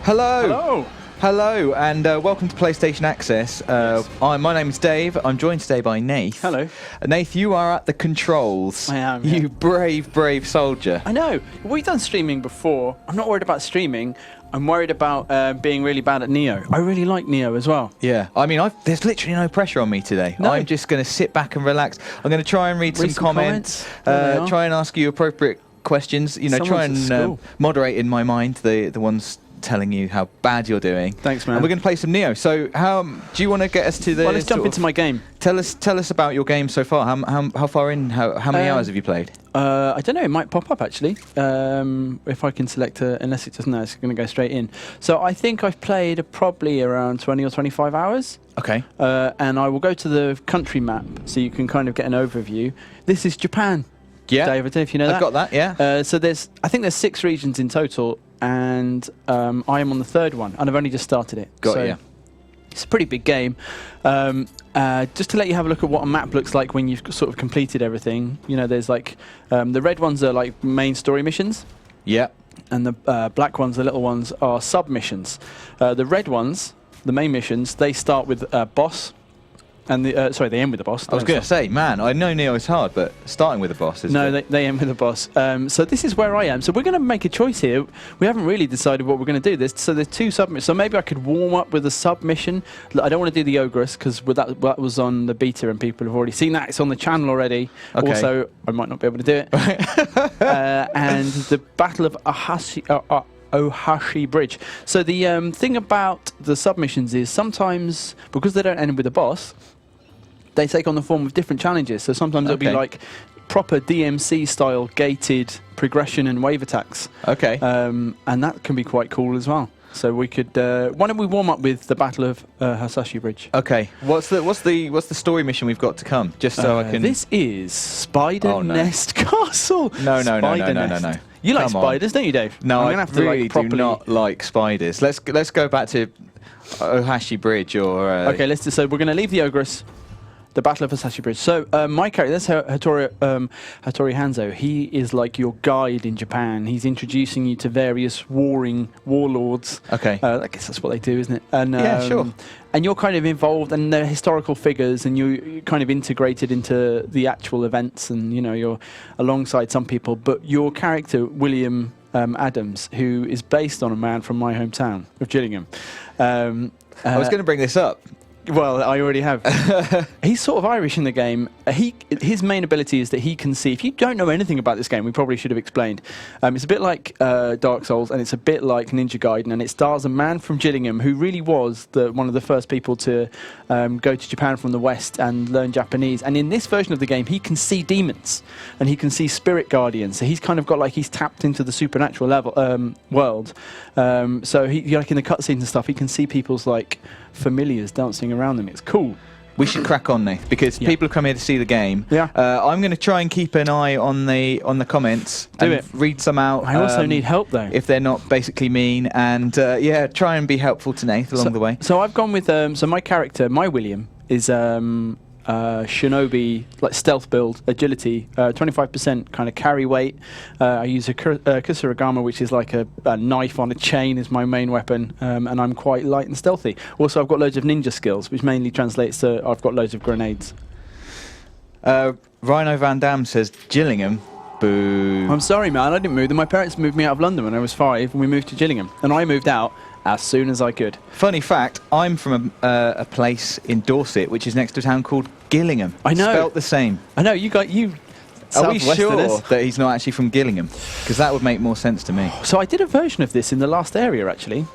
Hello. Hello. Hello, and welcome to PlayStation Access. Yes. My name is Dave. I'm joined today by Nath. Hello. Nath, you are at the controls. I am, yeah. You brave, brave soldier. I know. We've done streaming before. I'm not worried about streaming. I'm worried about being really bad at Nioh. I really like Nioh as well. Yeah, I mean, there's literally no pressure on me today. No. I'm just going to sit back and relax. I'm going to try and read some comments, There they try and ask you appropriate questions. You know, Someone's try at and school. moderate in my mind the ones telling you how bad you're doing. Thanks, man. And we're going to play some Nioh. So, do you want to get us to the? Well, let's jump into my game. Tell us about your game so far. How far in? How many hours have you played? I don't know. It might pop up actually. If I can select unless it doesn't, it's going to go straight in. So I think I've played probably around 20 or 25 hours. Okay. And I will go to the country map so you can kind of get an overview. This is Japan. Yeah. Dave, I don't know if you know that. I've got that. Yeah. So I think there's 6 regions in total, and I am on the 3rd one, and I've only just started it. Got so you. It's a pretty big game. Just to let you have a look at what a map looks like when you've sort of completed everything. You know, there's like the red ones are like main story missions. Yeah. And the black ones, the little ones, are sub missions. The red ones, the main missions, they start with a boss. And they end with the boss. I was going to say, man, I know Nioh is hard, but starting with a boss is... No, they end with the boss. So this is where I am. So we're going to make a choice here. We haven't really decided what we're going to do. So there's 2 submissions. So maybe I could warm up with a submission. I don't want to do the Ogress, because that was on the beta and people have already seen that. It's on the channel already. Okay. Also, I might not be able to do it. And the Battle of Ohashi Bridge. So the thing about the submissions is sometimes, because they don't end with a boss, they take on the form of different challenges. So sometimes it'll be like proper DMC style gated progression and wave attacks. Okay. And that can be quite cool as well. So we could. Why don't we warm up with the Battle of Hasashi Bridge? Okay. What's the story mission we've got to come? Just so I can. This is Spider Nest Castle. No. You like Come spiders, don't you, Dave? No, I'm I gonna have to, really like, properly... do not like spiders. Let's go back to Ohashi Bridge or. Okay, so we're going to leave the Ogress. The Battle of Hasashi Bridge. So my character, that's Hattori Hanzo. He is like your guide in Japan. He's introducing you to various warring warlords. Okay. I guess that's what they do, isn't it? And, yeah, sure. And you're kind of involved, and they're historical figures, and you're kind of integrated into the actual events, and you're alongside some people. But your character, William Adams, who is based on a man from my hometown of Gillingham. I was going to bring this up. Well, I already have. He's sort of Irish in the game. His main ability is that he can see. If you don't know anything about this game, we probably should have explained. It's a bit like Dark Souls, and it's a bit like Ninja Gaiden, and it stars a man from Gillingham who really was one of the first people to go to Japan from the West and learn Japanese. And in this version of the game, he can see demons, and he can see spirit guardians. So he's kind of got he's tapped into the supernatural world. So he, like in the cutscenes and stuff, he can see people's familiars dancing around them. It's cool. We should crack on, Nath, because people have come here to see the game. Yeah. I'm going to try and keep an eye on the comments and read some out. I also need help though, if they're not basically mean, and try and be helpful to Nath along the way. So I've gone with so my character, my William, is shinobi, like stealth build, agility, 25% kind of carry weight. I use a Kusarigama, which is like a knife on a chain, is my main weapon, and I'm quite light and stealthy. Also, I've got loads of ninja skills, which mainly translates to I've got loads of grenades. Rhino Van Dam says Gillingham. Boo. I'm sorry, man. I didn't move them. My parents moved me out of London when I was 5, and we moved to Gillingham, and I moved out as soon as I could. Funny fact, I'm from a place in Dorset, which is next to a town called Gillingham. I know. Spelt the same. I know, you. Are we sure that he's not actually from Gillingham? Because that would make more sense to me. So I did a version of this in the last area, actually.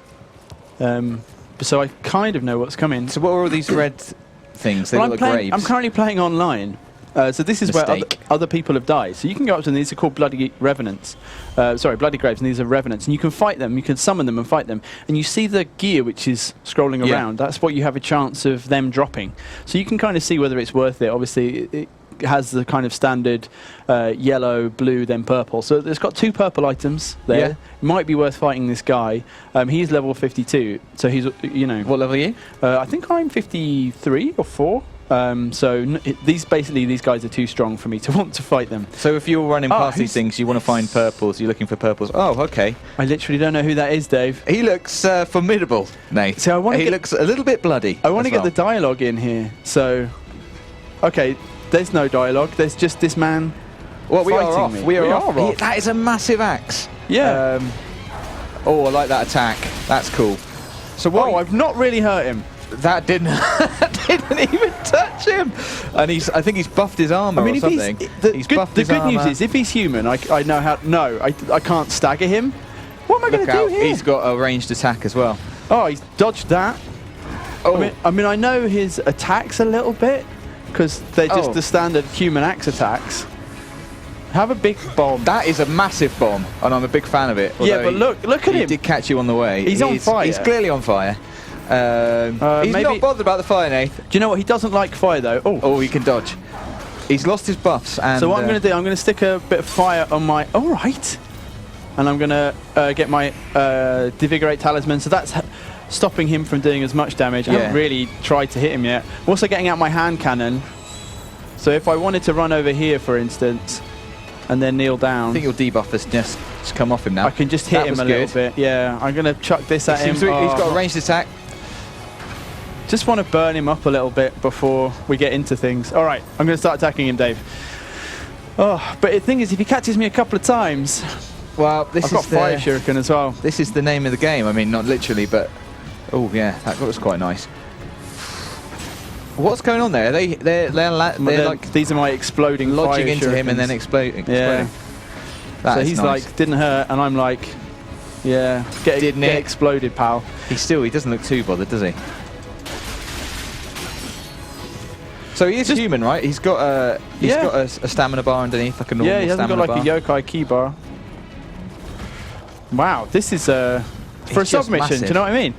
So I kind of know what's coming. So what are all these red things? They look like graves. I'm currently playing online. So this is where other people have died. So you can go up to them. These are called bloody revenants. Bloody graves, and these are revenants. And you can fight them. You can summon them and fight them. And you see the gear which is scrolling around. That's what you have a chance of them dropping. So you can kind of see whether it's worth it. Obviously, it has the kind of standard yellow, blue, then purple. So it's got 2 purple items there. Yeah. It might be worth fighting this guy. He's level 52. So he's, What level are you? I think I'm 53 or 4. These guys are too strong for me to want to fight them. So if you're running past these things, you want to find purples. You're looking for purples. Oh, okay. I literally don't know who that is, Dave. He looks formidable, Nate. So he looks a little bit bloody. I want to get the dialogue in here. So, okay, there's no dialogue. There's just this man. Well, we are fighting off. me. We are off. That is a massive axe. Yeah. Oh, I like that attack. That's cool. So what? I've not really hurt him. That didn't even touch him. And I think he's buffed his armor or something. The good news is, if he's human, I know how. No, I can't stagger him. What am I going to do here? He's got a ranged attack as well. Oh, he's dodged that. Oh. I mean, I know his attacks a little bit because they're just the standard human axe attacks. Have a big bomb. That is a massive bomb, and I'm a big fan of it. Yeah, but look at him. He did catch you on the way. He's on fire. He's clearly on fire. He's not bothered about the fire, Nath. Do you know what? He doesn't like fire, though. Oh, he can dodge. He's lost his buffs. And so what I'm going to do, I'm going to stick a bit of fire on my... All right. And I'm going to get my Devigorate Talisman. So that's stopping him from doing as much damage. I haven't really tried to hit him yet. I'm also getting out my hand cannon. So if I wanted to run over here, for instance, and then kneel down... I think your debuff has just come off him now. I can just hit him a little bit. Yeah, I'm going to chuck this at him. He's got a ranged attack. Just want to burn him up a little bit before we get into things. All right, I'm going to start attacking him, Dave. Oh, but the thing is, if he catches me a couple of times... Well, I've got Fire Shuriken as well. This is the name of the game. I mean, not literally, but... Oh, yeah, that was quite nice. What's going on there? They're like... These are my exploding lodging fire into him shurikens. and then exploding. Yeah. So he's nice. like, didn't hurt, and I'm like, yeah, get exploded, pal. He doesn't look too bothered, does he? So he is human, right? He's got a stamina bar underneath, like a normal he hasn't got like a yokai key bar. Wow, this is for a submission. Do you know what I mean?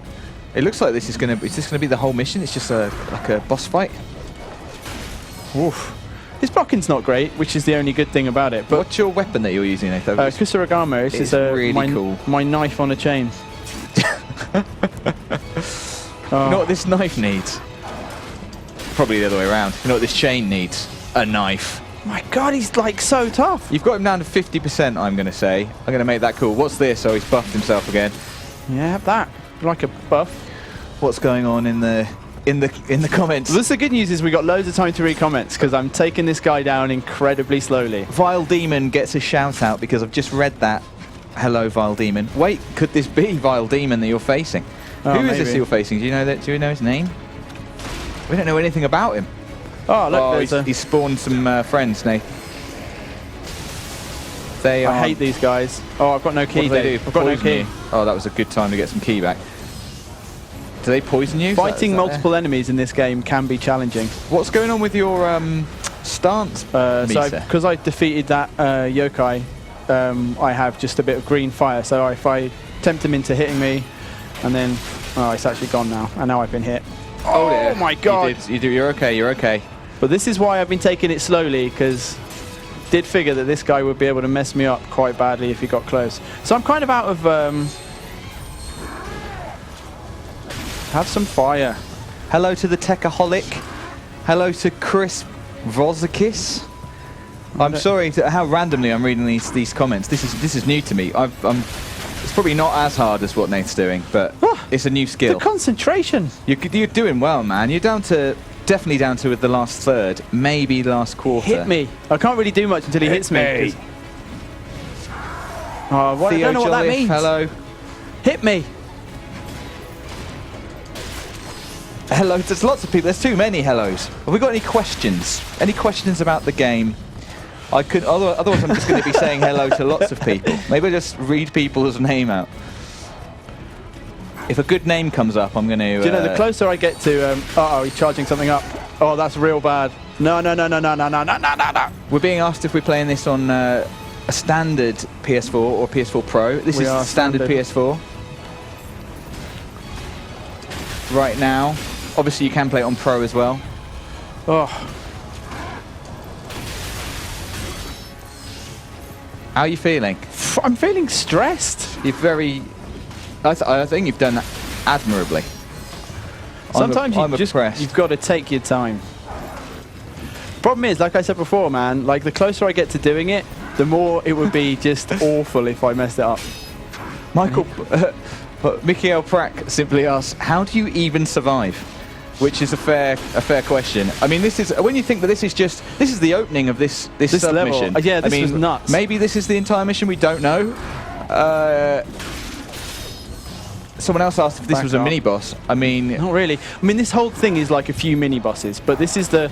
It looks like this is gonna be the whole mission. It's just like a boss fight. Oof. His blocking's not great, which is the only good thing about it. But what's your weapon that you're using, Nathan? Jorogumo. This is really cool. My knife on a chain. You know what this knife needs? Probably the other way around. You know what this chain needs? A knife. My God, he's like so tough. You've got him down to 50%. I'm going to say. I'm going to make that cool. What's this? Oh, he's buffed himself again. Yeah, have that. Like a buff. What's going on in the comments? Well, the good news is we got loads of time to read comments because I'm taking this guy down incredibly slowly. Vile Demon gets a shout out because I've just read that. Hello, Vile Demon. Wait, could this be Vile Demon that you're facing? Oh, Who is this you're facing? Do you know that? Do you know his name? We don't know anything about him. Oh, look, he's spawned some friends, Nate. I hate these guys. Oh, I've got no key. What do they do? I've got no key. Oh, that was a good time to get some key back. Do they poison you? Fighting multiple enemies in this game can be challenging. What's going on with your stance? Because I defeated that yokai, I have just a bit of green fire. So if I tempt him into hitting me, and then it's actually gone now, and now I've been hit. Oh my God! You're okay. You're okay. But this is why I've been taking it slowly, because did figure that this guy would be able to mess me up quite badly if he got close. So I'm kind of out of... have some fire. Hello to the Techaholic. Hello to Chris Vozakis. I'm sorry how randomly I'm reading these comments. This is new to me. It's probably not as hard as what Nate's doing, but it's a new skill. The concentration. You're doing well, man. You're definitely down to the last third, maybe the last quarter. Hit me. I can't really do much until he hits me. I don't know what that means. Hello. Hit me. Hello. There's lots of people. There's too many hellos. Have we got any questions? Any questions about the game? Otherwise, I'm just going to be saying hello to lots of people. Maybe I'll just read people's name out. If a good name comes up, I'm going to... Do you know, the closer I get to... he's charging something up. Oh, that's real bad. No. We're being asked if we're playing this on a standard PS4 or PS4 Pro. This is standard PS4. Right now. Obviously, you can play it on Pro as well. Oh. How are you feeling? I'm feeling stressed. You're very... I think you've done admirably. Sometimes I'm impressed. you've got to take your time. Problem is, like I said before, man, like the closer I get to doing it, the more it would be just awful if I messed it up. Michael, Mikhail Prak simply asks, how do you even survive? Which is a fair question. I mean, this is when you think that this is the opening of this submission. Level. Yeah, this was nuts. Maybe this is the entire mission. We don't know. Someone else asked if this was a mini boss. I mean, not really. I mean, this whole thing is like a few mini bosses, but this is the.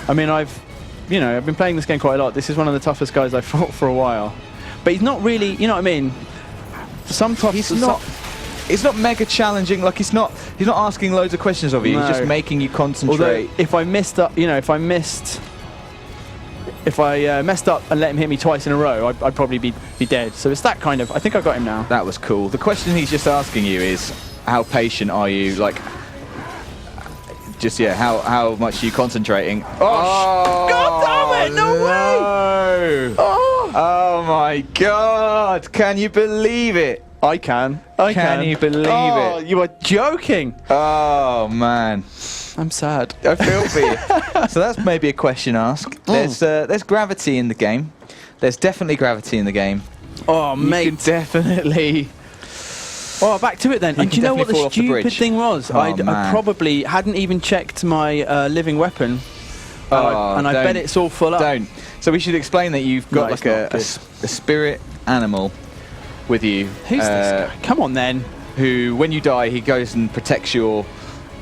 I mean, I've been playing this game quite a lot. This is one of the toughest guys I've fought for a while, but he's not really. You know what I mean? It's not mega challenging. Like he's not asking loads of questions of you. No. He's just making you concentrate. Although if I messed up and let him hit me twice in a row, I'd probably be dead. So it's that kind of. I think I got him now. That was cool. The question he's just asking you is, how patient are you? Like, just how much are you concentrating? Oh, God damn it! No way! Oh my God! Can you believe it? I can. Can you believe it? You are joking. Oh man, I'm sad. I feel for you. So that's maybe a question asked. There's gravity in the game. There's definitely gravity in the game. Oh, mate. You can definitely. Oh, back to it then. And do you know what the stupid thing was? Oh, I probably hadn't even checked my living weapon. And I bet it's all full up. Don't. So we should explain that you've got like a spirit animal with you. Who's this guy? Come on then. Who, when you die, he goes and protects your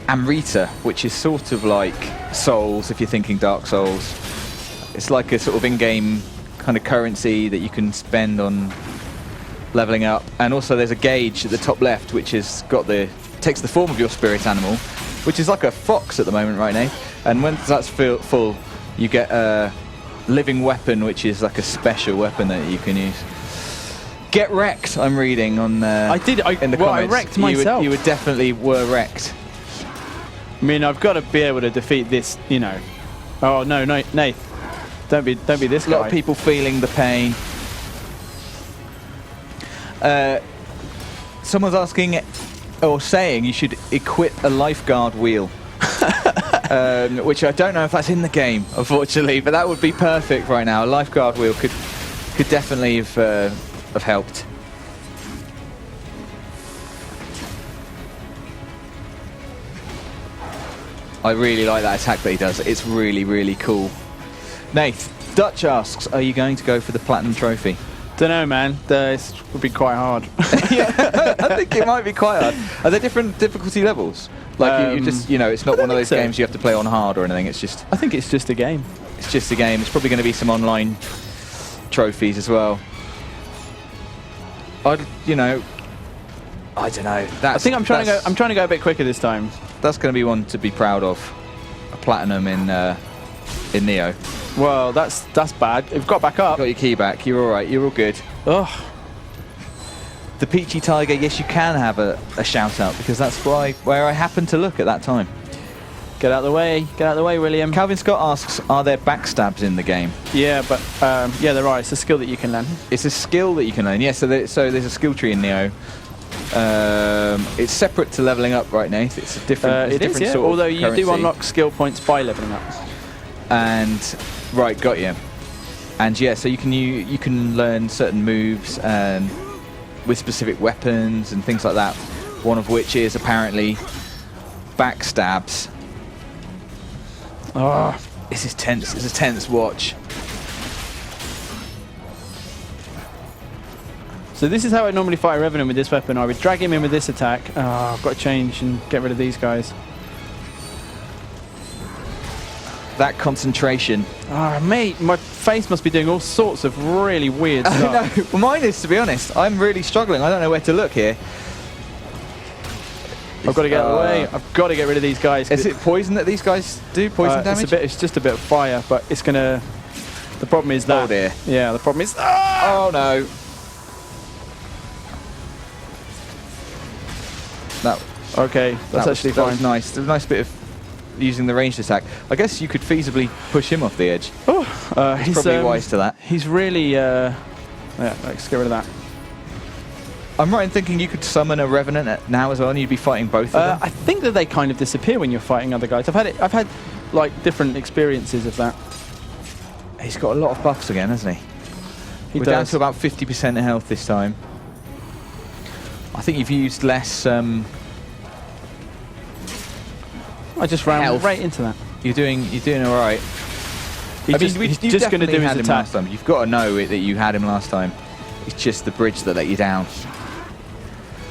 Amrita, which is sort of like Souls, if you're thinking Dark Souls. It's like a sort of in-game kind of currency that you can spend on leveling up. And also there's a gauge at the top left, which takes the form of your spirit animal, which is like a fox at the moment, right, Nate? And when that's full, you get a living weapon, which is like a special weapon that you can use. Get wrecked, I'm reading on in the comments. I wrecked myself. You were definitely wrecked. I mean, I've got to be able to defeat this, you know. Oh, no, Nath. Don't be this guy. A lot of people feeling the pain. Someone's asking or saying you should equip a lifeguard wheel. Which I don't know if that's in the game, unfortunately, but that would be perfect right now. A lifeguard wheel could definitely have helped. I really like that attack that he does. It's really, really cool. Nath, Dutch asks, are you going to go for the platinum trophy? Don't know, man. This would be quite hard. Yeah, I think it might be quite hard. Are there different difficulty levels? Like you just, it's not one of those games you have to play on hard or anything. It's just. I think it's just a game. It's just a game. It's probably going to be some online trophies as well. I don't know. I think I'm trying to go a bit quicker this time. That's going to be one to be proud of. A platinum in Nioh. Well, that's bad. You've got back up. Got your key back. You're all right. You're all good. Ugh. The Peachy Tiger. Yes, you can have a shout out because that's where I happened to look at that time. Get out of the way. Get out of the way, William. Calvin Scott asks, are there backstabs in the game? Yeah, but yeah, there are. It's a skill that you can learn. It's a skill that you can learn. Yeah, so there's a skill tree in Nioh. It's separate to leveling up, right, Nath? It's a different. Sort of although you currency. do unlock skill points by leveling up. And right, got you. And yeah, so you can learn certain moves and with specific weapons and things like that. One of which is apparently backstabs. Oh, this is tense. It's a tense watch. So this is how I normally fight a Revenant with this weapon. I would drag him in with this attack. Oh, I've got to change and get rid of these guys. That concentration. Ah, mate, my face must be doing all sorts of really weird stuff. No, well, mine is, to be honest. I'm really struggling. I don't know where to look here. I've got to get out of the way. I've got to get rid of these guys. Is it poison that these guys do? Poison damage? It's just a bit of fire, but it's going to... The problem is that... Oh, dear. Yeah, the problem is... Oh, no. Okay, that's actually fine. That was nice. It was a nice bit of using the ranged attack. I guess you could feasibly push him off the edge. Oh, he's probably wise to that. He's really... yeah, let's get rid of that. I'm right in thinking you could summon a Revenant now as well, and you'd be fighting both of them. I think that they kind of disappear when you're fighting other guys. I've had like different experiences of that. He's got a lot of buffs again, hasn't he? We're down to about 50% health this time. I think you've used less. I just ran health. right into that. You're doing all right. He's just going to do his attack. Last time. You've got to know that you had him last time. It's just the bridge that let you down.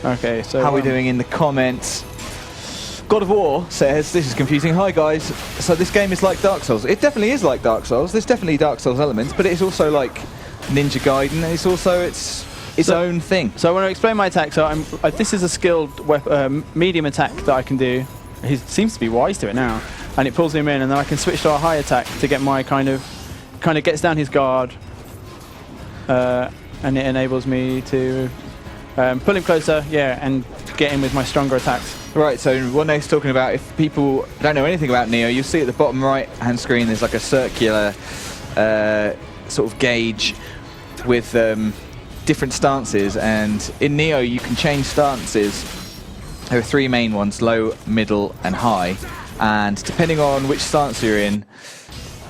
Okay, so how are we doing in the comments? God of War says, this is confusing. Hi guys, so this game is like Dark Souls. It definitely is like Dark Souls. There's definitely Dark Souls elements, but it's also like Ninja Gaiden. It's also its own thing. So I want to explain my attack. So this is a skilled medium attack that I can do. He seems to be wise to it now, and it pulls him in, and then I can switch to a high attack to get my kind of gets down his guard, and it enables me to pull him closer, and get him with my stronger attacks. Right, so what Nate's talking about, if people don't know anything about Nioh, you'll see at the bottom right-hand screen there's like a circular sort of gauge with different stances, and in Nioh you can change stances. There are 3 main ones, low, middle and high, and depending on which stance you're in,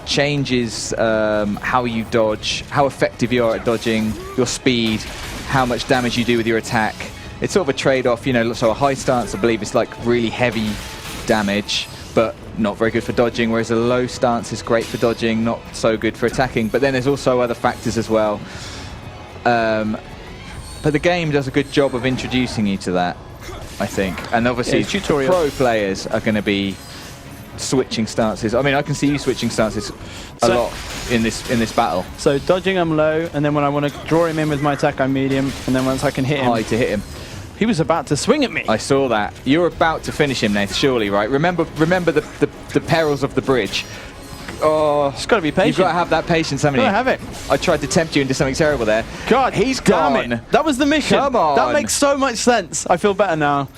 changes how you dodge, how effective you are at dodging, your speed, how much damage you do with your attack. It's sort of a trade-off, you know, so a high stance, I believe, is like really heavy damage, but not very good for dodging, whereas a low stance is great for dodging, not so good for attacking. But then there's also other factors as well. But the game does a good job of introducing you to that, I think. And obviously, pro players are going to be switching stances. I mean, I can see you switching stances a lot in this battle. So dodging, I'm low, and then when I want to draw him in with my attack, I'm medium, and then once I can hit him... High to hit him. He was about to swing at me. I saw that. You're about to finish him, Nath, surely, right? Remember the perils of the bridge. Oh, it's got to be patient. You've got to have that patience, haven't you? Got to have it. I tried to tempt you into something terrible there. God, he's gone. That was the mission. Come on. That makes so much sense. I feel better now,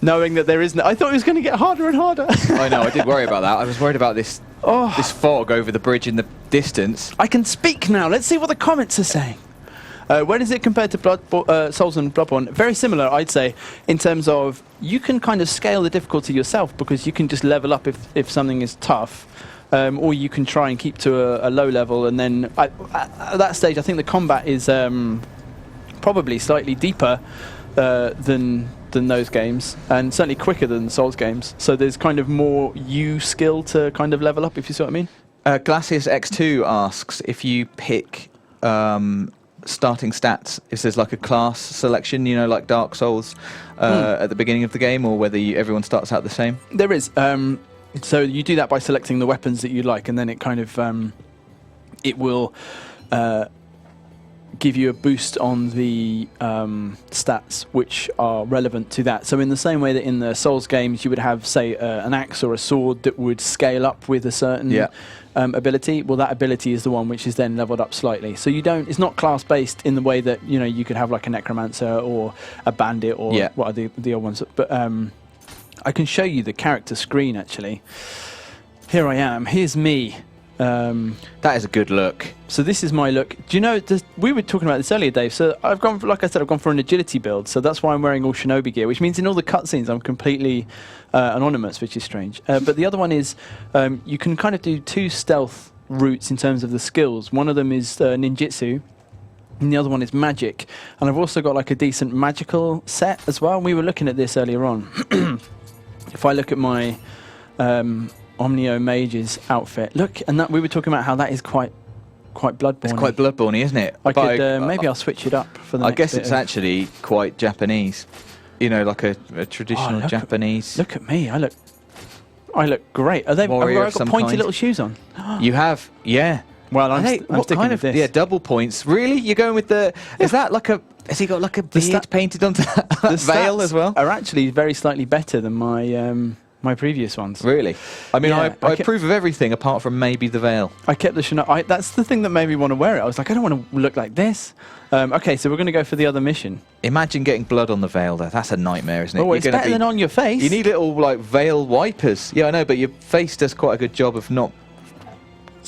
knowing that there isn't. I thought it was going to get harder and harder. I know. I did worry about that. I was worried about this fog over the bridge in the distance. I can speak now. Let's see what the comments are saying. When is it compared to Souls and Bloodborne? Very similar, I'd say, in terms of you can kind of scale the difficulty yourself, because you can just level up if something is tough, or you can try and keep to a low level, and then at that stage I think the combat is probably slightly deeper than those games, and certainly quicker than Souls games. So there's kind of more skill to kind of level up, if you see what I mean. Glacius X2 asks if you pick starting stats, if there's like a class selection, you know, like Dark Souls at the beginning of the game, or whether everyone starts out the same. There is. So you do that by selecting the weapons that you like, and then it kind of it will give you a boost on the stats which are relevant to that. So in the same way that in the Souls games you would have, say, an axe or a sword that would scale up with a certain ability, well, that ability is the one which is then leveled up slightly. So you don't, it's not class based in the way that, you know, you could have like a necromancer or a bandit or what are the other ones. But I can show you the character screen actually. Here I am. Here's me. That is a good look. So this is my look. Do you know, we were talking about this earlier, Dave. So I've gone for, like I said, I've gone for an agility build. So that's why I'm wearing all shinobi gear, which means in all the cutscenes I'm completely anonymous, which is strange. But the other one is you can kind of do 2 stealth routes in terms of the skills. One of them is ninjutsu, and the other one is magic. And I've also got like a decent magical set as well. And we were looking at this earlier on. If I look at my Omnio Mage's outfit, look, and that we were talking about how that is quite Bloodborne. It's quite Bloodborne, isn't it? Maybe I'll switch it up for the next I guess bit it's actually quite Japanese. You know, like a traditional Japanese. Look at me. I look great. Have I got pointy little shoes on? You have, yeah. Well, I'm sticking with this. Yeah, double points. Really? You're going with the... Is that like a... Has he got like a beard painted onto that veil as well? Are actually very slightly better than my my previous ones. Really? I mean, I approve of everything apart from maybe the veil. I kept the shinobi. That's the thing that made me want to wear it. I was like, I don't want to look like this. Okay, so we're going to go for the other mission. Imagine getting blood on the veil, though. That's a nightmare, isn't it? Oh, it's better than on your face. You need little like veil wipers. Yeah, I know, but your face does quite a good job of not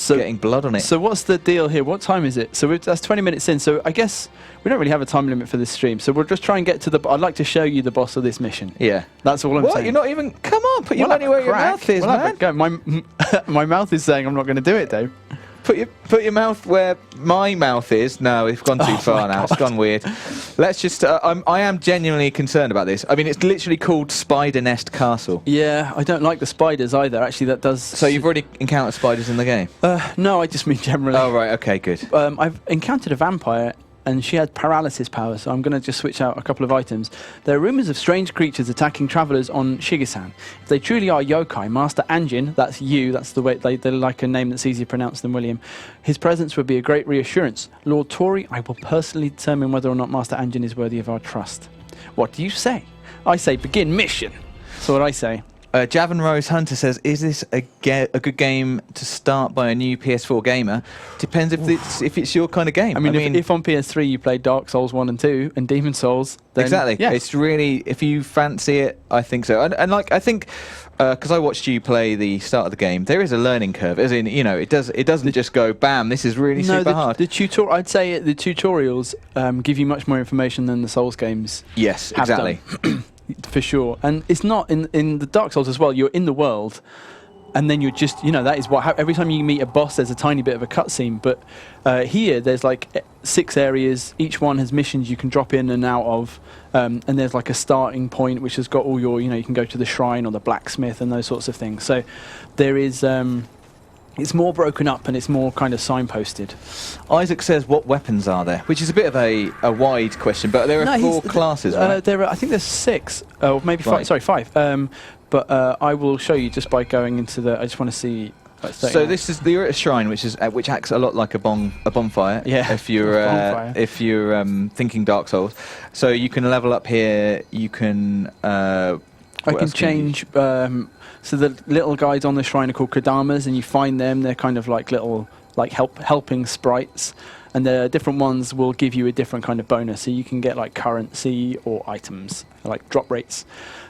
getting blood on it. So what's the deal here? What time is it? So that's 20 minutes in. So I guess we don't really have a time limit for this stream. So we'll just try and get to the... I'd like to show you the boss of this mission. Yeah. That's all I'm saying. What? You're not even... Come on, put your money where your mouth is, man. My mouth is saying I'm not going to do it, Dave. put your mouth where my mouth is. No, we've gone too far now. It's gone weird. Let's just. I am genuinely concerned about this. I mean, it's literally called Spider Nest Castle. Yeah, I don't like the spiders either. Actually, that does. So you've already encountered spiders in the game? No, I just mean generally. Oh right, okay, good. I've encountered a vampire, and she had paralysis power, so I'm going to just switch out a couple of items. There are rumours of strange creatures attacking travellers on Shigesan. If they truly are yokai, Master Anjin, that's you, that's the way they like a name that's easier to pronounce than William, his presence would be a great reassurance. Lord Tori, I will personally determine whether or not Master Anjin is worthy of our trust. What do you say? I say begin mission. That's what I say. Javin Rose Hunter says, is this a good game to start by a new PS4 gamer? Depends if it's your kind of game. I mean, if on PS3 you play Dark Souls 1 and 2 and Demon Souls, then exactly. Yeah. It's really, if you fancy it, I think so. And like, I think, because I watched you play the start of the game, there is a learning curve. As in, you know, it doesn't just go, bam, this is really super hard. I'd say the tutorials give you much more information than the Souls games. Yes, exactly. For sure. And it's not in the Dark Souls as well. You're in the world, and then you're just, you know, that is what every time you meet a boss, there's a tiny bit of a cutscene. But here, there's like 6 areas. Each one has missions you can drop in and out of, and there's like a starting point which has got all your, you know, you can go to the shrine or the blacksmith and those sorts of things. So there is. It's more broken up and it's more kind of signposted. Isaac says, what weapons are there? Which is a bit of a wide question, but there are 4 classes, right? I think there's 6, or maybe 5. Sorry, 5. But I will show you just by going into the... I just want to see... So this is you're at a shrine, which acts a lot like a bonfire. Yeah. If you're thinking Dark Souls, so you can level up here. You can. I can change. So the little guys on the shrine are called Kodamas, and you find them. They're kind of like little helping sprites, and the different ones will give you a different kind of bonus. So you can get like currency or items, like drop rates.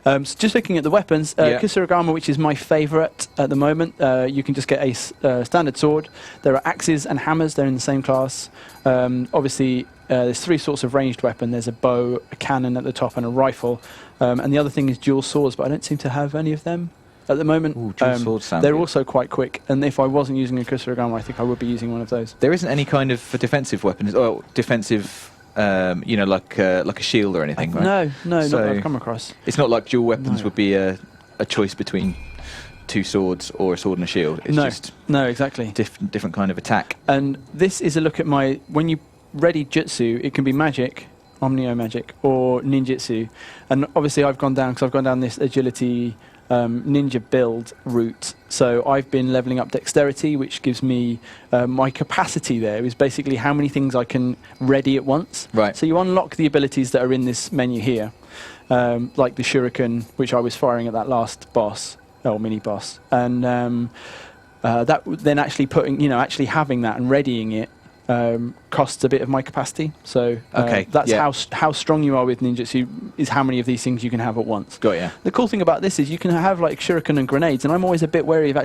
So just looking at the weapons, Kusarigama, which is my favourite at the moment, you can just get a standard sword. There are axes and hammers. They're in the same class. Obviously, there's 3 sorts of ranged weapon. There's a bow, a cannon at the top, and a rifle. And the other thing is dual swords, but I don't seem to have any of them at the moment. Ooh, dual swords sound they're good. Also quite quick, and if I wasn't using a Kusarigama, I think I would be using one of those. There isn't any kind of defensive weapons, or defensive, like a shield or anything, right? No, So not that I've come across. It's not like dual weapons would be a choice between 2 swords or a sword and a shield. It's just exactly. different kind of attack. And this is a look at when you ready jutsu, it can be magic, Omnio magic, or ninjutsu. And obviously I've gone down this agility ninja build route. So I've been leveling up dexterity, which gives me my capacity there is basically how many things I can ready at once. Right. So you unlock the abilities that are in this menu here, like the shuriken, which I was firing at that last boss, or mini boss. And that then actually having that and readying it costs a bit of my capacity. So that's how strong you are with ninjutsu is how many of these things you can have at once. Got ya. The cool thing about this is you can have like shuriken and grenades, and I'm always a bit wary of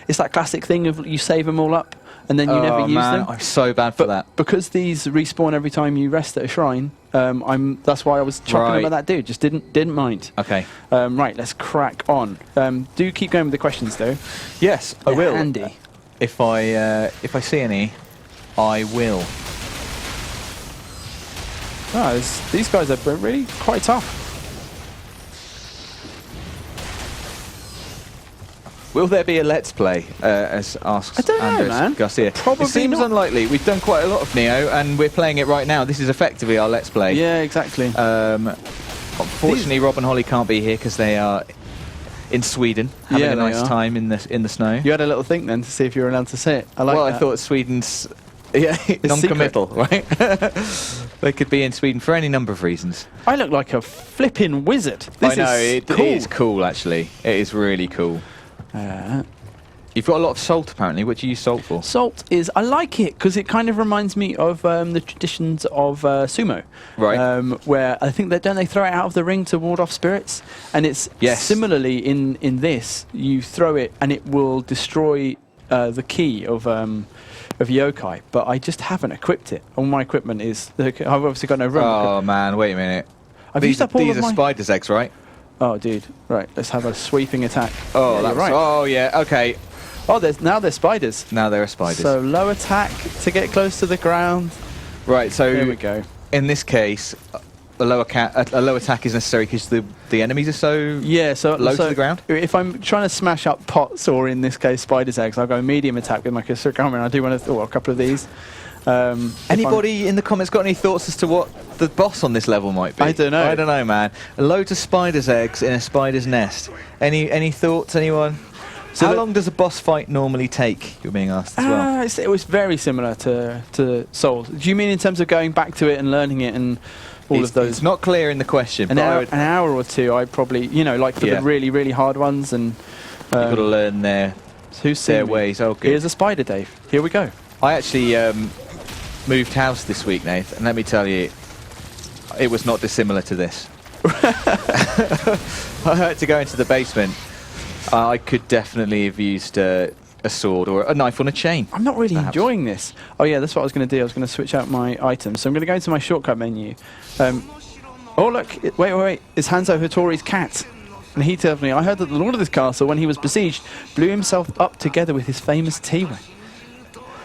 it's that classic thing of you save them all up and then you never use them. I'm so bad for that. Because these respawn every time you rest at a shrine, that's why I was chopping them at that dude. Just didn't mind. Okay. Right, let's crack on. Do keep going with the questions though. Yes, I will. Handy. If I see any, I will. These guys are really quite tough. Will there be a Let's Play, as asks I don't know, Andres man. Garcia? Probably it seems not. unlikely. We've done quite a lot of Nioh, and we're playing it right now. This is effectively our Let's Play. Yeah, exactly. Unfortunately, Rob and Holly can't be here because they are in Sweden having a nice time in the snow. You had a little think then to see if you were allowed to say it. I thought Sweden's non-committal, right? They could be in Sweden for any number of reasons. I look like a flipping wizard. This it is cool, actually. It is really cool. You've got a lot of salt, apparently. What do you use salt for? Salt I like it because it kind of reminds me of the traditions of sumo. Right. Where I think don't they throw it out of the ring to ward off spirits? And it's similarly in this, you throw it and it will destroy the key of yokai, but I just haven't equipped it. All my equipment is... I've obviously got no room. Oh, man, wait a minute. These are spider's eggs, right? Oh, dude. Right, let's have a sweeping attack. Oh, that's right. Oh, yeah, okay. Oh, now there's spiders. Now there are spiders. So low attack to get close to the ground. Right, so Here we go. in this case, a low attack is necessary because the enemies are so low to the ground. If I'm trying to smash up pots, or in this case spiders' eggs, I'll go medium attack with my Jorogumo, and I do want to a couple of these. Anybody in the comments got any thoughts as to what the boss on this level might be? I don't know. I don't know, man. Loads of spiders' eggs in a spider's nest. Any thoughts, anyone? So how long does a boss fight normally take? You're being asked as well. It was very similar to Souls. Do you mean in terms of going back to it and learning it and all of those? It's not clear in the question. An hour or two, I'd probably, like for the really, really hard ones. And you've got to learn their ways. Oh, good. Here's a spider, Dave. Here we go. I actually moved house this week, Nath, and let me tell you, it was not dissimilar to this. I had to go into the basement. I could definitely have used a sword or a knife on a chain. I'm not really enjoying this. Oh yeah, that's what I was going to do. I was going to switch out my items. So I'm going to go into my shortcut menu. Oh look, wait. It's Hanzo Hattori's cat. And he tells me, I heard that the lord of this castle, when he was besieged, blew himself up together with his famous teaware.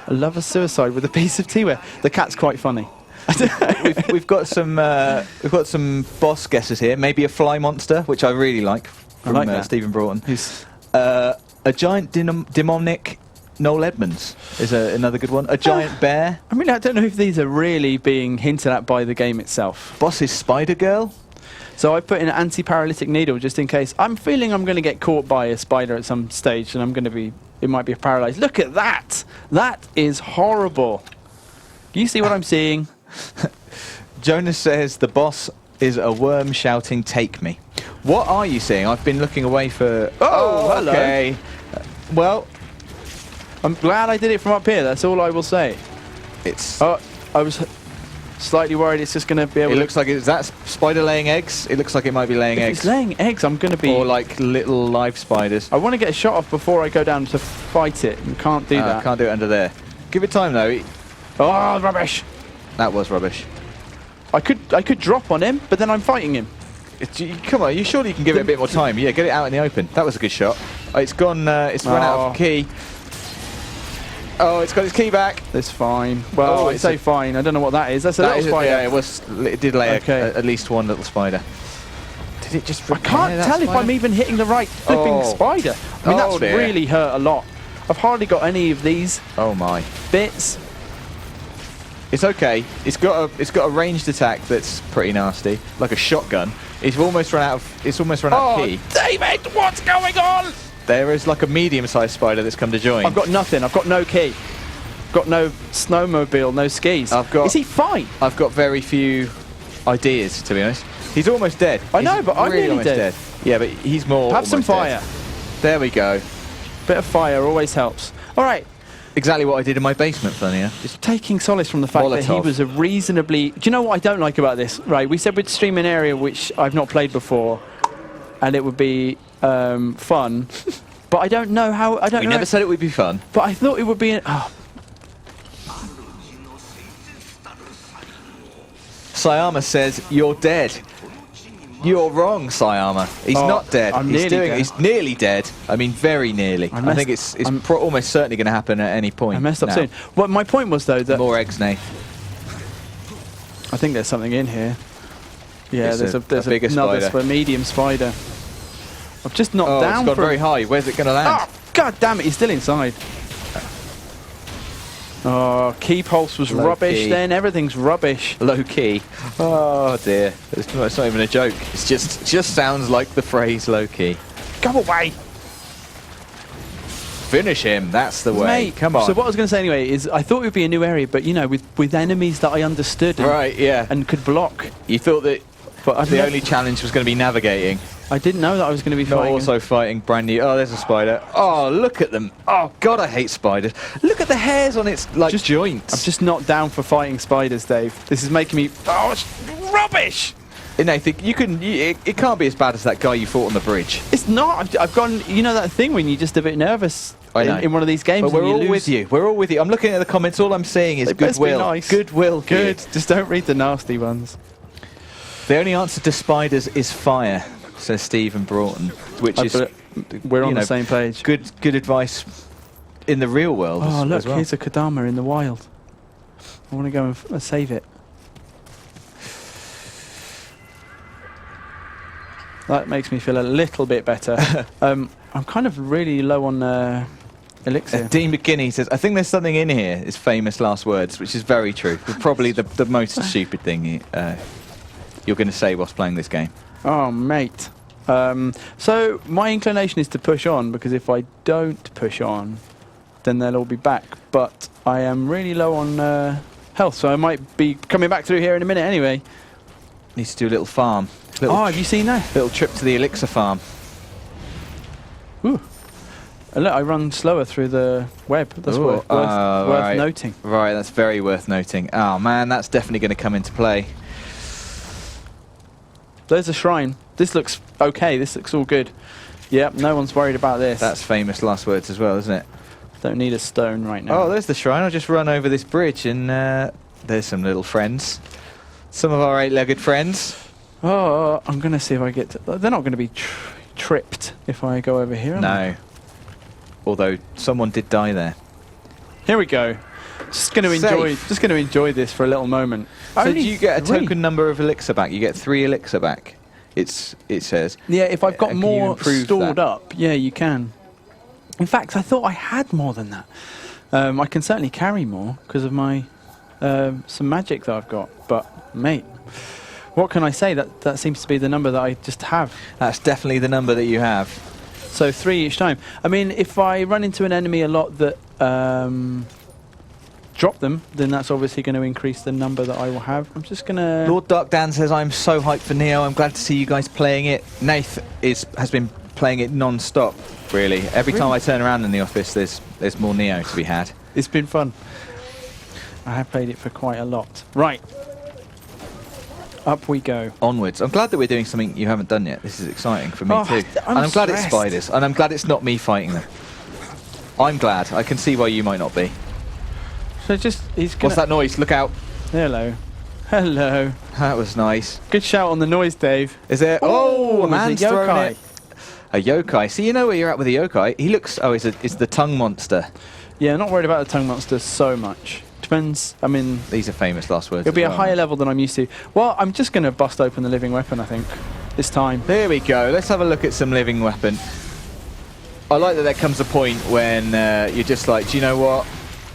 A lover's suicide with a piece of teaware. The cat's quite funny. we've got some boss guesses here. Maybe a fly monster, which I really like. From Stephen Broughton. A giant demonic Noel Edmonds is another good one. A giant bear. I mean, I don't know if these are really being hinted at by the game itself. Boss is Spider Girl. So I put in an anti-paralytic needle just in case. I'm feeling I'm going to get caught by a spider at some stage, and I'm going to be. It might be paralyzed. Look at that. That is horrible. You see what I'm seeing? Jonas says the boss is a worm shouting, "Take me." What are you seeing? I've been looking away for... Oh, hello. Okay. Well, I'm glad I did it from up here. That's all I will say. It's... Oh, I was slightly worried it's just going to be able to... It looks like... Is that spider laying eggs? It looks like it might be laying eggs. If it's laying eggs, I'm going to be... Or like little live spiders. I want to get a shot off before I go down to fight it. You can't do that. Can't do it under there. Give it time, though. Oh, rubbish. That was rubbish. I could drop on him, but then I'm fighting him. Come on, surely you can give it a bit more time. Yeah, get it out in the open. That was a good shot. It's gone. It's run out of key. Oh, it's got its key back. It's fine. Well, I say fine. I don't know what that is. That's a little spider. Yeah, it did lay at least one little spider. Did it just? I can't tell if I'm even hitting the right flipping spider. I mean, that's really hurt a lot. I've hardly got any of these. Oh my. Bits. It's okay. It's got a ranged attack that's pretty nasty, like a shotgun. It's almost run out of key. David, what's going on? There is like a medium-sized spider that's come to join. I've got nothing. I've got no key. Got no snowmobile, no skis. Is he fine? I've got very few ideas, to be honest. He's almost dead. I know, but I'm really dead. Yeah, but he's more. Have some fire. There we go. Bit of fire always helps. All right. Exactly what I did in my basement, funny enough. Just taking solace from the fact that he was a reasonably... Do you know what I don't like about this? Right, we said we'd stream an area which I've not played before, and it would be fun, but I don't know how... We never said it would be fun. But I thought it would be... Sayama says, you're dead. You're wrong, Sayama. He's not dead. He's nearly dead. I mean, very nearly. I think it's almost certainly going to happen at any point. I messed up soon. Well, my point was, though, that... More eggs, Nate. I think there's something in here. Yeah, there's another medium spider. I've just knocked down. It's gone very high. Where's it going to land? Oh, God damn it, he's still inside. Oh, key pulse was rubbish then. Everything's rubbish. Low key. Oh dear. It's not even a joke. It just sounds like the phrase low key. Go away. Finish him. That's the way. Mate, come on. So what I was going to say anyway is I thought it would be a new area, but with enemies that I understood and could block. You thought that the only challenge was going to be navigating. I didn't know that I was going to be fighting. Also fighting brand new. Oh, there's a spider. Oh, look at them. Oh, God, I hate spiders. Look at the hairs on its joints. I'm just not down for fighting spiders, Dave. This is making me... Oh, it's rubbish! Nathan, it can't be as bad as that guy you fought on the bridge. It's not. I've gone... You know that thing when you're just a bit nervous in one of these games? But we're all with you. We're all with you. I'm looking at the comments. All I'm saying is goodwill. Nice. Goodwill. Good. Just don't read the nasty ones. The only answer to spiders is fire, says Stephen Broughton, which is... We're on the same page. Good advice in the real world. Oh, look, as well. here's a Kodama in the wild. I want to go and save it. That makes me feel a little bit better. I'm kind of really low on elixir. Dean McKinney says, I think there's something in here, his famous last words, which is very true. Probably the most stupid thing you're going to say whilst playing this game. Oh, mate. So my inclination is to push on, because if I don't push on, then they'll all be back. But I am really low on health, so I might be coming back through here in a minute anyway. Needs to do a little farm. Have you seen that? Little trip to the elixir farm. Ooh. And look, I run slower through the web. That's worth right. noting. Right, that's very worth noting. Oh man, that's definitely going to come into play. There's a shrine. This looks okay. This looks all good. Yep, no one's worried about this. That's famous last words as well, isn't it? Don't need a stone right now. Oh, there's the shrine. I'll just run over this bridge and there's some little friends. Some of our 8-legged friends. Oh, I'm going to see if I get to... They're not going to be tripped if I go over here, No. Although someone did die there. Here we go. Just going to enjoy this for a little moment. So do you get a token number of elixir back? You get 3 elixir back. It says. Yeah, if I've got Can more you improve stored that? up, yeah, you can. In fact, I thought I had more than that. I can certainly carry more because of my some magic that I've got. But mate, what can I say? That seems to be the number that I just have. That's definitely the number that you have. So 3 each time. I mean, if I run into an enemy a lot that drop them, then that's obviously going to increase the number that I will have. I'm just going to... Lord Dark Dan says, I'm so hyped for Nioh. I'm glad to see you guys playing it. Nath has been playing it non-stop, really. Every time I turn around in the office, there's more Nioh to be had. It's been fun. I have played it for quite a lot. Right. Up we go. Onwards. I'm glad that we're doing something you haven't done yet. This is exciting for me too. I'm glad it's spiders, and I'm glad it's not me fighting them. I'm glad. I can see why you might not be. So he's gonna... What's that noise? Look out. Hello. Hello. That was nice. Good shout on the noise, Dave. Is there... Oh, a man's there's a thrown yokai. it. A yokai. See, you know where you're at with the yokai. He looks... Oh, it's the tongue monster. Yeah, not worried about the tongue monster so much. Depends, I mean... These are famous last words. It'll be a higher level than I'm used to. Well, I'm just going to bust open the living weapon, I think, this time. There we go. Let's have a look at some living weapon. I like that there comes a point when you're just like, do you know what?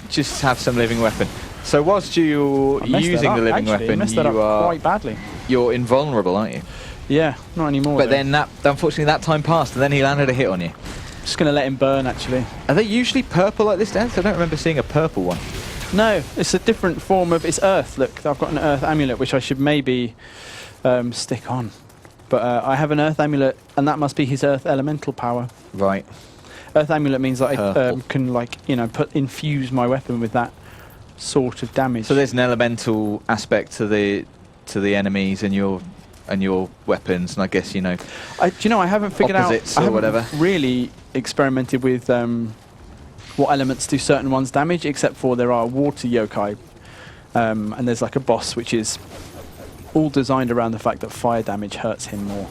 Just have some living weapon. So whilst you're using the living weapon, quite badly. You're invulnerable, aren't you? Yeah, not anymore. But then unfortunately that time passed, and then he landed a hit on you. Just going to let him burn, actually. Are they usually purple like this, Dan? I don't remember seeing a purple one. No, it's a different form of... It's earth. Look, I've got an earth amulet, which I should maybe stick on. But I have an earth amulet, and that must be his earth elemental power. Right. Earth amulet means that I can, like, you know, infuse my weapon with that sort of damage. So there's an elemental aspect to the enemies and your weapons, and I guess, you know... Do you know, I haven't figured out... Opposites or whatever. Really experimented with what elements do certain ones damage, except for there are water yokai. And there's like a boss which is all designed around the fact that fire damage hurts him more.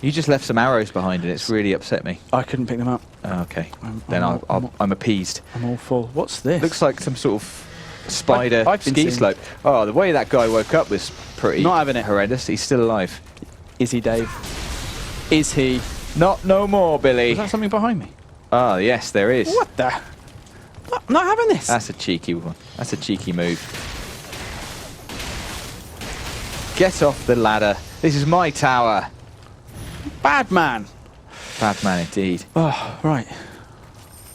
You just left some arrows behind, and it's really upset me. I couldn't pick them up. Oh, okay. I'm appeased. I'm all full. What's this? Looks like some sort of spider I've been ski seeing- slope. Oh, the way that guy woke up was pretty Not having it. horrendous. He's still alive. Is he, Dave? Is he? Not no more, Billy. Is that something behind me? Ah, yes, there is. What the? Not having this. That's a cheeky one. That's a cheeky move. Get off the ladder. This is my tower. Bad man. Bad man indeed. Oh, right.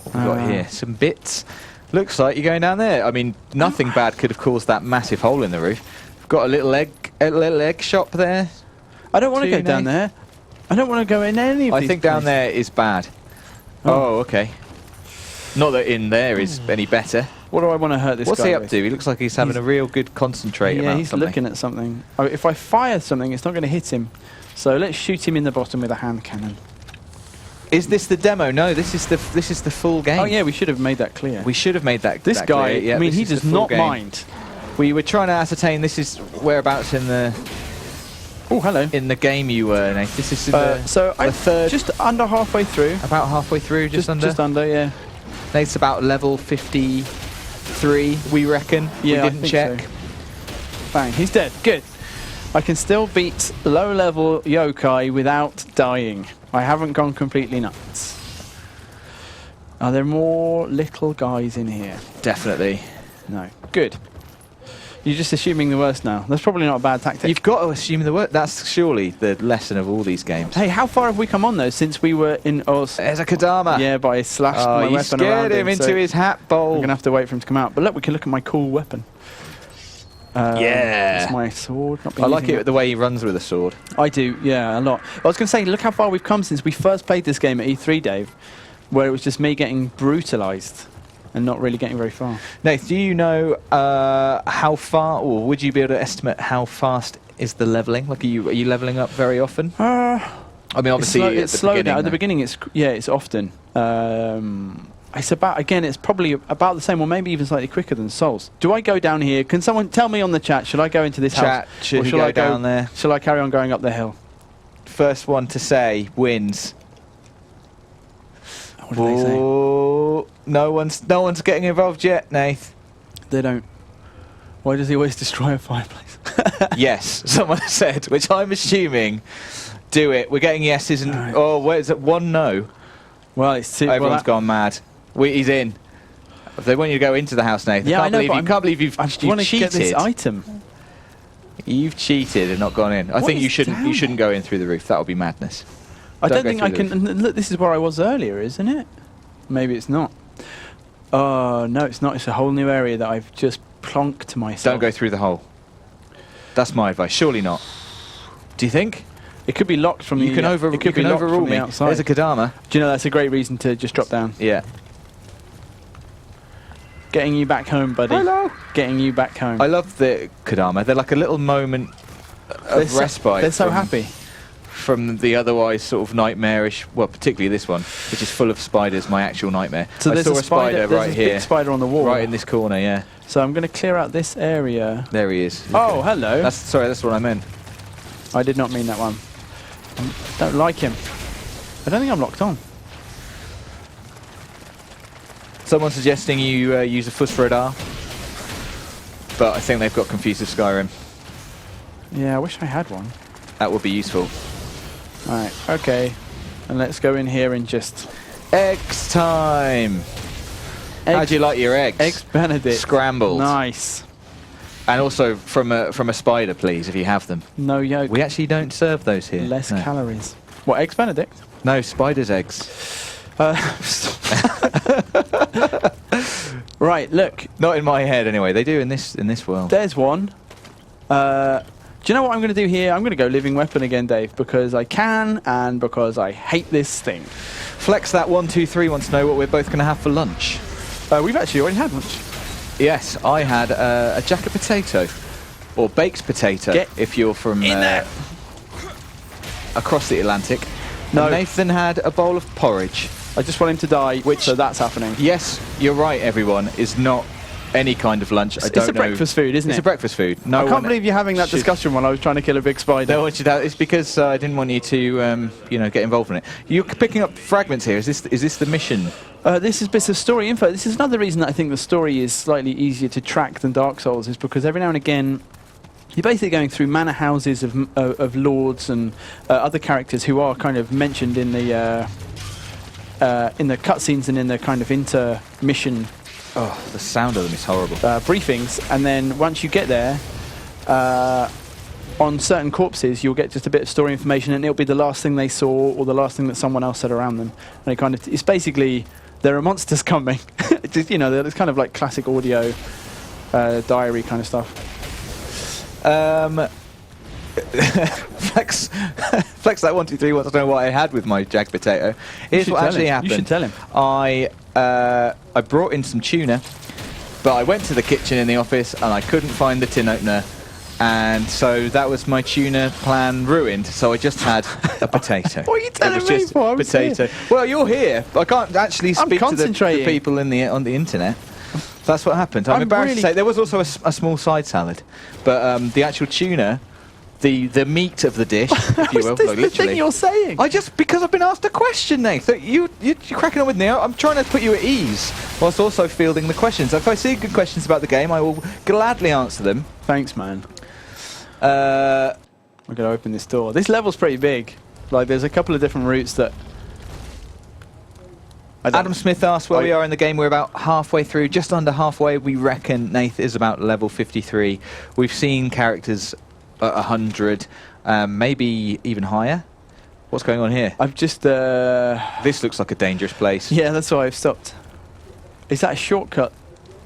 What have we got here? Some bits. Looks like you're going down there. I mean, nothing bad could have caused that massive hole in the roof. We've got a little egg shop there. I don't want to go down there. I don't want to go in any of these I think down places. there is bad. Oh, okay. Not that in there is any better. What do I want to hurt this guy What's he up with? to? He looks like he's having a real good concentrate Yeah, about he's something. looking at something. Oh, if I fire something, it's not going to hit him. So let's shoot him in the bottom with a hand cannon. Is this the demo? No, this is the full game. Oh yeah, we should have made that clear. We should have made that. This that guy, clear. Yeah, I mean, this he is the does full not game. mind. We were trying to ascertain this is whereabouts in the. Oh, hello. In the game you were, Nate. This is in So the third. just under halfway through. About halfway through, just under. Just under, yeah. Nate's about level 53, we reckon. Yeah, we didn't check. So. Bang, he's dead. Good. I can still beat low-level yokai without dying. I haven't gone completely nuts. Are there more little guys in here? Definitely. No. Good. You're just assuming the worst now. That's probably not a bad tactic. You've got to assume the worst. That's surely the lesson of all these games. Hey, how far have we come on, though, since we were in Oz? There's a Kodama. Yeah, but I slashed my you weapon scared around him into so his hat bowl. I'm going to have to wait for him to come out. But look, we can look at my cool weapon. Yeah. It's my sword. I like it the way he runs with a sword. I do, yeah, a lot. I was going to say, look how far we've come since we first played this game at E3, Dave, where it was just me getting brutalised and not really getting very far. Nath, do you know how far, or would you be able to estimate how fast is the levelling? Like, are you levelling up very often? I mean, obviously, it's slow now. At the beginning, it's often. It's about, again, it's probably about the same, or maybe even slightly quicker than Souls. Do I go down here? Can someone tell me on the chat, should I go into this house? Should you go down there? Shall I carry on going up the hill? First one to say wins. What do they say? No one's getting involved yet, Nath. They don't. Why does he always destroy a fireplace? Yes, someone said, which I'm assuming. Do it. We're getting yeses and where is it? One no. Well, it's two. Everyone's gone mad. He's in. If they want you to go into the house, Nathan. Yeah, I can't believe you've I want to cheated. get this item. You've cheated and not gone in. I think you shouldn't go in through the roof. That would be madness. I don't think I can. Look, this is where I was earlier, isn't it? Maybe it's not. Oh no, it's not. It's a whole new area that I've just plonked myself. Don't go through the hole. That's my advice. Surely not. Do you think? It could be locked from you can overrule me. Outside. There's a Kodama. Do you know that's a great reason to just drop down? Yeah. Getting you back home, buddy. Hello. Getting you back home. I love the Kodama. They're like a little moment of respite. They're so happy. From the otherwise sort of nightmarish, well, particularly this one, which is full of spiders, my actual nightmare. So I saw a spider right here. Big spider on the wall. Right in this corner, yeah. So I'm going to clear out this area. There he is. Oh, hello. That's what I meant. I did not mean that one. I don't like him. I don't think I'm locked on. Someone suggesting you use a Fussradar, but I think they've got confused with Skyrim. Yeah, I wish I had one. That would be useful. Alright, okay. And let's go in here and just... Eggs time! How do you like your eggs? Eggs Benedict. Scrambled. Nice. And also from a spider, please, if you have them. No yolk. We actually don't serve those here. Less calories. What, Eggs Benedict? No, spiders' eggs. Right, look. Not in my head, anyway. They do in this world. There's one. Do you know what I'm going to do here? I'm going to go living weapon again, Dave, because I can and because I hate this thing. Flex that 123 wants to know what we're both going to have for lunch. We've actually already had lunch. Yes, I had a jacket potato, or baked potato, if you're from across the Atlantic. No. And Nathan had a bowl of porridge. I just want him to die, so that's happening. Yes, you're right, everyone, is not any kind of lunch. I don't know. It's a breakfast food, isn't it? It's a breakfast food. I can't believe you're having that discussion while I was trying to kill a big spider. No one should have. It's because I didn't want you to, get involved in it. You're picking up fragments here. Is this the mission? This is bits of story info. This is another reason that I think the story is slightly easier to track than Dark Souls, is because every now and again you're basically going through manor houses of lords and other characters who are kind of mentioned in the cutscenes and in the kind of intermission. Oh, the sound of them is horrible. Briefings, and then once you get there, on certain corpses, you'll get just a bit of story information, and it'll be the last thing they saw or the last thing that someone else said around them. And it's basically there are monsters coming. It's kind of like classic audio diary kind of stuff. Flex that 123 wants to know what I had with my jagged potato. Here's what actually happened. You should tell him. I brought in some tuna, but I went to the kitchen in the office and I couldn't find the tin opener, and so that was my tuna plan ruined. So I just had a potato. What are you telling me for? Potato. Well, you're here. I can't actually speak to the people on the internet. That's what happened. I'm embarrassed to say there was also a small side salad, but the actual tuna the meat of the dish, if you will. What's this like, the literally. thing you're saying? Because I've been asked a question, Nate. So you're cracking on with Nioh. I'm trying to put you at ease whilst also fielding the questions. If I see good questions about the game, I will gladly answer them. Thanks, man. I'm going to open this door. This level's pretty big. Like, there's a couple of different routes that... Adam Smith asked where we are in the game. We're about halfway through, just under halfway. We reckon Nath is about level 53. We've seen characters at 100, maybe even higher. What's going on here? I've just... This looks like a dangerous place. Yeah, that's why I've stopped. Is that a shortcut?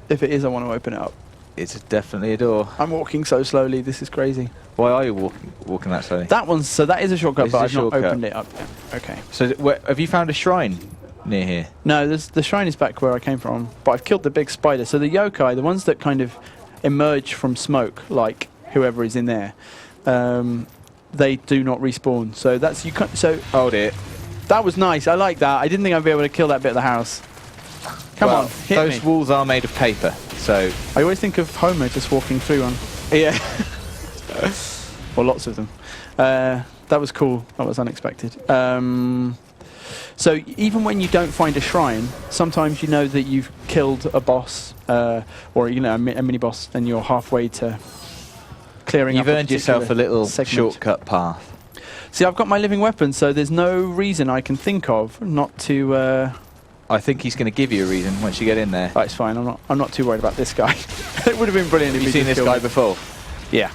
If it is, I want to open it up. It's definitely a door. I'm walking so slowly. This is crazy. Why are you walking that slowly? So that is a shortcut, but I've not shortcut. opened it up yet. Okay. So have you found a shrine near here? No, the shrine is back where I came from, but I've killed the big spider. So the yokai, the ones that kind of emerge from smoke, like whoever is in there, they do not respawn. So that's you. So oh dear. That was nice. I like that. I didn't think I'd be able to kill that bit of the house. Come on, hit those me. walls are made of paper, so I always think of Homer just walking through one. yeah. Or lots of them. That was cool. That was unexpected. So even when you don't find a shrine, sometimes you know that you've killed a boss, or you know a mini boss, and you're halfway to clearing. You've up earned yourself a little shortcut path. See, I've got my living weapon, so there's no reason I can think of not to. I think he's going to give you a reason once you get in there. That's fine. I'm not too worried about this guy. It would have been brilliant if Have you he seen just this killed guy me. before? Yeah.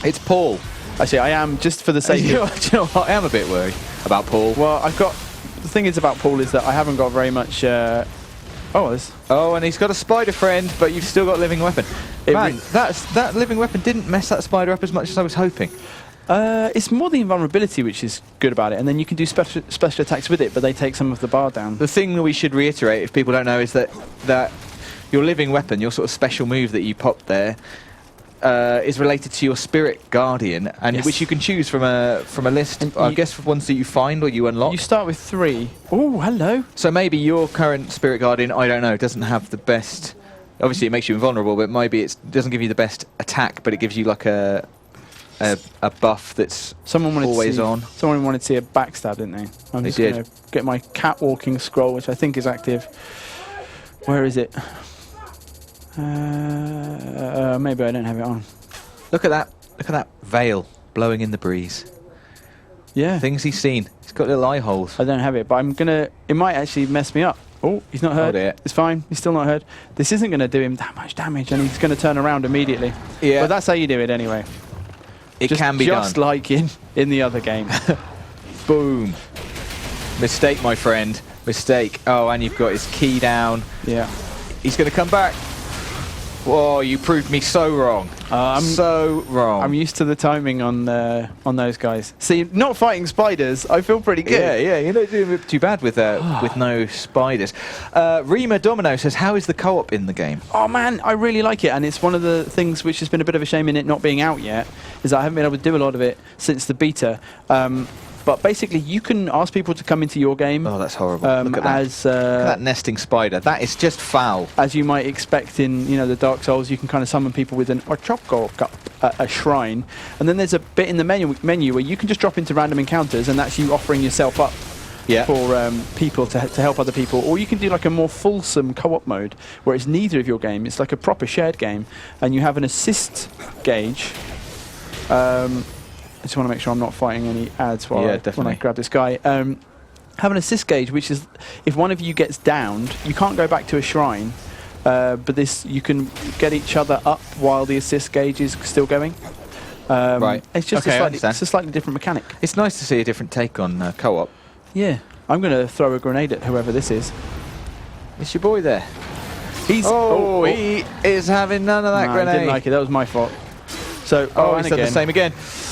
It's Paul. Actually, I am, just for the sake Do you of... know what? I am a bit worried about Paul. Well, I've got... The thing is about Paul is that I haven't got very much... Oh, and he's got a spider friend, but you've still got a living weapon. Man, that living weapon didn't mess that spider up as much as I was hoping. It's more the invulnerability which is good about it, and then you can do special attacks with it, but they take some of the bar down. The thing that we should reiterate, if people don't know, is that your living weapon, your sort of special move that you popped there, is related to your spirit guardian, and Yes. which you can choose from a list. I guess for ones that you find or you unlock. You start with 3. Oh, hello. So maybe your current spirit guardian, I don't know, doesn't have the best. Obviously, it makes you invulnerable, but maybe it doesn't give you the best attack, but it gives you like a buff that's always on. Someone wanted to see a backstab, didn't they? I'm They just did. going to get my catwalking scroll, which I think is active. Where is it? Maybe I don't have it on. Look at that! Look at that veil blowing in the breeze. Yeah. Things he's seen. He's got little eye holes. I don't have it, but I'm gonna. It might actually mess me up. Oh, he's not heard. dear. It's fine. He's still not heard. This isn't going to do him that much damage, and he's going to turn around immediately. Yeah. But that's how you do it anyway. It can be done. Just like in the other game. Boom. Mistake, my friend. Mistake. Oh, and you've got his key down. Yeah. He's going to come back. Whoa, you proved me so wrong. So wrong. I'm used to the timing on those guys. See, not fighting spiders, I feel pretty good. Yeah, you're not doing too bad with no spiders. Rima Domino says, how is the co-op in the game? Oh man, I really like it, and it's one of the things which has been a bit of a shame in it not being out yet, is that I haven't been able to do a lot of it since the beta. But basically, you can ask people to come into your game. Oh, that's horrible. Look at that. As Look at that nesting spider. That is just foul. as you might expect in the Dark Souls, you can kind of summon people with an Ochoko cup, a shrine, and then there's a bit in the menu where you can just drop into random encounters, and that's you offering yourself up for people to help other people. Or you can do like a more fulsome co-op mode where it's neither of your game. It's like a proper shared game, and you have an assist gauge. I just want to make sure I'm not fighting any ads when I grab this guy. Have an assist gauge, which is if one of you gets downed, you can't go back to a shrine, but you can get each other up while the assist gauge is still going. Right. It's just a slightly different mechanic. It's nice to see a different take on co-op. Yeah. I'm going to throw a grenade at whoever this is. It's your boy there. He is having none of that no, grenade. I didn't like it. That was my fault. So, he's done the same again.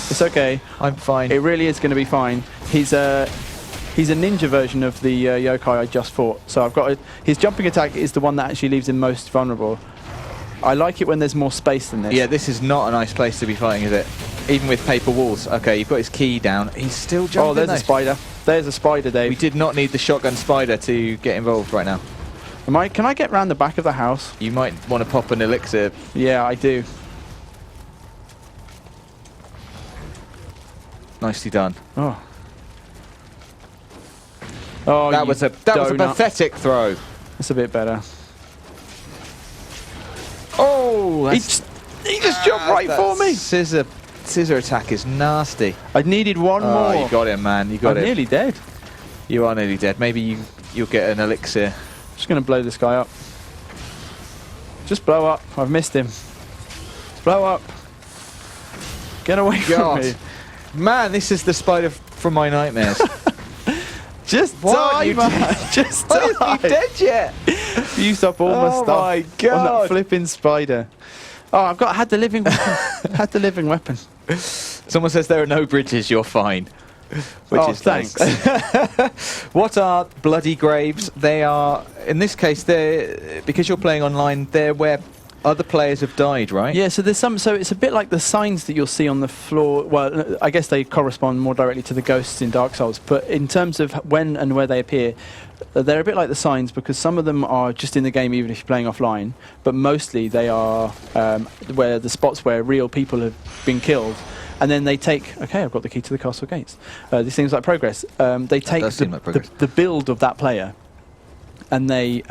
It's okay. I'm fine. It really is going to be fine. He's a ninja version of the yokai I just fought. So I've got his jumping attack is the one that actually leaves him most vulnerable. I like it when there's more space than this. Yeah, this is not a nice place to be fighting, is it? Even with paper walls. Okay, you've got his key down. He's still jumping. Oh, there's a spider. There's a spider, Dave. We did not need the shotgun spider to get involved right now. Can I get round the back of the house? You might want to pop an elixir. Yeah, I do. Nicely done. Oh. Oh, That was a pathetic throw. That's a bit better. Oh, He just jumped right for me. Scissor attack is nasty. I needed one more. You got him, man. You got him. I'm nearly dead. You are nearly dead. Maybe you'll get an elixir. Just going to blow this guy up. Just blow up. I've missed him. Just blow up. Get away from me. Man, this is the spider from my nightmares. Just What? die, man. Just die. Are you dead yet? Used up all my stuff. Oh my On God. that flipping spider. Oh, had the living weapon. Had the living weapon. Someone says there are no bridges, you're fine. Which is thanks. nice. What are bloody graves? They are, in this case, they're, because you're playing online, they're where other players have died, right? Yeah, so there's some. So it's a bit like the signs that you'll see on the floor. Well, I guess they correspond more directly to the ghosts in Dark Souls. But in terms of when and where they appear, they're a bit like the signs because some of them are just in the game, even if you're playing offline. But mostly they are where the spots where real people have been killed. And then they take. Okay, I've got the key to the castle gates. These things like progress. They take the build of that player, and they.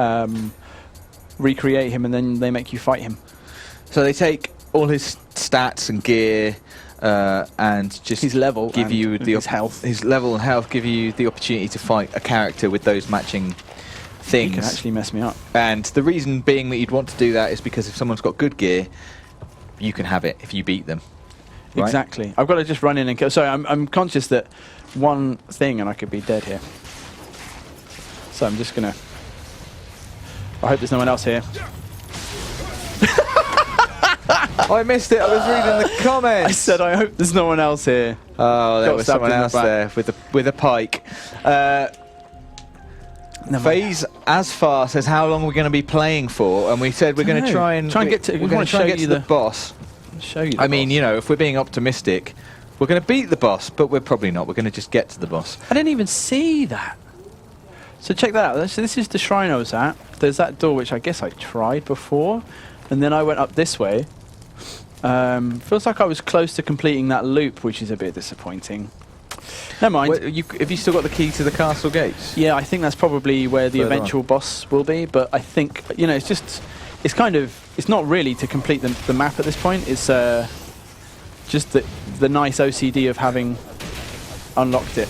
Recreate him, and then they make you fight him. So they take all his stats and gear and just his level, give you the his health. His level and health give you the opportunity to fight a character with those matching things. He can actually mess me up. And the reason being that you'd want to do that is because if someone's got good gear, you can have it if you beat them. Right? Exactly. I've got to just run in and kill. Sorry, I'm conscious that one thing and I could be dead here. So I'm just gonna. I hope there's no one else here. I missed it. I was reading the comments. I said I hope there's no one else here. Oh, there was someone else there with a pike. Phase Asfar says, "How long are we going to be playing for?" And we said we're going to try and get to. We're going to try and get to the boss. Show you. I mean, you know, if we're being optimistic, we're going to beat the boss, but we're probably not. We're going to just get to the boss. I didn't even see that. So check that out. This is the shrine I was at. There's that door which I guess I tried before, and then I went up this way. Feels like I was close to completing that loop, which is a bit disappointing. Never mind. Well, have you still got the key to the castle gates? Yeah, I think that's probably where the eventual boss will be. But I think, you know, it's not really to complete the map at this point. It's just the nice OCD of having unlocked it.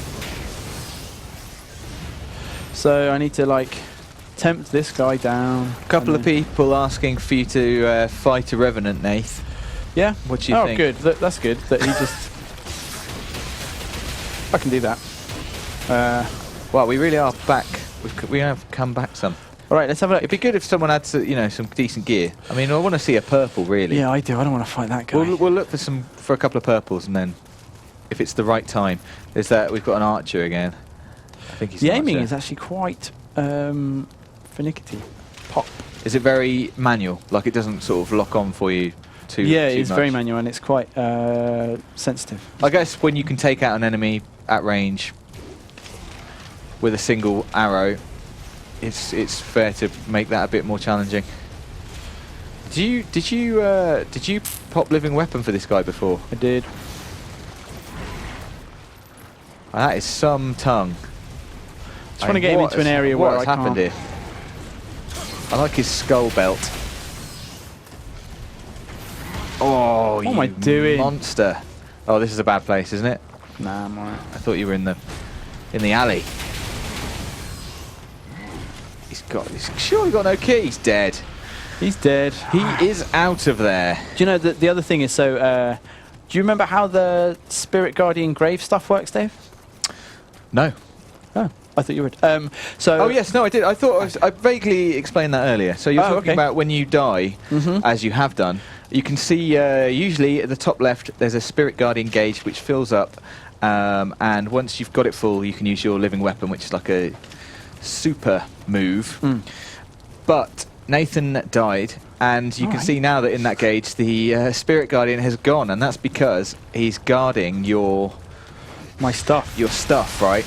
So I need to like tempt this guy down. A couple of people asking for you to fight a Revenant, Nath. Yeah. What do you think? Oh, good. That's good. That he just. I can do that. Well, we really are back. We have come back some. All right, let's have a look. It'd be good if someone had, some decent gear. I mean, I want to see a purple, really. Yeah, I do. I don't want to fight that guy. We'll look for a couple of purples, and then, if it's the right time, there's that. We've got an archer again. I think he's the aiming is actually quite finicky. Pop. Is it very manual? Like it doesn't sort of lock on for you too much? Yeah, it's very manual and it's quite sensitive. I guess when you can take out an enemy at range with a single arrow, it's fair to make that a bit more challenging. Did you pop living weapon for this guy before? I did. That is some tongue. Just want to get him into an area where I can't. What has happened here? I like his skull belt. Oh, what am I doing? Monster! Oh, this is a bad place, isn't it? Nah, I'm alright. I thought you were in the alley. He's surely got no key. He's dead. He's dead. He is out of there. Do you know the other thing is do you remember how the Spirit Guardian grave stuff works, Dave? No. Oh, I thought you would. Oh yes, no, I did. I thought I vaguely explained that earlier. So you're talking about when you die, as you have done. You can see usually at the top left there's a Spirit Guardian gauge which fills up, and once you've got it full, you can use your living weapon, which is like a super move. But Nathan died, and you can see now that in that gauge the Spirit Guardian has gone, and that's because he's guarding your stuff, right?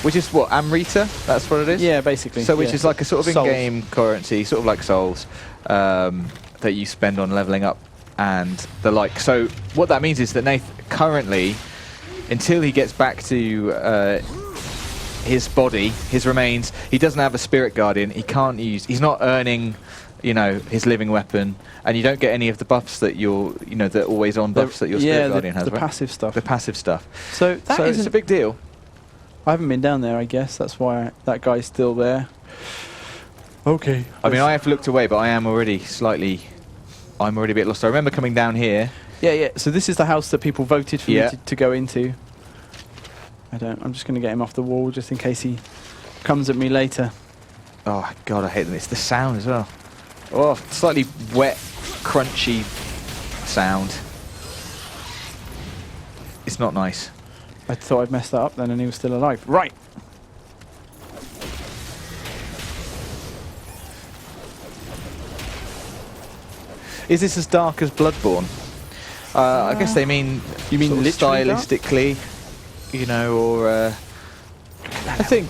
Which is what, Amrita? That's what it is? Yeah, basically. So which is like a sort of Souls. in-game currency, sort of like souls, that you spend on leveling up and the like. So what that means is that Nath currently until he gets back to his body, his remains, he doesn't have a spirit guardian. He can't use. He's not earning, you know, his living weapon, and you don't get any of the buffs that the always on buffs that your spirit guardian has. The right? passive stuff. The passive stuff. So it's a big deal. I haven't been down there. I guess that's why that guy's still there. Okay. I mean, I have looked away, but I am already I'm already a bit lost. I remember coming down here. Yeah. So this is the house that people voted for Yeah. me to go into. I'm just going to get him off the wall just in case he comes at me later. Oh God, I hate them. It's the sound as well. Oh, slightly wet, crunchy sound. It's not nice. I thought I'd messed that up then, and he was still alive. Right. Is this as dark as Bloodborne? I guess they mean. You mean sort of literally dark? stylistically, you know, or I think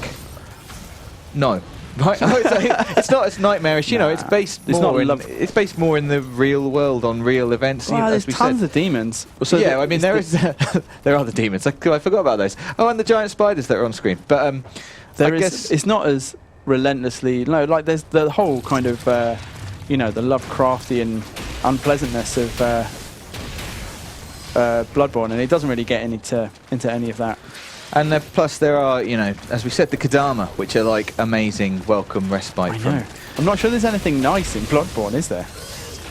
no. Right, I would say it's not as nightmarish. You know, it's based It's more. not It's based more in the real world on real events. Well, as there's we tons said. of demons. So yeah, I mean there is there are the demons. I forgot about those. Oh, and the giant spiders that are on screen. But I guess it's not as relentlessly. No, like there's the whole kind of the Lovecraftian unpleasantness of Bloodborne, and it doesn't really get into any of that. And plus there are, you know, as we said, the Kadama, which are like amazing welcome respite. I know. I'm not sure there's anything nice in Bloodborne, is there?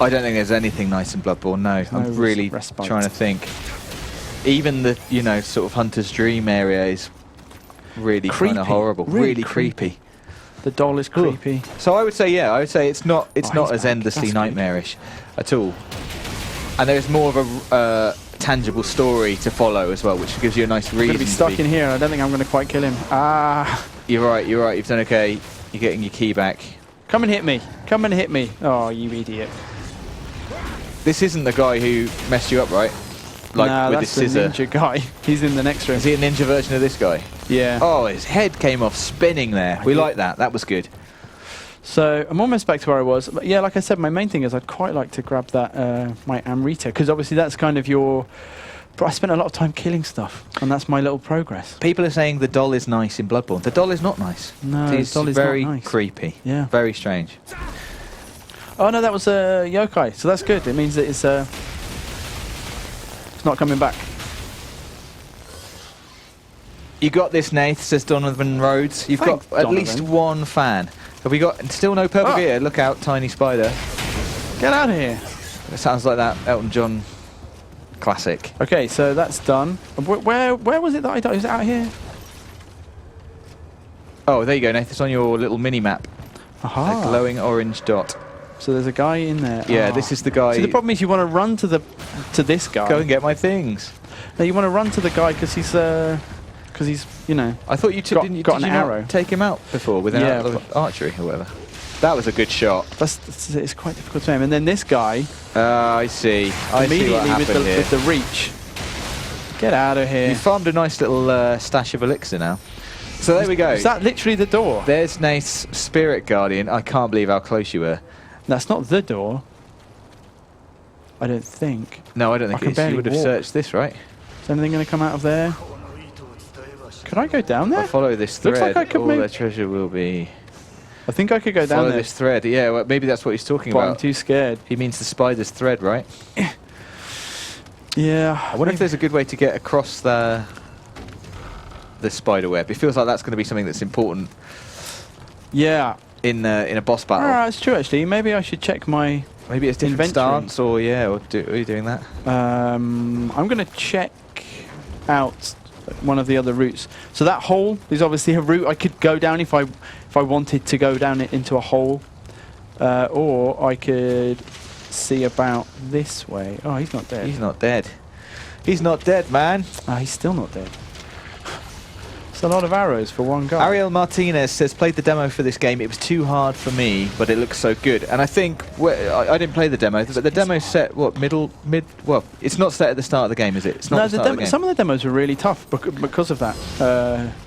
I don't think there's anything nice in Bloodborne. No, I'm really respite. trying to think. Even the sort of Hunter's Dream area is really kind of horrible, really creepy. The doll is creepy. So I would say it's not as back. endlessly That's nightmarish at all. And there's more of a tangible story to follow as well, which gives you a nice reason. I'm going to be stuck in here, and I don't think I'm going to quite kill him. You're right. You've done okay. You're getting your key back. Come and hit me. Come and hit me. Oh, you idiot. This isn't the guy who messed you up, right? Like nah, with that's his scissor. the ninja guy. He's in the next room. Is he a ninja version of this guy? Yeah. Oh, his head came off spinning there. We like that. That was good. So I'm almost back to where I was. But yeah, like I said, my main thing is I'd quite like to grab that my Amrita, because obviously that's kind of your. But I spent a lot of time killing stuff, and that's my little progress. People are saying the doll is nice in Bloodborne. The doll is not nice. No, it's the doll is very not nice. creepy. Yeah. Very strange. Oh no, that was a yokai, so that's good. It means that it's not coming back. You got this, Nath, says Donovan Rhodes. You've Thanks, got at Donovan. least one fan. Have we got still no purple Oh. gear? Look out, tiny spider. Get out of here. It sounds like that Elton John classic. Okay, so that's done. Where was it that I died? Was it out here? Oh, there you go, Nath. It's on your little mini map. Aha. A glowing orange dot. So there's a guy in there. Yeah, Ah. this is the guy. So the problem is you want to run to this guy. Go and get my things. No, you want to run to the guy because he's you know. I thought you Got did you an not arrow. take him out before with an Yeah, archery or whatever. That was a good shot. It's quite difficult to aim. And then this guy I see. I see what immediately happened here. with the reach. Get out of here. You farmed a nice little stash of elixir now. So there we go. Is that literally the door? There's Nath's Spirit Guardian. I can't believe how close you were. That's not the door. I don't think. No, I don't I think can it is. barely You would have walk. searched this, right? Is anything going to come out of there? Could I go down there? If I follow this Looks thread, like I could all maybe- their treasure will be... I think I could go down Follow there. this thread. Yeah, well, maybe that's what he's talking But I'm about. too scared. He means the spider's thread, right? Yeah. I wonder if there's a good way to get across the spider web. It feels like that's going to be something that's important Yeah. in a boss battle. It's true actually. Maybe I should check my. Maybe it's different Inventory. stance, or are you doing that? I'm going to check out one of the other routes. So that hole is obviously a route I could go down if I wanted to go down it into a hole, or I could see about this way. Oh, he's not dead. He's not dead. He's not dead, man. He's still not dead. It's a lot of arrows for one guy. Ariel Martinez says, played the demo for this game. It was too hard for me, but it looks so good. And I think, I didn't play the demo, but the demo's set, well, it's not set at the start of the game, is it? It's not No, the start of the game. some of the demos were really tough because of that.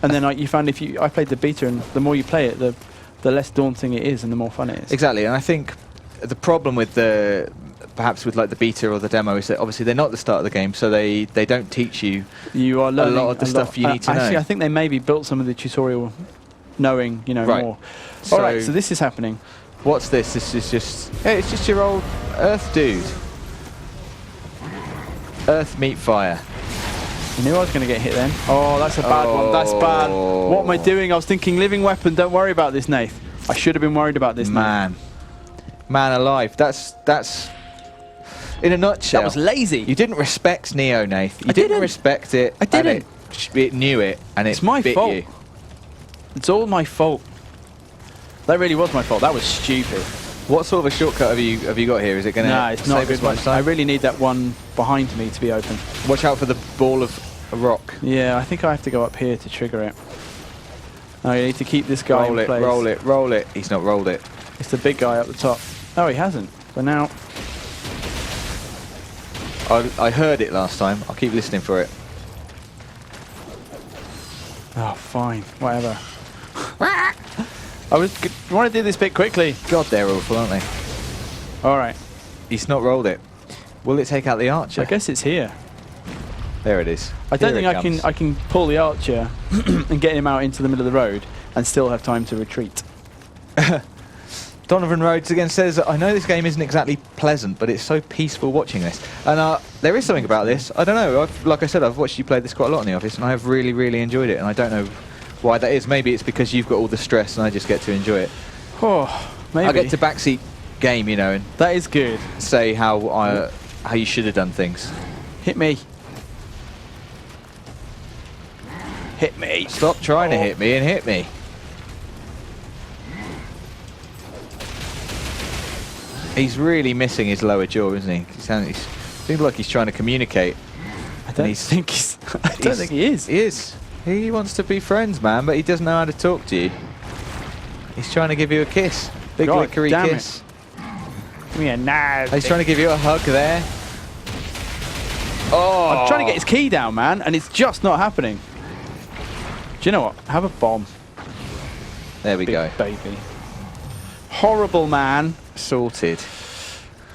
And then you found I played the beta, and the more you play it, the less daunting it is and the more fun it is. Exactly, and I think the problem with the perhaps with like the beta or the demo is that obviously they're not at the start of the game, so they don't teach you. You are learning a lot of the stuff you need to know. Actually, I think they maybe built some of the tutorial, knowing Right. more. So All right, so this is happening. What's this? This is just it's just your old Earth dude. Earth meet fire. I knew I was going to get hit then. Oh, that's a bad one. That's bad. What am I doing? I was thinking living weapon. Don't worry about this, Nath. I should have been worried about this, Man alive. That's in a nutshell. That was lazy. You didn't respect Nioh, Nath. You I didn't respect it. I didn't. And it knew it, and It's my bit fault. you. It's all my fault. That really was my fault. That was stupid. What sort of a shortcut have you got here? Is it going to No, it's not a save good as much one. time? I really need that one behind me to be open. Watch out for the ball of a rock. Yeah, I think I have to go up here to trigger it. Oh, you need to keep this guy in place. Roll it, roll it. He's not rolled it. It's the big guy up the top. Oh, he hasn't. But now... I heard it last time. I'll keep listening for it. Oh, fine. Whatever. I want to do this bit quickly. God, they're awful, aren't they? All right. He's not rolled it. Will it take out the archer? I guess it's here. There it is. I don't Here think it I can pull the archer and get him out into the middle of the road and still have time to retreat. Donovan Rhodes again says, I know this game isn't exactly pleasant, but it's so peaceful watching this. And there is something about this. I don't know. Like I said, I've watched you play this quite a lot in the office, and I have really, really enjoyed it. And I don't know why that is. Maybe it's because you've got all the stress, and I just get to enjoy it. Oh, maybe. I get to backseat game, and That is good. say how you should have done things. Hit me. Hit me. Stop trying to hit me and hit me. He's really missing his lower jaw, isn't he? He seems like he's trying to communicate. I don't think he's... I don't think he is. He is. He wants to be friends, man, but he doesn't know how to talk to you. He's trying to give you a kiss. Big God lickery damn kiss. Give me a naz. He's trying to give you a hug there. Oh! I'm trying to get his key down, man, and it's just not happening. Do you know what? Have a bomb. There we Big go. baby. Horrible, man. Sorted.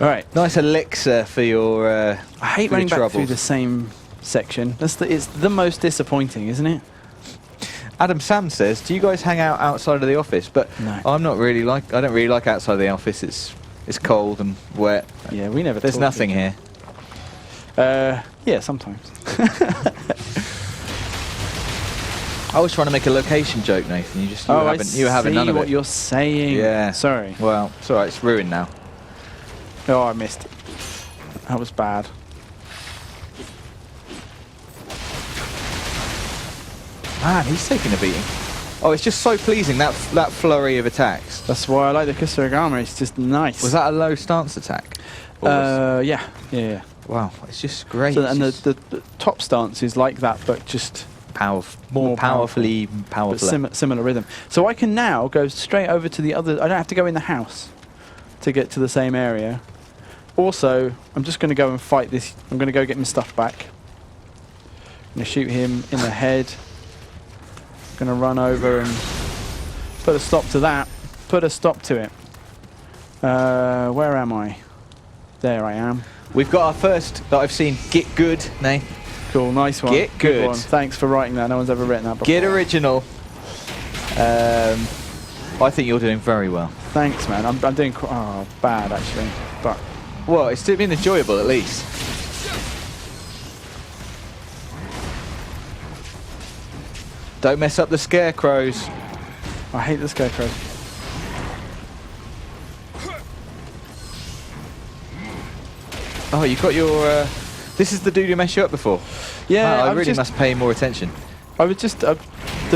All right. Nice elixir for your I hate for your running back through troubles. the same section. It's the most disappointing, isn't it? Adam Sam says, do you guys hang out outside of the office? But No. I don't really like outside of the office. It's cold and wet. Yeah, we never. There's talk nothing to here. Yeah, sometimes. I was trying to make a location joke, Nathan. You were having none of it. what you're saying. Yeah. Sorry. Well, it's alright, it's ruined now. Oh, I missed it. That was bad. Man, he's taking a beating. Oh, it's just so pleasing, that flurry of attacks. That's why I like the Jorogumo. It's just nice. Was that a low stance attack? Or was- Yeah. wow, it's just great. So, and It's the top stance is like that, but just more powerfully but powerful. similar rhythm. So I can now go straight over to the other. I don't have to go in the house to get to the same area. Also, I'm just going to go and fight this. I'm going to go get my stuff back. I'm going to shoot him in the head. Going to run over and put a stop to that. Put a stop to it. Where am I? There I am. We've got our first that I've seen. Get good, Nate. Cool, nice one. Get good. One. Thanks for writing that. No one's ever written that before. Get original. I think you're doing very well. Thanks, man. I'm doing bad actually, but Well, it's been enjoyable at least. Don't mess up the scarecrows. I hate the scarecrow. Oh, you got your. This is the dude who messed you up before. Yeah, Wow, I was really just, must pay more attention. I was just the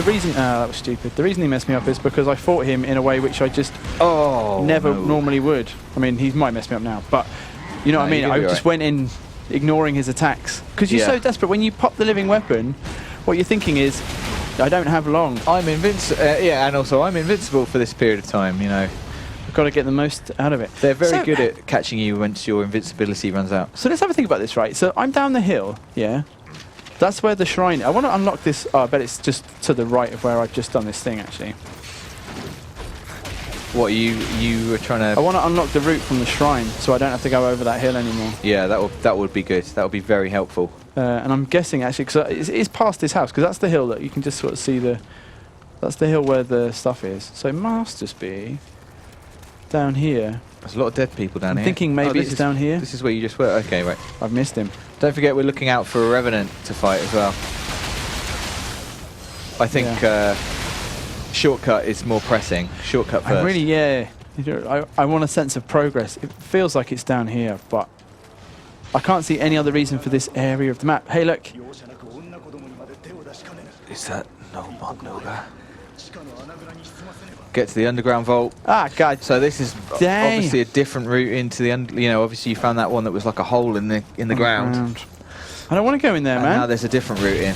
reason. That was stupid. The reason he messed me up is because I fought him in a way which I just never normally would. I mean, he might mess me up now, but you know what I mean. I just went in ignoring his attacks because you're so desperate. When you pop the living weapon, what you're thinking is, I don't have long. I'm invincible. Yeah, and also I'm invincible for this period of time. You know, I've got to get the most out of it. they're very good at catching you once your invincibility runs out. So let's have a think about this, right? So I'm down the hill, yeah. That's where the shrine. I want to unlock this. Oh, I bet it's just to the right of where I've just done this thing, actually. What you were trying I to? want to unlock the route from the shrine, so I don't have to go over that hill anymore. Yeah, that would be good. That would be very helpful. And I'm guessing actually, because it's past this house, because that's the hill that you can just sort of see the. That's the hill where the stuff is. So it must just be down here. There's a lot of dead people down I'm here. thinking maybe it's down here. This is where you just were. Okay, right. I've missed him. Don't forget we're looking out for a Revenant to fight as well. I think shortcut is more pressing. Shortcut first. I really, yeah. I want a sense of progress. It feels like it's down here, but I can't see any other reason for this area of the map. Hey, look. Is that no Noga? Get to the underground vault. Ah, God. So this is Dang. obviously a different route into the obviously you found that one that was like a hole in the ground. I don't want to go in there, And man. now there's a different route in.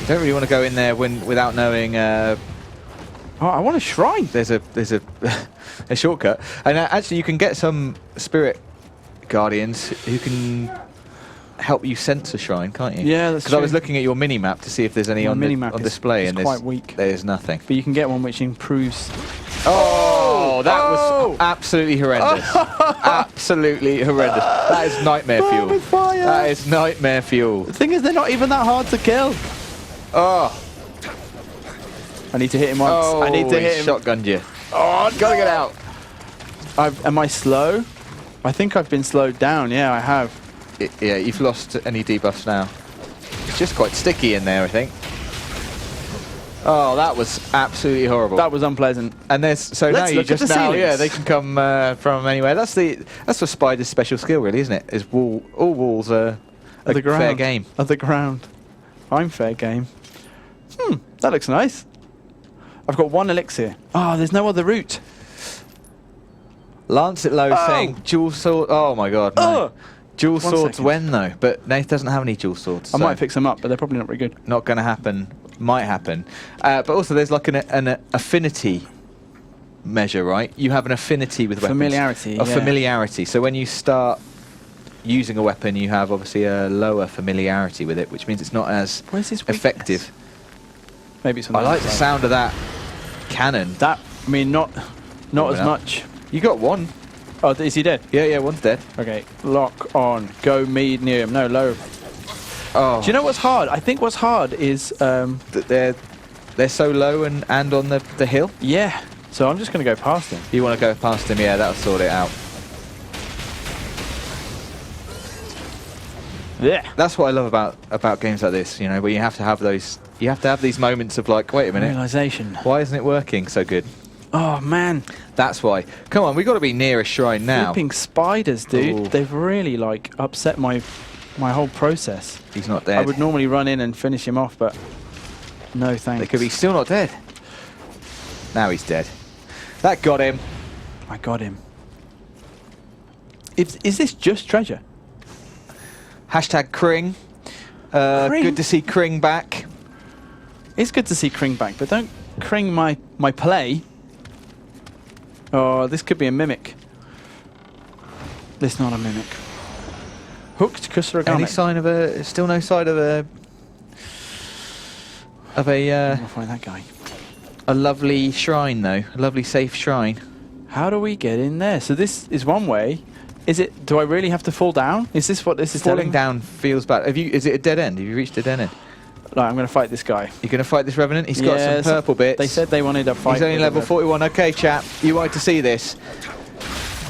You don't really want to go in there without knowing. Oh, I want a shrine. There's a a shortcut, and actually you can get some spirit guardians who can help you sense a shrine, can't you? Yeah, that's Because I true. was looking at your mini map to see if there's any My on minimap is- display, is and quite weak. There's nothing. But you can get one which improves. Oh, that Oh! was absolutely horrendous. Absolutely horrendous. That is nightmare fuel. with fire. That is nightmare fuel. The thing is, they're not even that hard to kill. Oh, I need to hit him once. oh, I need to he hit him. shotgunned you. Oh, gotta get out. Am I slow? I think I've been slowed down. Yeah, I have. Yeah, you've lost any debuffs now. It's just quite sticky in there, I think. Oh, that was absolutely horrible. That was unpleasant. And there's now Let's you look at just the now, ceilings. yeah, they can come from anywhere. That's the spider's special skill, really, isn't it? Is all walls are At the ground. fair game. At the ground. I'm fair game. That looks nice. I've got one elixir. Oh, there's no other route. Lancet Low Oh. saying dual sword. Oh my god, no. Oh. Dual One swords second. when though? But Nath doesn't have any dual swords. I so might fix them up, but they're probably not very good. not going to happen. Might happen. But also there's like an affinity measure, right? You have an affinity with weapons. Familiarity, Of yeah. familiarity. So when you start using a weapon, you have obviously a lower familiarity with it, which means it's not as Where's his weakness? effective. Maybe it's on I the like other the side. sound of that cannon. That, I mean, not Warming as up. much. You got one. Oh, is he dead? Yeah, one's dead. Okay, lock on. Go mid near him. No, low. Oh, Do you know what's hard? I think what's hard is, they're so low and on the hill. yeah. So I'm just going to go past him. You want to go past him? Yeah, that'll sort it out. Yeah. That's what I love about games like this. You know, where you have to have those. You have to have these moments of like, wait a minute, Realization. why isn't it working so good? Oh, man. That's why. Come on, we got to be near a shrine now. Flipping spiders, dude. Ooh. They've really, like, upset my whole process. He's not dead. I would normally run in and finish him off, but no thanks. They could be still not dead. Now he's dead. That got him. I got him. Is this just treasure? Hashtag Kring. Kring? Good to see Kring back. It's good to see Kring back, but don't Kring my play. Oh, this could be a mimic. This is not a mimic. Hooked Kusaragame. Any sign of a? Still no sign of a. Of a I'll find that guy. a lovely shrine though. A lovely safe shrine. How do we get in there? So this is one way. Is it? Do I really have to fall down? Is this what this is telling Falling me? down feels bad. Is it a dead end? Have you reached a dead end? Right, I'm going to fight this guy. You're going to fight this Revenant? He's got Yeah, some purple bits. They said they wanted a fight. He's only with level a 41. Okay, chap. You wanted to see this.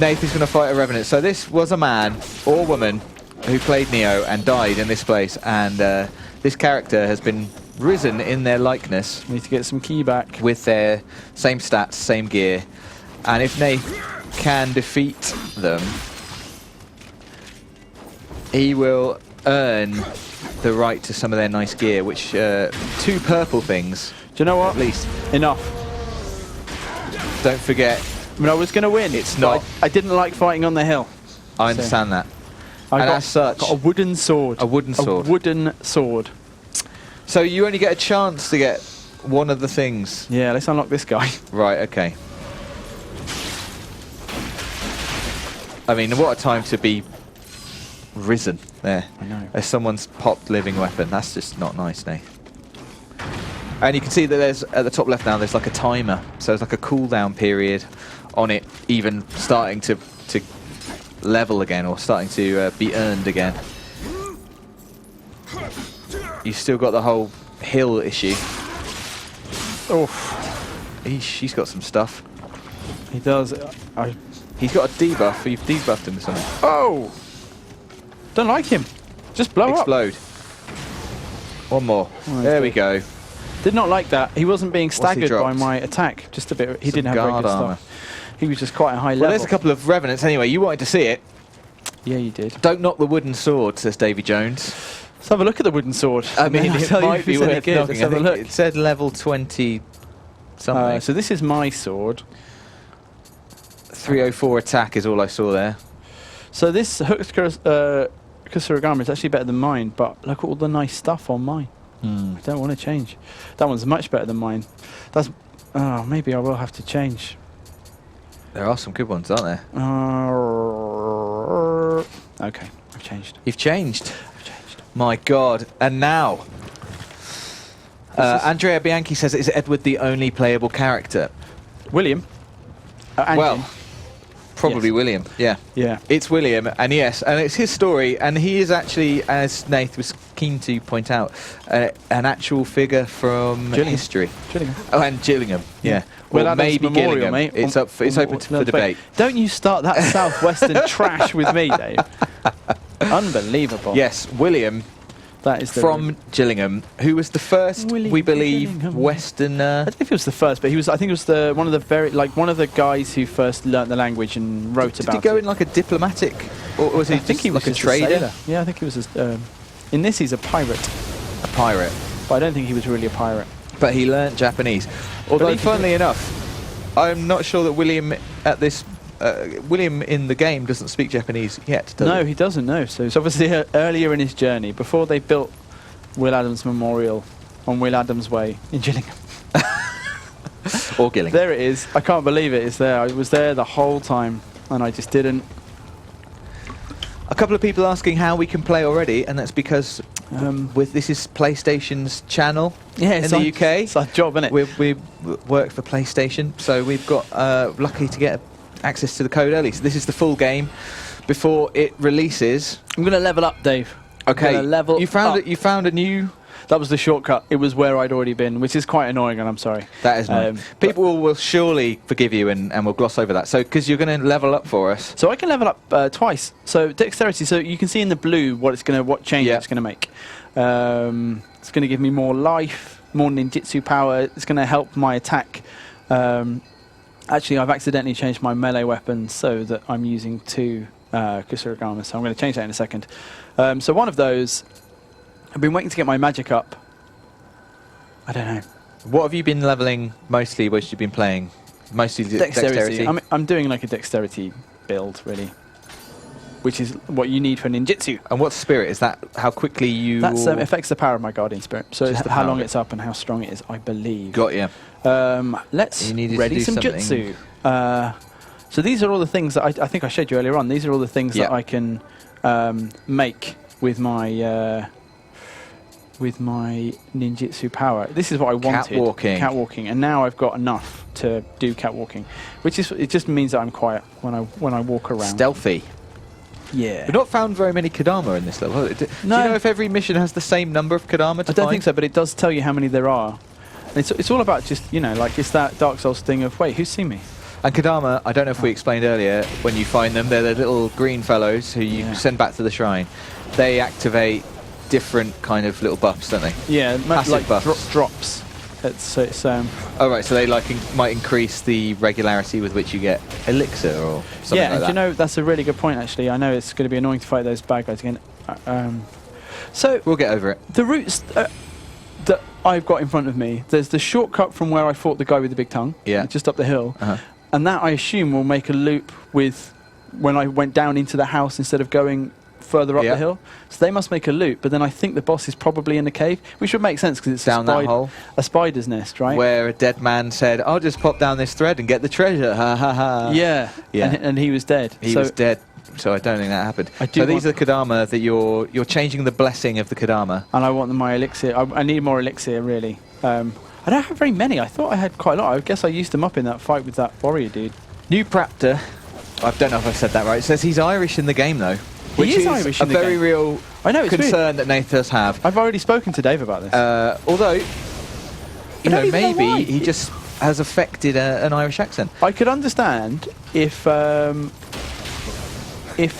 Nath is going to fight a Revenant. So this was a man or woman who played Nioh and died in this place. And this character has been risen in their likeness Need to get some key back. with their same stats, same gear. And if Nath can defeat them, he will earn the right to some of their nice gear, which 2 purple things, Do you know what? at least. Enough. Don't forget, I mean, I was going to win. It's but not. I didn't like fighting on the hill. I understand that. I And got, as such, got a wooden sword. a wooden sword. A wooden sword. So you only get a chance to get one of the things. Yeah, let's unlock this guy. Right, okay. I mean, what a time to be risen there. I know. As someone's popped living weapon. That's just not nice, Nate. And you can see that there's, at the top left now, there's like a timer. So there's like a cooldown period on it, even starting to level again, or starting to be earned again. You've still got the whole hill issue. Oh, He's got some stuff. he does. He's got a debuff. You've debuffed him with something. Oh, don't like him. Just blow up. Explode. One more. Oh, there we go. Did not like that. He wasn't being What's he staggered by dropped? my attack. Just a bit. He Some didn't have very guard good armor. stuff. He was just quite a high Well, level. there's a couple of Revenants anyway. You wanted to see it. Yeah, you did. Don't knock the wooden sword, says Davy Jones. Let's have a look at the wooden sword. I mean, I'll it tell you might if be it's any worth good. knocking. Let's I have a think look. it said level 20 something. So this is my sword. 304 attack is all I saw there. So this hooked Kusuragama is actually better than mine, but look at all the nice stuff on mine. I don't want to change. That one's much better than mine. That's. Oh, maybe I will have to change. There are some good ones, aren't there? Okay, I've changed. You've changed. I've changed. My God. And now, Andrea Bianchi says, is Edward the only playable character? William. And Well, Jim. probably Yes. William, yeah. Yeah. It's William, and yes, and it's his story, and he is actually, as Nath was keen to point out, an actual figure from Gillingham. history. Gillingham. Oh, and Gillingham, yeah. Will Or Adams maybe Memorial, Gillingham. mate. It's open for debate. Don't you start that southwestern trash with me, Dave. Unbelievable. Yes, William That is the from Gillingham, who was the first, William we believe, Gillingham. Westerner. I don't know if he was the first, but he was. I think he was one of the guys who first learnt the language and wrote Did about he go it. in like a diplomatic, or was he I think just he was like a just trader? sailor. Yeah, I think he was. In this, he's a pirate, A pirate. but I don't think he was really a pirate. But he learnt Japanese. Although, Believe he funnily enough, I'm not sure that William William in the game doesn't speak Japanese yet, does No, he? he doesn't know. So it's obviously earlier in his journey, before they built Will Adams Memorial on Will Adams Way in Gillingham. Or Gillingham. There it is. I can't believe it. It's there. I was there the whole time, and I just didn't. A couple of people asking how we can play already, and that's because this is PlayStation's channel in the UK. It's our job, isn't it? We work for PlayStation, so we've got lucky to get access to the code early. So this is the full game before it releases. I'm going to level up, Dave. Okay, I'm gonna level you found up. it. You found a new. That was the shortcut. It was where I'd already been, which is quite annoying, and I'm sorry. That is annoying. People will surely forgive you, and we'll gloss over that. So because you're going to level up for us. So I can level up twice. So dexterity. So you can see in the blue what change Yeah. it's going to make. It's going to give me more life, more ninjutsu power. It's going to help my attack. Actually, I've accidentally changed my melee weapon so that I'm using 2 Kusuragama. So I'm going to change that in a second. So one of those, I've been waiting to get my magic up. I don't know. What have you been leveling mostly? What you've been playing? Mostly dexterity. I'm doing like a dexterity build, really, which is what you need for ninjutsu. And what's spirit? Is that how quickly you? That affects the power of my guardian spirit. So Just it's the how power long of it. it's up and how strong it is, I believe. Got you. Let's You needed to ready do some something. jutsu. So these are all the things that I think I showed you earlier on. These are all the things that I can make with my ninjutsu power. This is what I wanted. Catwalking, and now I've got enough to do catwalking, which is it just means that I'm quiet when I walk around. Stealthy. Yeah. We've not found very many Kadama in this level. Do you No. know if every mission has the same number of Kadama to I don't find? think so, but it does tell you how many there are. And it's all about just, like it's that Dark Souls thing of, wait, who's seen me? And Kadama, I don't know if we explained earlier, when you find them, they're the little green fellows who you send back to the shrine. They activate different kind of little buffs, don't they? Yeah, Passive like buffs. drops. It's Oh right, so they might increase the regularity with which you get elixir or something yeah, like that. and that's a really good point actually. I know it's going to be annoying to fight those bad guys again. So We'll get over it. the routes that I've got in front of me, there's the shortcut from where I fought the guy with the big tongue, just up the hill, and that I assume will make a loop with when I went down into the house instead of going further up the hill. So they must make a loop, but then I think the boss is probably in the cave, which would make sense because it's Down that hole? a spider's nest, right? Where a dead man said, "I'll just pop down this thread and get the treasure." Ha ha ha. Yeah. And he was dead. He was dead. So I don't think that happened. So these are the Kadama that you're changing the blessing of the Kadama. And I want my elixir. I need more elixir, really. I don't have very many. I thought I had quite a lot. I guess I used them up in that fight with that warrior dude. New Praptor, I don't know if I've said that right, says he's Irish in the game though. Which He is Irish in the very game. real I know, it's concern that Nath does have. I've already spoken to Dave about this. Although, you don't know, even know maybe why. he just has affected an Irish accent. I could understand if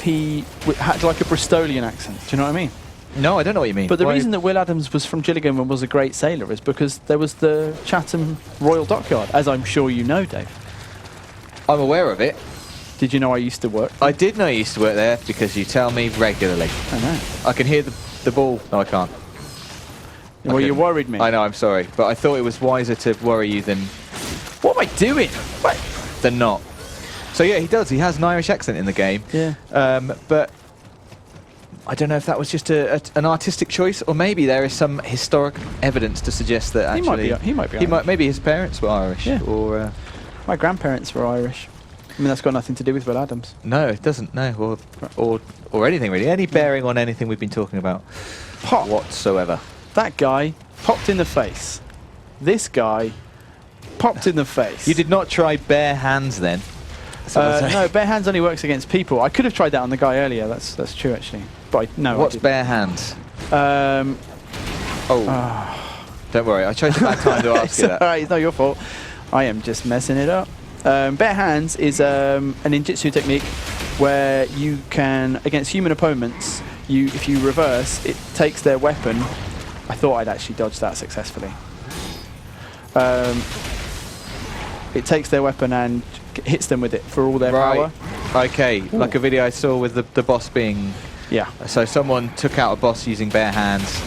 he had like a Bristolian accent. Do you know what I mean? No, I don't know what you mean. But the Why- reason that Will Adams was from Gillingham and was a great sailor is because there was the Chatham Royal Dockyard, as I'm sure you know, Dave. I'm aware of it. Did you know I used to work? I did know you used to work there because you tell me regularly. I know. I can hear the ball. No, I can't. Well, Okay. you worried me. I know, I'm sorry. But I thought it was wiser to worry you than What am I doing? not. So yeah, he does. He has an Irish accent in the game. Yeah. But I don't know if that was just an artistic choice, or maybe there is some historic evidence to suggest that He actually might be Irish. maybe his parents were Irish, Yeah. or My grandparents were Irish. I mean, that's got nothing to do with Will Adams. no, it doesn't. No, or anything really. Any bearing on anything we've been talking about Pop. whatsoever. That guy popped in the face. This guy popped in the face. You did not try bare hands then. That's what I'm saying. No, bare hands only works against people. I could have tried that on the guy earlier. That's true actually. But no. What's I didn't. bare hands? Um, Don't worry. I chose a bad time to ask it's you that. alright, it's not your fault. I am just messing it up. Bare hands is an ninjutsu technique where you can, against human opponents, if you reverse, it takes their weapon. I thought I'd actually dodged that successfully. It takes their weapon and hits them with it for all their power. Okay, like a video I saw with the boss being... Yeah. So someone took out a boss using bare hands.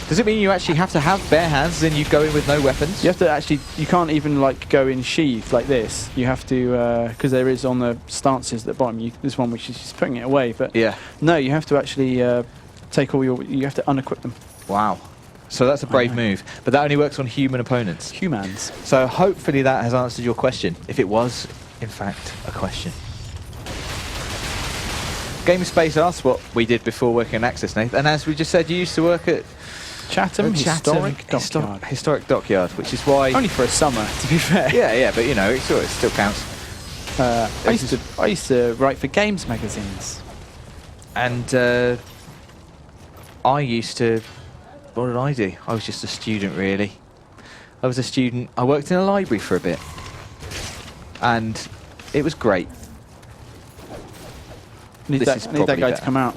Does it mean you actually have to have bare hands, then you go in with no weapons? You have to actually, you can't even like go in sheath like this. You have to, because there is on the stances at the bottom, there's one which is just putting it away. But Yeah. no, you have to actually take all you have to unequip them. Wow. So that's a brave know. move. But that only works on human opponents. Humans. So hopefully that has answered your question, if it was, in fact, a question. Game Space asked what we did before working in Access, Nath. And as we just said, you used to work at Chatham Historic Dockyard. Historic Dockyard, which is why... Only for a summer, to be fair. Yeah, but you know, it still counts. I used to write for games magazines. And I used to... What did I do? I was just a student, really. I was a student. I worked in a library for a bit. And it was great. Need This is that guy probably to better. come out.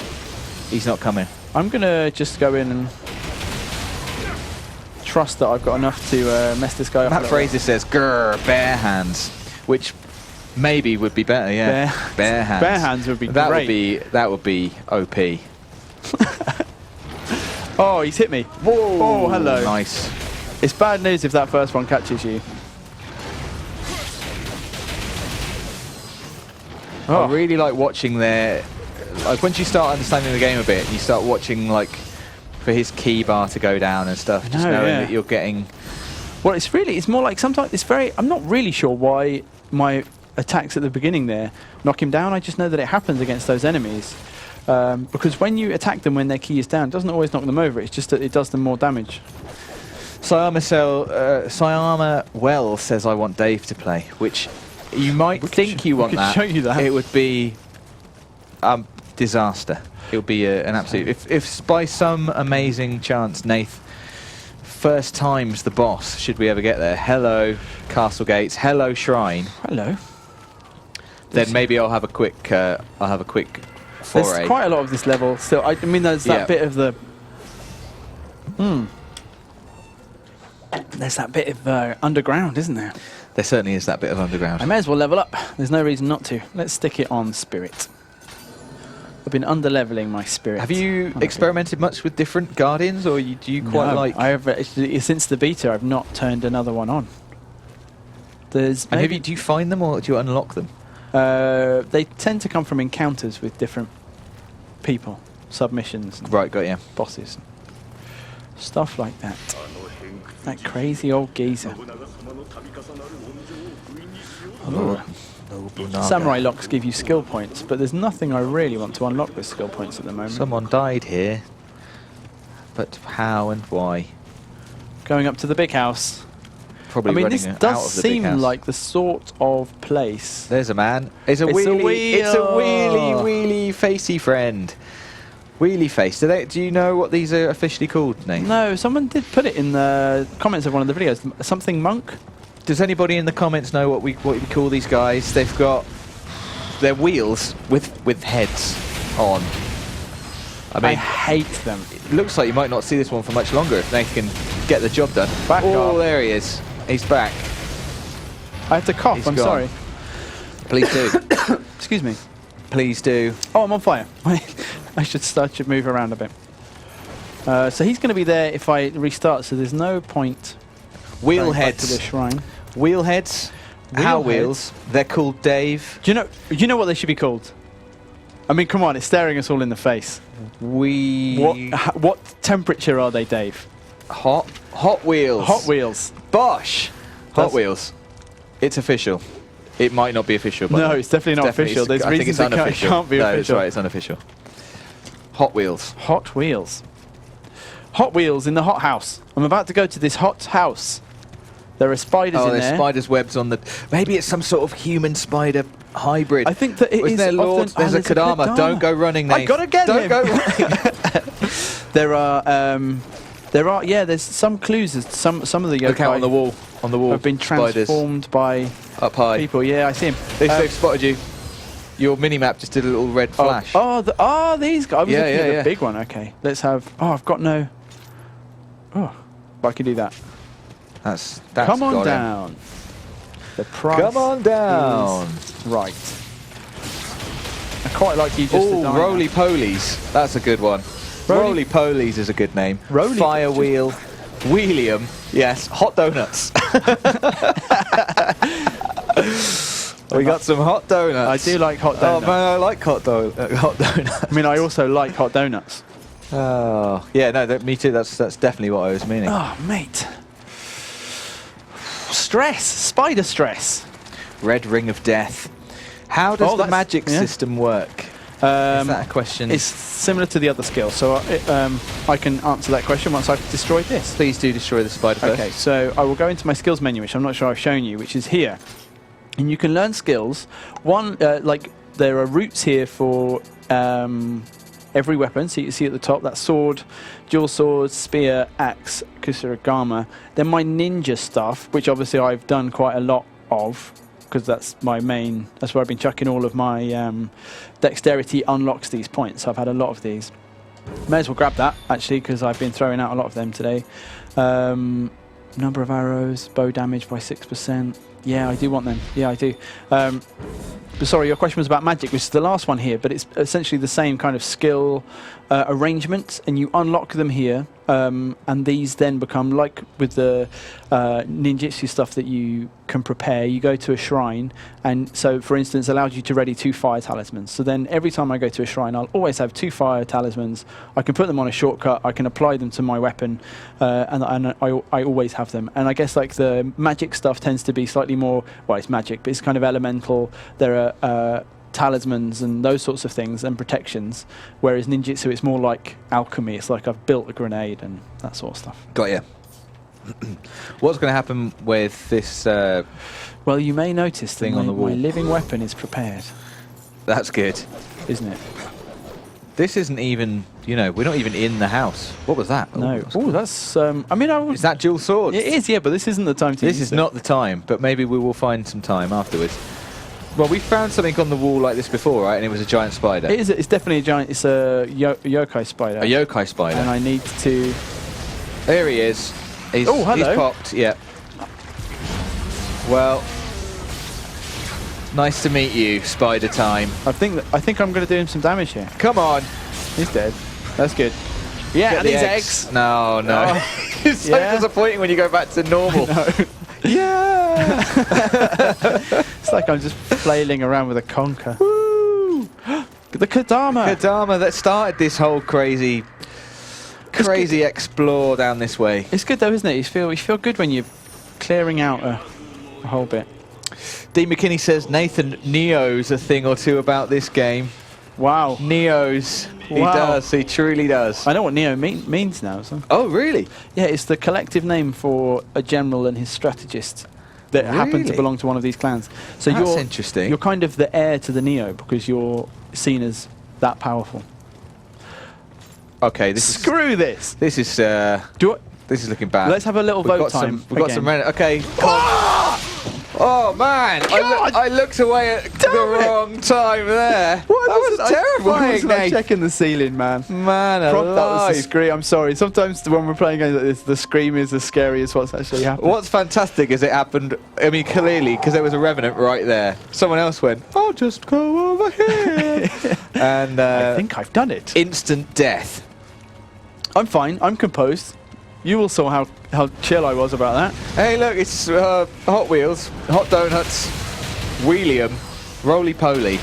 He's not coming. I'm going to just go in and trust that I've got enough to mess this guy up. Matt Fraser says, grrr, bare hands. Which maybe would be better, yeah. Bare hands. Bare hands would be that great. That would be OP. Oh, he's hit me. Whoa. Oh, hello. Nice. It's bad news if that first one catches you. I really like watching their... Like, once you start understanding the game a bit, you start watching, like, for his key bar to go down and stuff. Just knowing that you're getting... Well, it's more like sometimes it's very... I'm not really sure why my attacks at the beginning there knock him down. I just know that it happens against those enemies. Because when you attack them when their key is down, it doesn't always knock them over. It's just that it does them more damage. Sayama Well says, I want Dave to play, which you might think you want that. Show you that. It would be disaster. It would be an absolute... If by some amazing chance, Nath first time's the boss, should we ever get there, hello Castle Gates, hello Shrine. Hello. Then maybe I'll have a quick foray. There's quite a lot of this level still. I mean, there's that bit of the... There's that bit of underground, isn't there? There certainly is that bit of underground. I may as well level up. There's no reason not to. Let's stick it on Spirit. I've been under-leveling my Spirit. Have you experimented much with different Guardians, or do you quite like... I have, since the beta, I've not turned another one on. There's And do you find them, or do you unlock them? they tend to come from encounters with different people, submissions, and Right, got you. bosses, stuff like that. That crazy old geezer. Oh. Samurai locks give you skill points, but there's nothing I really want to unlock with skill points at the moment. Someone died here, but how and why? Going up to the big house. probably I mean, running this out does of the big seem house. like the sort of place. There's a man. It's a It's a wheelie. It's a wheel. wheelie facey friend. Wheelie face. Do you know what these are officially called, Nate? No, someone did put it in the comments of one of the videos. Something monk? Does anybody in the comments know what we call these guys? They've got their wheels with heads on. I I mean, hate them. it looks like you might not see this one for much longer if Nate can get the job done. Back oh, up. there he is. He's back. I have to cough, He's I'm gone. sorry. Please do. Excuse me. Please do. Oh, I'm on fire. I should move around a bit. So he's going to be there if I restart, so there's no point going back to the Wheelheads. shrine. Wheelheads. Our Wheelheads? wheels. They're called Dave. Do you know what they should be called? I mean, come on, it's staring us all in the face. What temperature are they, Dave? Hot Wheels. Hot Wheels. Bosh. Hot That's- Wheels. It's official. It might not be official. But No, it's definitely not official. There's I think reasons it's it unofficial. can't be no, official. that's right. It's unofficial. Hot Wheels. Hot Wheels. Hot Wheels in the hot house. I'm about to go to this hot house. There are spiders Oh, in there's there. spiders' webs on the. Maybe it's some sort of human spider hybrid. I think that it Isn't is there Lord? often- There's a Kadama. Don't go running, Nate. I gotta get Don't him. go running. There's some clues. Some of the Look out on the wall. On the wall. have been Spiders. transformed by Up high. people. Yeah, I see him. They've spotted you. Your mini-map just did a little red flash. These guys. I was Yeah, looking at yeah, the yeah. big one. Okay, let's have. Oh, I've got no. Oh, but I can do that. That's Come on got him. down. The price. Come on down. is right. I quite like you just. Oh, roly polies. That's a good one. Roly polies is a good name. Roly- Fire wheel. Wheelium. Yes. Hot donuts. We got some hot I donuts. do like hot Oh donuts. man, I like hot donuts. I mean, I also like hot donuts. Oh yeah, no, me too. That's definitely what I was meaning. Oh, mate. Stress. Spider stress. Red ring of death. How does the that's- magic yeah. system work? Is that a question? It's similar to the other skill, so I can answer that question once I've destroyed this. Please do destroy the spider first. Okay, so I will go into my skills menu, which I'm not sure I've shown you, which is here. And you can learn skills. One, like there are routes here for every weapon. So you see at the top, that sword, dual sword, spear, axe, Kusarigama. Then my ninja stuff, which obviously I've done quite a lot of, because that's my main, that's where I've been chucking all of my dexterity unlocks these points. So I've had a lot of these. May as well grab that, actually, because I've been throwing out a lot of them today. Number of arrows, bow damage by 6%. Yeah, I do want them. Yeah, I do. But sorry, your question was about magic, which is the last one here, but it's essentially the same kind of skill arrangement, and you unlock them here, and these then become, like with the ninjutsu stuff that you can prepare, you go to a shrine, and so, for instance, allows you to ready 2 fire talismans. So then every time I go to a shrine, I'll always have 2 fire talismans. I can put them on a shortcut, I can apply them to my weapon, and I always have them. And I guess like the magic stuff tends to be slightly more, well, it's magic, but it's kind of elemental. There are talismans and those sorts of things and protections, whereas ninjutsu, it's more like alchemy. It's like I've built a grenade and that sort of stuff. Got you. What's going to happen with this? Well, you may notice that Thing on the wall. my living weapon is prepared, That's good. isn't it? This isn't even, we're not even in the house. What was that? No. that's Oh, cool. that's. I mean, Is that dual sword? It is, yeah, but this isn't the time to This use is it. not the time, but maybe we will find some time afterwards. Well, we found something on the wall like this before, right? And it was a giant spider. It is. It's definitely a giant. It's a yokai spider. A yokai spider. And I need to. There he is. He's, Oh, hello. He's popped, yeah. Well, nice to meet you, Spider Time. I think I'm going to do him some damage here. Come on. He's dead. That's good. Yeah, Get and the his eggs. eggs. No. Oh. It's so Yeah. disappointing when you go back to normal. Yeah. It's like I'm just flailing around with a conker. Woo. The Kadama. Kadama that started this whole crazy explore down this way. It's good though, isn't it? You feel good when you're clearing out a whole bit. Dean McKinney says Nathan Nioh's a thing or two about this game. Wow. Niohs. He Wow. does. He truly does. I know what Nioh means now. So. Oh, really? Yeah, it's the collective name for a general and his strategist that happen to Really? belong to one of these clans. So That's you're interesting. You're kind of the heir to the Nioh because you're seen as that powerful. Okay, Screw this. this is Do it. this is looking bad. Let's have a little We've vote got time. We've got some again. Okay. Oh man! I looked away at the wrong time there. Why That was terrifying, wasn't I Nate. checking the ceiling, man? Man That was the alive. scream. I'm sorry. Sometimes when we're playing games like this, the scream is as scary as what's actually happening. What's fantastic is it happened, I mean, clearly, because there was a Revenant right there. Someone else went, I'll just go over here. And I think I've done it. instant death. I'm fine. I'm composed. You all saw how chill I was about that. Hey, look, it's Hot Wheels, Hot Donuts, Wheelium, Roly Poly.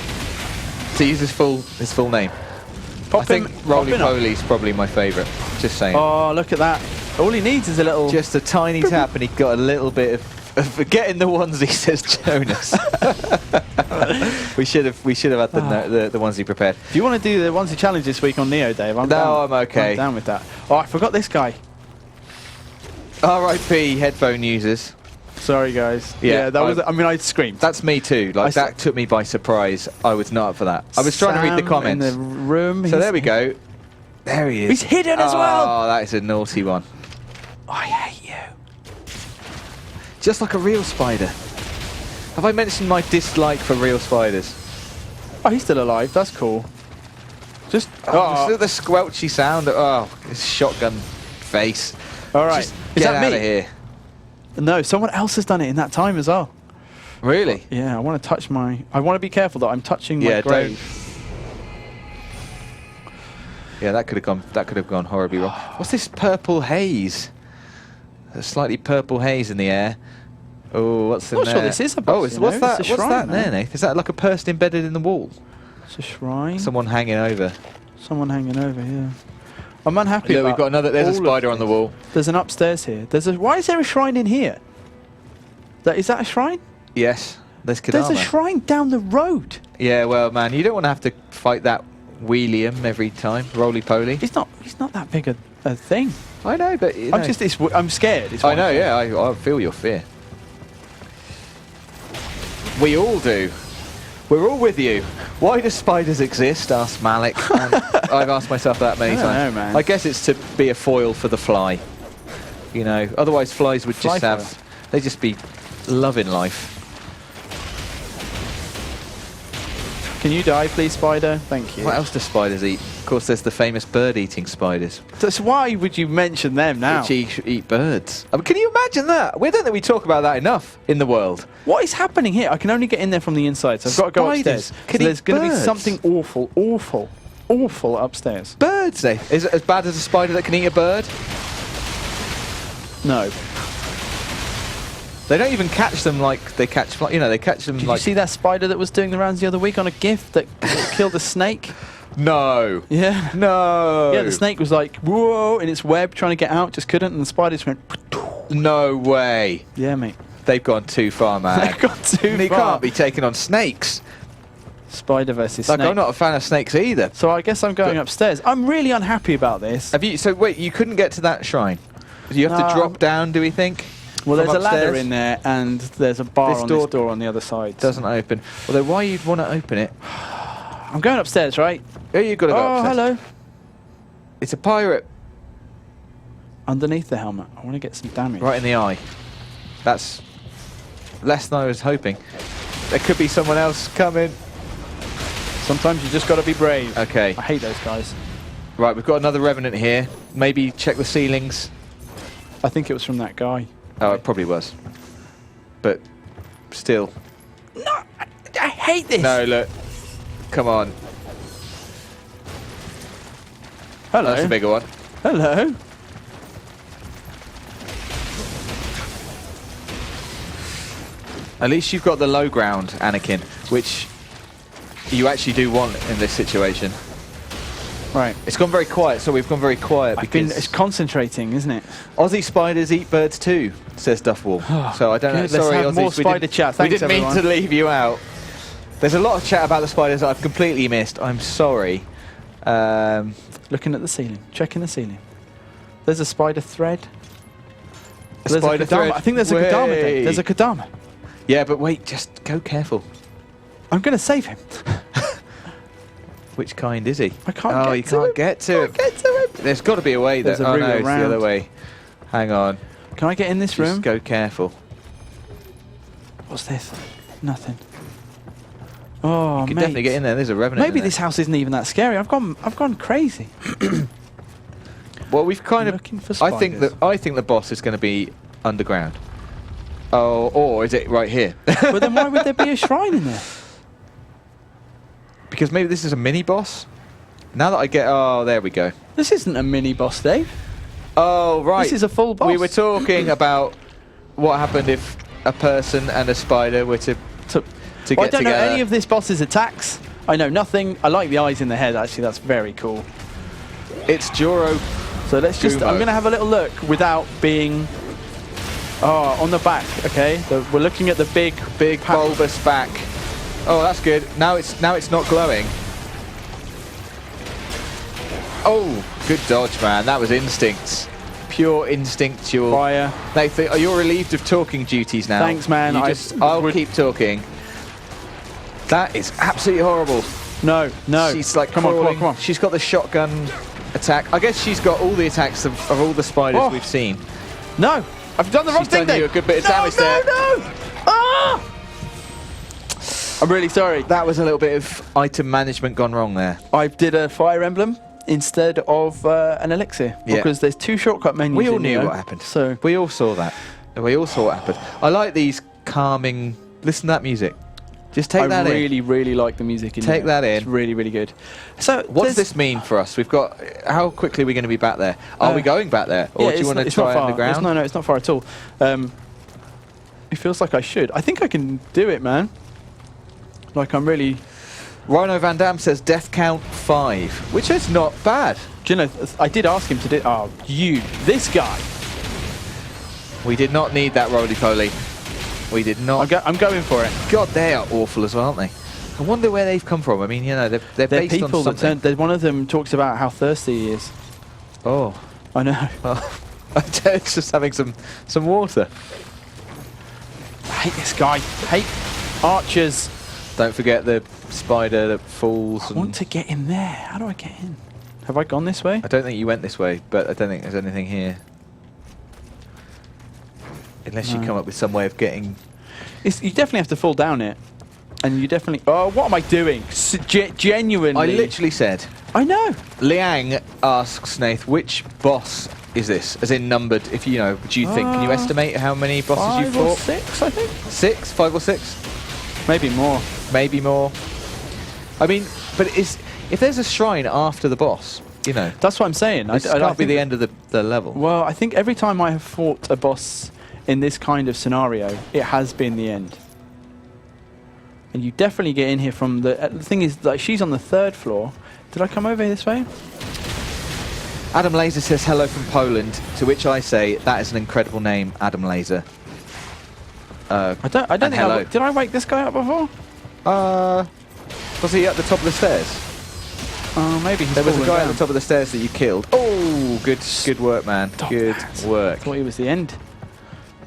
To use his full name. I think Roly Poly's probably my favourite. Just saying. Oh, look at that. All he needs is a little... Just a tiny tap and he got a little bit of get in the onesie, says Jonas. we should have had the onesie prepared. Do you want to do the onesie challenge this week on Nioh, Dave? I'm okay. I'm down with that. Oh, I forgot this guy. R.I.P. headphone users. Sorry, guys. Yeah, that was... I mean, I screamed. That's me too. Like that took me by surprise. I was not up for that. I was trying to read the comments. In the room. So there we go. There he is. He's hidden as well. Oh, that is a naughty one. I hate you. Just like a real spider. Have I mentioned my dislike for real spiders? Oh, he's still alive. That's cool. Just... the squelchy sound. Oh, his shotgun face. All right. Just Is get that out me? of here. No, someone else has done it in that time as well. Really? Yeah, I want to touch my... I want to be careful that I'm touching my grave. Yeah, that could have gone horribly wrong. What's this purple haze? A slightly purple haze in the air. Oh, what's in I'm there? not sure this is a boss, what's that? It's a What's shrine, that there, man. Nath? Is that like a person embedded in the wall? It's a shrine. Someone hanging over. Someone hanging over here. I'm unhappy Look, about we've got another. There's a all of spider on the this. wall. There's an upstairs here. Why is there a shrine in here? Is that a shrine? Yes, there's Kadama. There's a shrine down the road. Yeah, well, man, you don't want to have to fight that Wheelium every time. Roly poly. He's not that big a thing. I know, but you know. I'm scared. It's I one know, thing. yeah, I feel your fear. We all do. We're all with you. Why do spiders exist? Asked Malik. And I've asked myself that many I don't times. know, man. I guess it's to be a foil for the fly. You know, otherwise flies would Fly just have. They'd just be loving life. Can you die, please, spider? Thank you. What else do spiders eat? Of course, there's the famous bird-eating spiders, So why would you mention them now? which eat birds. I mean, can you imagine that? I don't think we talk about that enough in the world. What is happening here? I can only get in there from the inside, so I've got to go Spiders upstairs. can So there's eat going to be birds. something awful upstairs. Birds, Dave. Is it as bad as a spider that can eat a bird? No. They don't even catch them like they catch flies. You know, they catch them Did like... you see that spider that was doing the rounds the other week on a GIF that killed a snake? No. Yeah. No. Yeah, the snake was like, whoa, in its web trying to get out, just couldn't, and the spider just went... No way. Yeah, mate. They've gone too far, man. They've gone too They far. can't be taking on snakes. Spider versus Like, snake. I'm not a fan of snakes either. So I guess I'm going upstairs. I'm really unhappy about this. Have you? So wait, you couldn't get to that shrine. Do you have to No. drop down? Do we think? Well, From there's a ladder upstairs? in there, and there's a bar This on door this door on the other side. Doesn't open. Although, why you'd want to open it? I'm going upstairs, right? Yeah, you've got to go Oh, upstairs. hello. It's a pirate Underneath the helmet. I want to get some damage. right in the eye. That's less than I was hoping. There could be someone else coming. Sometimes you just got to be brave. Okay. I hate those guys. Right, we've got another Revenant here. Maybe check the ceilings. I think it was from that guy. Oh, it probably was. But still. No, I hate this. No, look. Come on. Hello. That's a bigger one. Hello. At least you've got the low ground, Anakin, which you actually do want in this situation. Right. It's gone very quiet, so we've gone very quiet because It's concentrating, isn't it? Aussie spiders eat birds too, says Duffwall. So I don't know. Good, let's Sorry, have Aussies, more we spider didn't- chat. We Thanks, didn't mean everyone. to leave you out. There's a lot of chat about the spiders that I've completely missed. I'm sorry. Looking at the ceiling, checking the ceiling. There's a spider thread. A There's spider a Kodama. thread. I think there's a Kodama. Dave. There's a Kodama. Yeah, but wait, just go careful. I'm going to save him. Which kind is he? I can't Oh, get you to can't him. get to him. Get to him. There's got to be a way there. There's a Oh route no, it's the around. other way. Hang on. Can I get in this Just room? go careful. What's this? Nothing. Oh, You can mate. definitely get in there. There's a Revenant. Maybe in this house isn't even that scary. I've gone crazy. there. Well, we've kind Looking for of. I think the boss is going to be underground. Oh, or is it right here? But then why would there be a shrine in there? Because maybe this is a mini boss. Now that I get, oh, there we go. This isn't a mini boss, Dave. Oh, right. This is a full boss. We were talking about what happened if a person and a spider were to Well, get I don't know together. any of this boss's attacks. I know nothing. I like the eyes in the head, actually. That's very cool. It's Jorogumo. So let's just... I'm going to have a little look without being... Oh, on the back, okay? So we're looking at the big bulbous back. Oh, that's good. Now it's not glowing. Oh, good dodge, man. That was instincts. Pure instinctual. fire. Nathan, are you relieved of talking duties now? Thanks, man. I'll keep talking. That is absolutely horrible. No. She's like come on. crawling. She's got the shotgun attack. I guess she's got all the attacks of all the spiders we've seen. No, I've done the wrong She's thing. done you a good bit of damage there. No. Ah! I'm really sorry. That was a little bit of item management gone wrong there. I did a fire emblem instead of an elixir because there's 2 shortcut menus. We all in knew Nioh, what happened. So we all saw that. We all saw what happened. I like these calming. Listen to that music. Just take that in. I really like the music in Take Nioh. that in. It's really, really good. So What does this mean for us? We've got. How quickly are we going to be back there? Are we going back there, or do you want to try underground? No, it's not far at all. It feels like I should. I think I can do it, man. Like I'm really. Rhino Van Dam says death count 5, which is not bad. Do you know? I did ask him to do. Oh, this guy. We did not need that roly-poly. We did not. I'm going for it. God, they are awful as well, aren't they? I wonder where they've come from. I mean, you know, they're based people on something. one of them talks about how thirsty he is. Oh. I know. Oh. It's just having some water. I hate this guy. Hate archers. Don't forget the spider that falls. I want to get in there. How do I get in? Have I gone this way? I don't think you went this way, but I don't think there's anything here. Unless you come up with some way of getting... You definitely have to fall down it. And you definitely... Oh, what am I doing? Genuinely. I literally said... I know. Liang asks Nath, which boss is this? As in numbered, if you know, do you think? Can you estimate how many bosses you've 5 or fought? 6, I think. 6? 5 or 6? Maybe more. Maybe more. I mean, but if there's a shrine after the boss, you know... That's what I'm saying. This can't be the end of the level. Well, I think every time I have fought a boss in this kind of scenario, it has been the end. And you definitely get in here from the thing is, like, she's on the 3rd floor. Did I come over this way? Adam Laser says hello from Poland, to which I say that is an incredible name, Adam Laser. I don't think hello. did I wake this guy up before? Was he at the top of the stairs? Maybe he's There was a fallen guy down. at the top of the stairs that you killed. Oh, good work, man. Stop Good that. work. I thought he was the end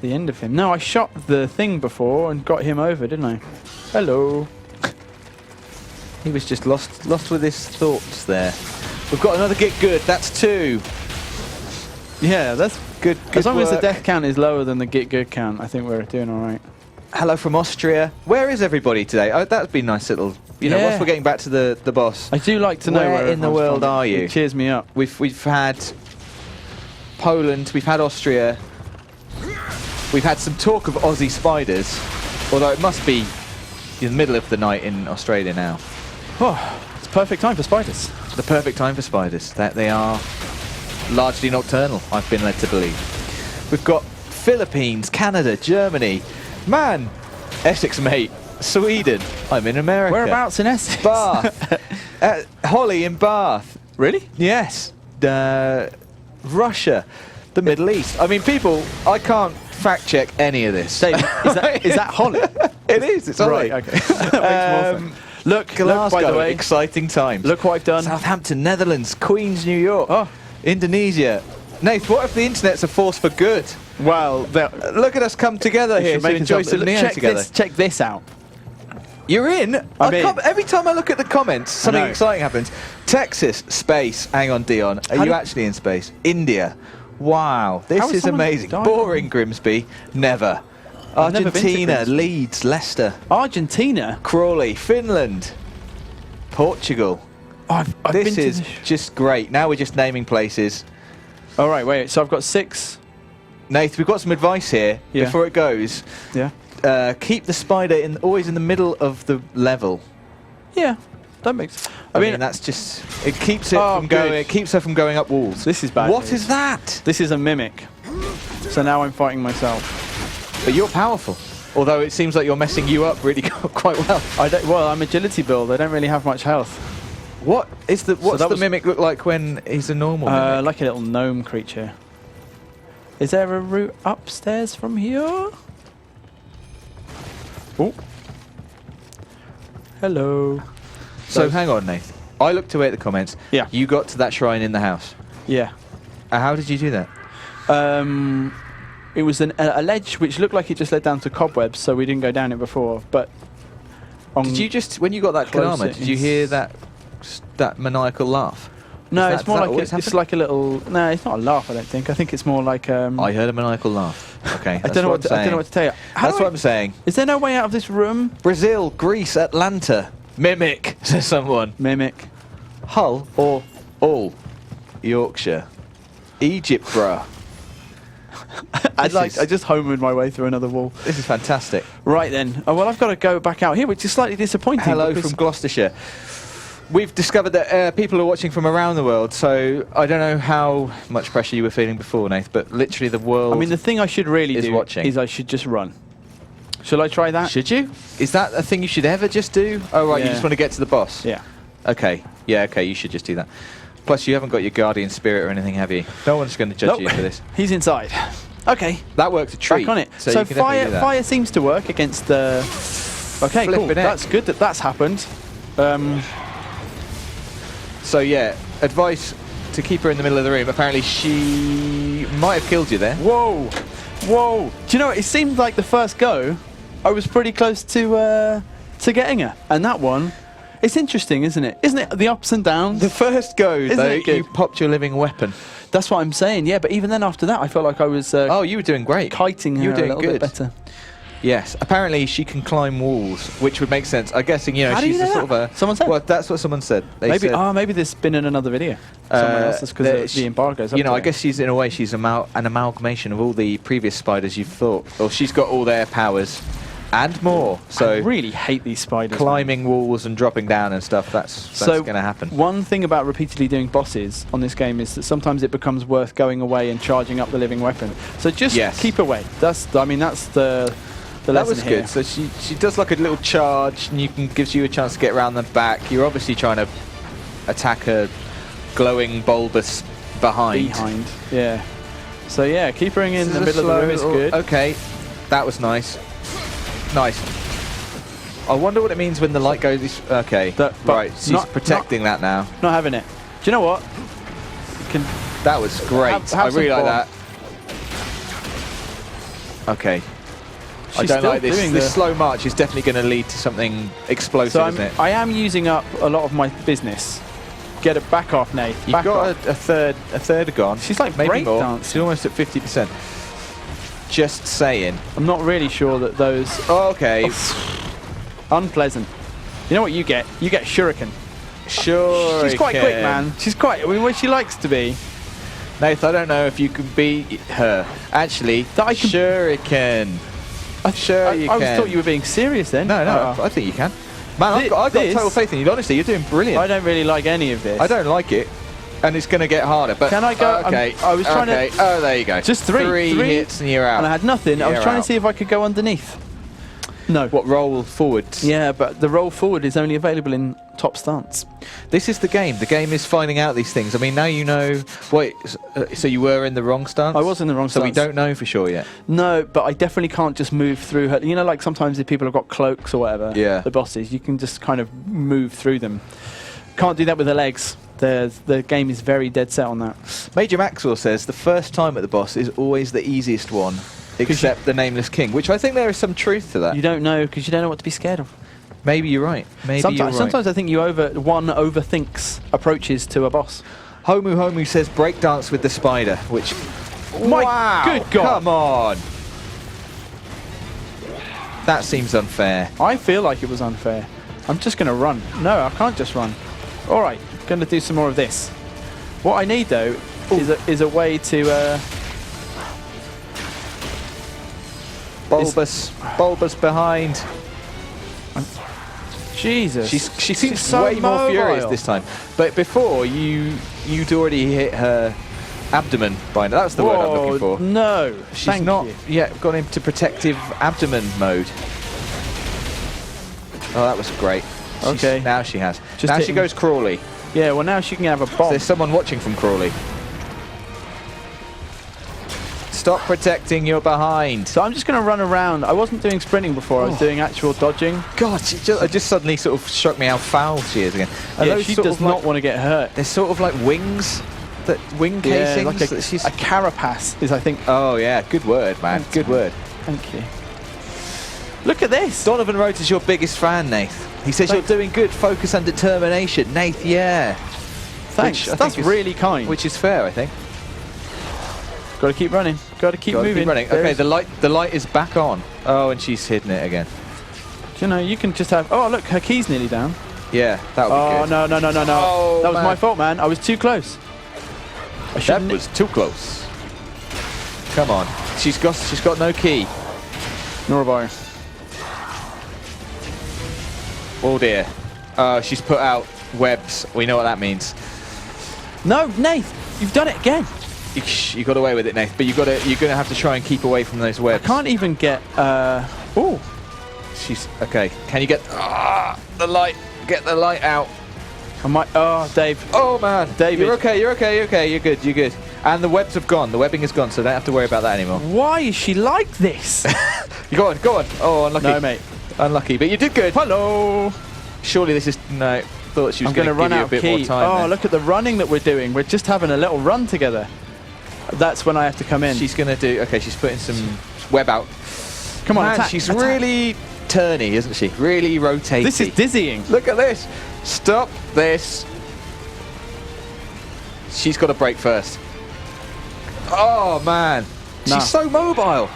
of him. No, I shot the thing before and got him over, didn't I? Hello. He was just lost with his thoughts there. We've got another get good. That's 2. Yeah, that's Good as long as the work. death count is lower than the get good count, I think we're doing all right. Hello from Austria. Where is everybody today? Oh, that'd be nice little... You know, Yeah. once we're getting back to the boss. I do like to know Where in the everyone's world from. are you? It cheers me up. We've had Poland, we've had Austria, we've had some talk of Aussie spiders, although it must be in the middle of the night in Australia now. Oh, it's perfect time for spiders. The perfect time for spiders. That they are largely nocturnal, I've been led to believe. We've got Philippines, Canada, Germany, man, Essex mate, Sweden. I'm in America. Whereabouts in Essex? Bath. Holly in Bath. Really? Yes. Russia. The Middle East. I mean, people, I can't fact check any of this. Dave, is that Holly? It is. It's Right, Ollie. okay. That makes more sense. Look, Glasgow, by the way, exciting times. look what I've done. Southampton, Netherlands, Queens, New York, Oh. Indonesia. Nath, what if the internet's a force for good? Well, Look at us come together here to enjoy some Nioh together. Check this out. You're in? I'm in. Every time I look at the comments, something know. exciting happens. Texas, space. Hang on, Dion. Are How you did- actually in space? India. Wow, this How has is someone amazing. died? Boring, Grimsby. Never. I've never been to Argentina, Grimsby. Leeds, Leicester, Argentina. Crawley, Finland, Portugal. I've This been to is just great. Now we're just naming places. All right, wait. So I've got 6. Nath, we've got some advice here Yeah. before it goes. Yeah. Keep the spider always in the middle of the level. Yeah. That makes. I mean, that's just it keeps it from good. going. It keeps her from going up walls. This is bad. What news. is that? This is a mimic. So now I'm fighting myself. But you're powerful. Although it seems like you're messing you up really quite well. Well, I'm agility build. I don't really have much health. What is the what's that the was- mimic look like when he's a normal mimic? Like a little gnome creature. Is there a route upstairs from here? Oh. Hello. So hang on, Nath. I looked away at the comments. Yeah. You got to that shrine in the house. Yeah. How did you do that? It was a ledge which looked like it just led down to cobwebs, so we didn't go down it before. But Did you just when you got that close Kadama, it did you hear that maniacal laugh? No, Is it's more that like always it's happen? like a little. No, it's not a laugh. I don't think. I think it's more like. I heard a maniacal laugh. Okay, I don't know what. I don't know what to tell you. That's what I'm saying. Is there no way out of this room? Brazil, Greece, Atlanta. Mimic, says someone. Mimic. Hull or all. Yorkshire. Egypt, bruh. I just homered my way through another wall. This is fantastic. Right then. Oh, well, I've got to go back out here, which is slightly disappointing. Hello because from Gloucestershire. We've discovered that people are watching from around the world, so I don't know how much pressure you were feeling before, Nath, but literally the world I mean, the thing I should really is do watching. is I should just run. Shall I try that? Should you? Is that a thing you should ever just do? Oh, right, you Yeah. just want to get to the boss? Yeah. Okay. Yeah, okay, you should just do that. Plus, you haven't got your guardian spirit or anything, have you? No one's going to judge you for this. He's inside. Okay. That worked a treat. Back on it. So, So you can definitely do that. fire seems to work against the. Okay, cool. Flippin' heck. That's good that that's happened. So, yeah, advice to keep her in the middle of the room. Apparently, she might have killed you there. Whoa, whoa! Do you know what? It seemed like the first go, I was pretty close to getting her, and that one. It's interesting, isn't it? Isn't it the ups and downs? The first go, Isn't though, it good? you popped your living weapon. That's what I'm saying. Yeah, but even then, after that, I felt like I was Oh, you were doing great. kiting her You were doing a little good. bit better. Yes, apparently she can climb walls, which would make sense. I'm guessing, you know, How do she's you know a sort that? of a... Someone said? Well, that's what someone said. They Maybe. said, Maybe there's been in another video. Someone else, there- because the embargo's up You know, to I it. guess she's, in a way, she's an amalgamation of all the previous spiders you've thought. Or she's got all their powers and more. I So really hate these spiders. man. climbing walls and dropping down and stuff, that's So going to happen. One thing about repeatedly doing bosses on this game is that sometimes it becomes worth going away and charging up the living weapon. So just Yes. keep away. That's the That lesson was here. good. So she does like a little charge, and gives you a chance to get around the back. You're obviously trying to attack a glowing bulbous behind. Yeah. So yeah, keep her in This the is a middle of the room is slow good. Okay, that was nice. Nice. I wonder what it means when the light goes. Okay, But right. She's not- protecting that now. Not having it. Do you know what? You can That was great. Have I really some like bomb. that. Okay. I She's don't still like this. doing This the- slow march is definitely going to lead to something explosive, So isn't it? I am using up a lot of my business. Get it back off, Nate. You've Back got off. a third gone. She's like maybe more. breakdancing. She's almost at 50%. Just saying. I'm not really sure that those Okay. unpleasant. You know what you get? You get shuriken. Sure. She's quite quick, man. She's quite. I mean, where she likes to be. Nath, I don't know if you can beat her. Actually, That I can- Shuriken. Sure you I can. thought you were being serious then. No, Oh. I think you can. Man, I've got This- total faith in you. Honestly, you're doing brilliant. I don't really like any of this. I don't like it, and it's going to get harder. But Can I go- Okay. I was trying to- okay. Oh, there you go. Just three hits and you're out. And I had nothing. I was You're trying out. to see if I could go underneath. No. What roll forwards? Yeah, but the roll forward is only available in top stance. This is the game. The game is finding out these things. I mean, now you know. Wait, so you were in the wrong stance? I was in the wrong stance. So we don't know for sure yet. No, but I definitely can't just move through her. You know, like sometimes if people have got cloaks or whatever, Yeah. the bosses, you can just kind of move through them. Can't do that with the legs. The game is very dead set on that. Major Maxwell says the first time at the boss is always the easiest one, except the Nameless King, which I think there is some truth to that. You don't know because you don't know what to be scared of. Maybe you're right. Maybe you're right. Sometimes I think one overthinks approaches to a boss. Homu says breakdance with the spider, which... My good God. Come on! That seems unfair. I feel like it was unfair. I'm just going to run. No, I can't just run. All right, going to do some more of this. What I need, though, is a way to... Bulbous behind. Jesus. She seems so way more mobile. furious this time. But before, you'd already hit her abdomen by now. That's the word I'm looking for. No. She's not yet gone into protective abdomen mode. Oh, that was great. Okay. Now she has. Just now she hitting. goes Crawley. Yeah, well, now she can have a bomb. There's someone watching from Crawley. Stop protecting your behind. So I'm just going to run around. I wasn't doing sprinting before. I was doing actual dodging. God, it just suddenly sort of struck me how foul she is again. Yeah, she does not want to get hurt. There's sort of like wings, wing casings. Like that she's... a carapace is, I think. Oh yeah, good word, man. Good word. Thank you. Look at this. Donovan Rhodes is your biggest fan, Nath. He says you're doing good. Focus and determination, Nath. Yeah. Thanks. That's really kind. Which is fair, I think. Got to keep running. Got to keep moving. Keep running. Okay, the light is back on. Oh, and she's hidden it again. You know, you can just have. Oh, look, her key's nearly down. Yeah, that would be good. Oh no! Oh, that was my fault, man. I was too close. That was too close. Come on. She's got no key. Nor have I. Oh dear. She's put out webs. We know what that means. No, Nath, you've done it again. You got away with it, Nath. But you're gonna have to try and keep away from those webs. I can't even get. Oh. She's okay. Can you get the light? Get the light out. I might. Oh, Dave. Oh man, David. You're okay. You're good. And the webs have gone. The webbing is gone, so don't have to worry about that anymore. Why is she like this? Go on. Oh, unlucky. No, mate. Unlucky, but you did good. Hello. Surely this is no. Thought she was going to run give you out a bit key. more time. Oh, then. look at the running that we're doing. We're just having a little run together. That's when I have to come in. She's going to do. Okay, she's putting some web out. Come on, Man, attack. she's really turny, isn't she? Really rotating. This is dizzying. Look at this. Stop this. She's got to break first. Oh man, Nah. she's so mobile.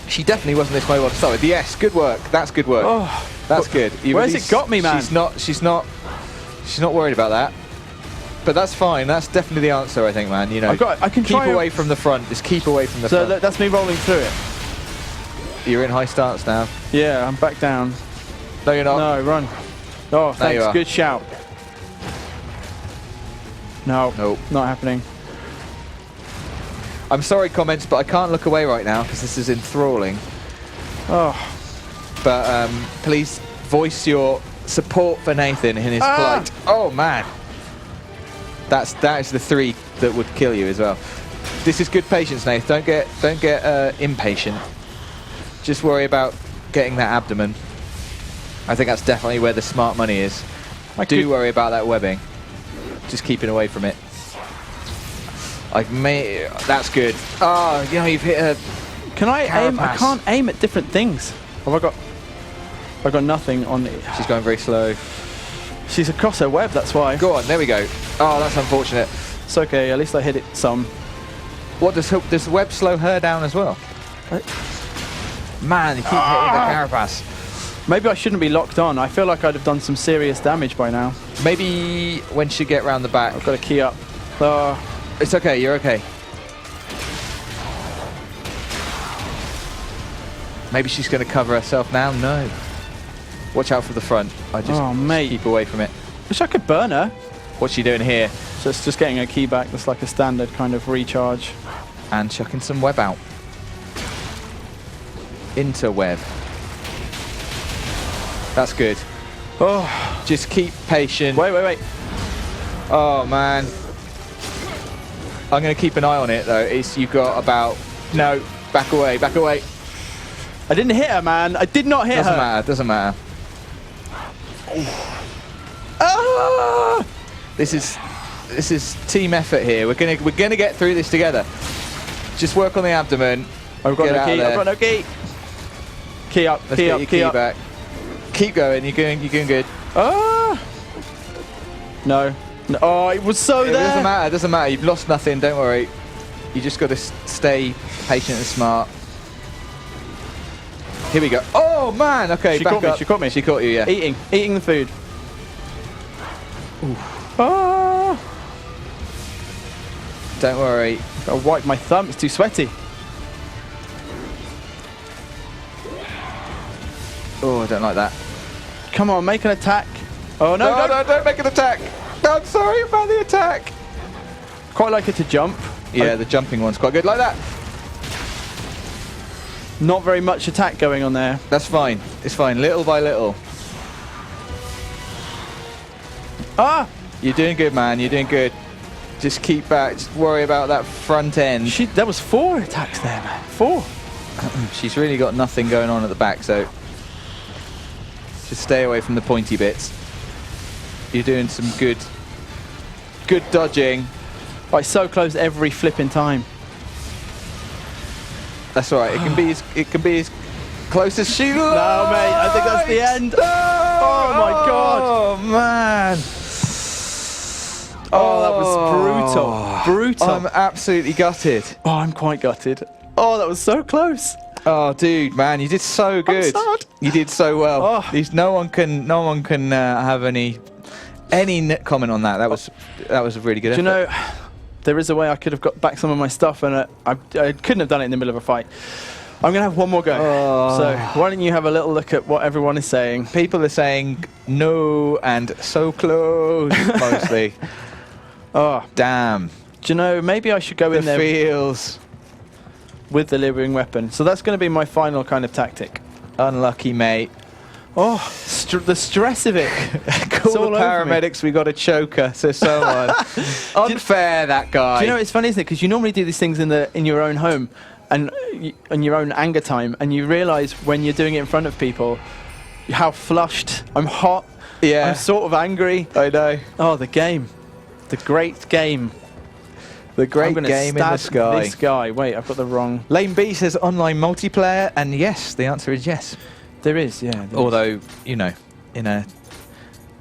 She definitely wasn't this mobile to start with. Yes, good work. That's good work. Oh, that's good. Where's it got me, man? She's not worried about that. But that's fine. That's definitely the answer, I think, man. You know, I can keep try away from the front. Just keep away from the So front. that's me rolling through it. You're in high stance now. Yeah, I'm back down. No, you're not. No, run. Oh, There you thanks. are. Good shout. No, Nope. not happening. I'm sorry, comments, but I can't look away right now because this is enthralling. Oh, But please voice your support for Nathan in his plight. Oh man, that is the 3 that would kill you as well. This is good patience, Nath. Don't get impatient. Just worry about getting that abdomen. I think that's definitely where the smart money is. Do worry about that webbing. Just keeping away from it. That's good. Oh, you know, you've hit a... can I aim? I Carapace. can't aim at different things. Have I got nothing on it. She's going very slow. She's across her web, that's why. Go on, there we go. Oh, that's unfortunate. It's okay, at least I hit it some. What does the web slow her down as well? Man, you keep hitting the carapace. Maybe I shouldn't be locked on. I feel like I'd have done some serious damage by now. Maybe when she get round the back. I've got a key up. Oh, It's okay, you're okay. Maybe she's going to cover herself now. No. Watch out for the front. I just mate. keep away from it. wish I could burn her. What's she doing here? So it's just getting a key back. That's like a standard kind of recharge. And chucking some web out. Into web. That's good. Oh, Just keep patient. wait. Oh man. I'm going to keep an eye on it though. You've got about... No, back away. I didn't hit her, man. I did not hit her. Doesn't matter. Ah! This is team effort here. We're gonna get through this together. Just work on the abdomen. I've got no key. I've got no key. Key up. Let's get your key back. Keep going. You're doing good. Ah! No. Oh, it was so there. It doesn't matter. You've lost nothing. Don't worry. You just got to stay patient and smart. Here we go. Oh man. Okay. She back caught me. up. She caught me. She caught you. Yeah. Eating the food. Ah! Don't worry. Gotta wipe my thumb. It's too sweaty. Oh, I don't like that. Come on, make an attack. Oh no! No, don't make an attack. No, I'm sorry about the attack. Quite like it to jump. Yeah, the jumping one's quite good. Like that. Not very much attack going on there. That's fine. It's fine. Little by little. Ah! You're doing good, man. You're doing good. Just keep back. Just worry about that front end. There was 4 attacks there, man. 4. She's really got nothing going on at the back, so just stay away from the pointy bits. You're doing some good dodging. Like so close every flipping time. That's all right. It can be as close as she likes. No, mate. I think that's the end. No! Oh my god. Oh man. Oh, that was brutal. I'm absolutely gutted. Oh, I'm quite gutted. Oh, that was so close. Oh, dude, man, you did so good. I'm sad. You did so well. Oh. No one can have any comment on that. That was a really good effort. Do you know, there is a way I could have got back some of my stuff, and I couldn't have done it in the middle of a fight. I'm going to have one more go. Oh. So why don't you have a little look at what everyone is saying? People are saying no and so close, mostly. Oh, Damn. do you know, maybe I should go in The there feels. with the liberating weapon. So that's going to be my final kind of tactic. Unlucky, mate. Oh, the stress of it. Call the all over me. paramedics, we got a choker, says someone. Unfair, that guy. Do you know, it's funny, isn't it? Because you normally do these things in your own home and in your own anger time, and you realise when you're doing it in front of people how flushed, I'm hot, Yeah. I'm sort of angry. I know. Oh, the game. The great game. The great I'm gonna game in the stab sky. this guy. Wait, I've got the wrong... Lane B says online multiplayer, and yes, the answer is yes. There is, yeah. Although, you know, in a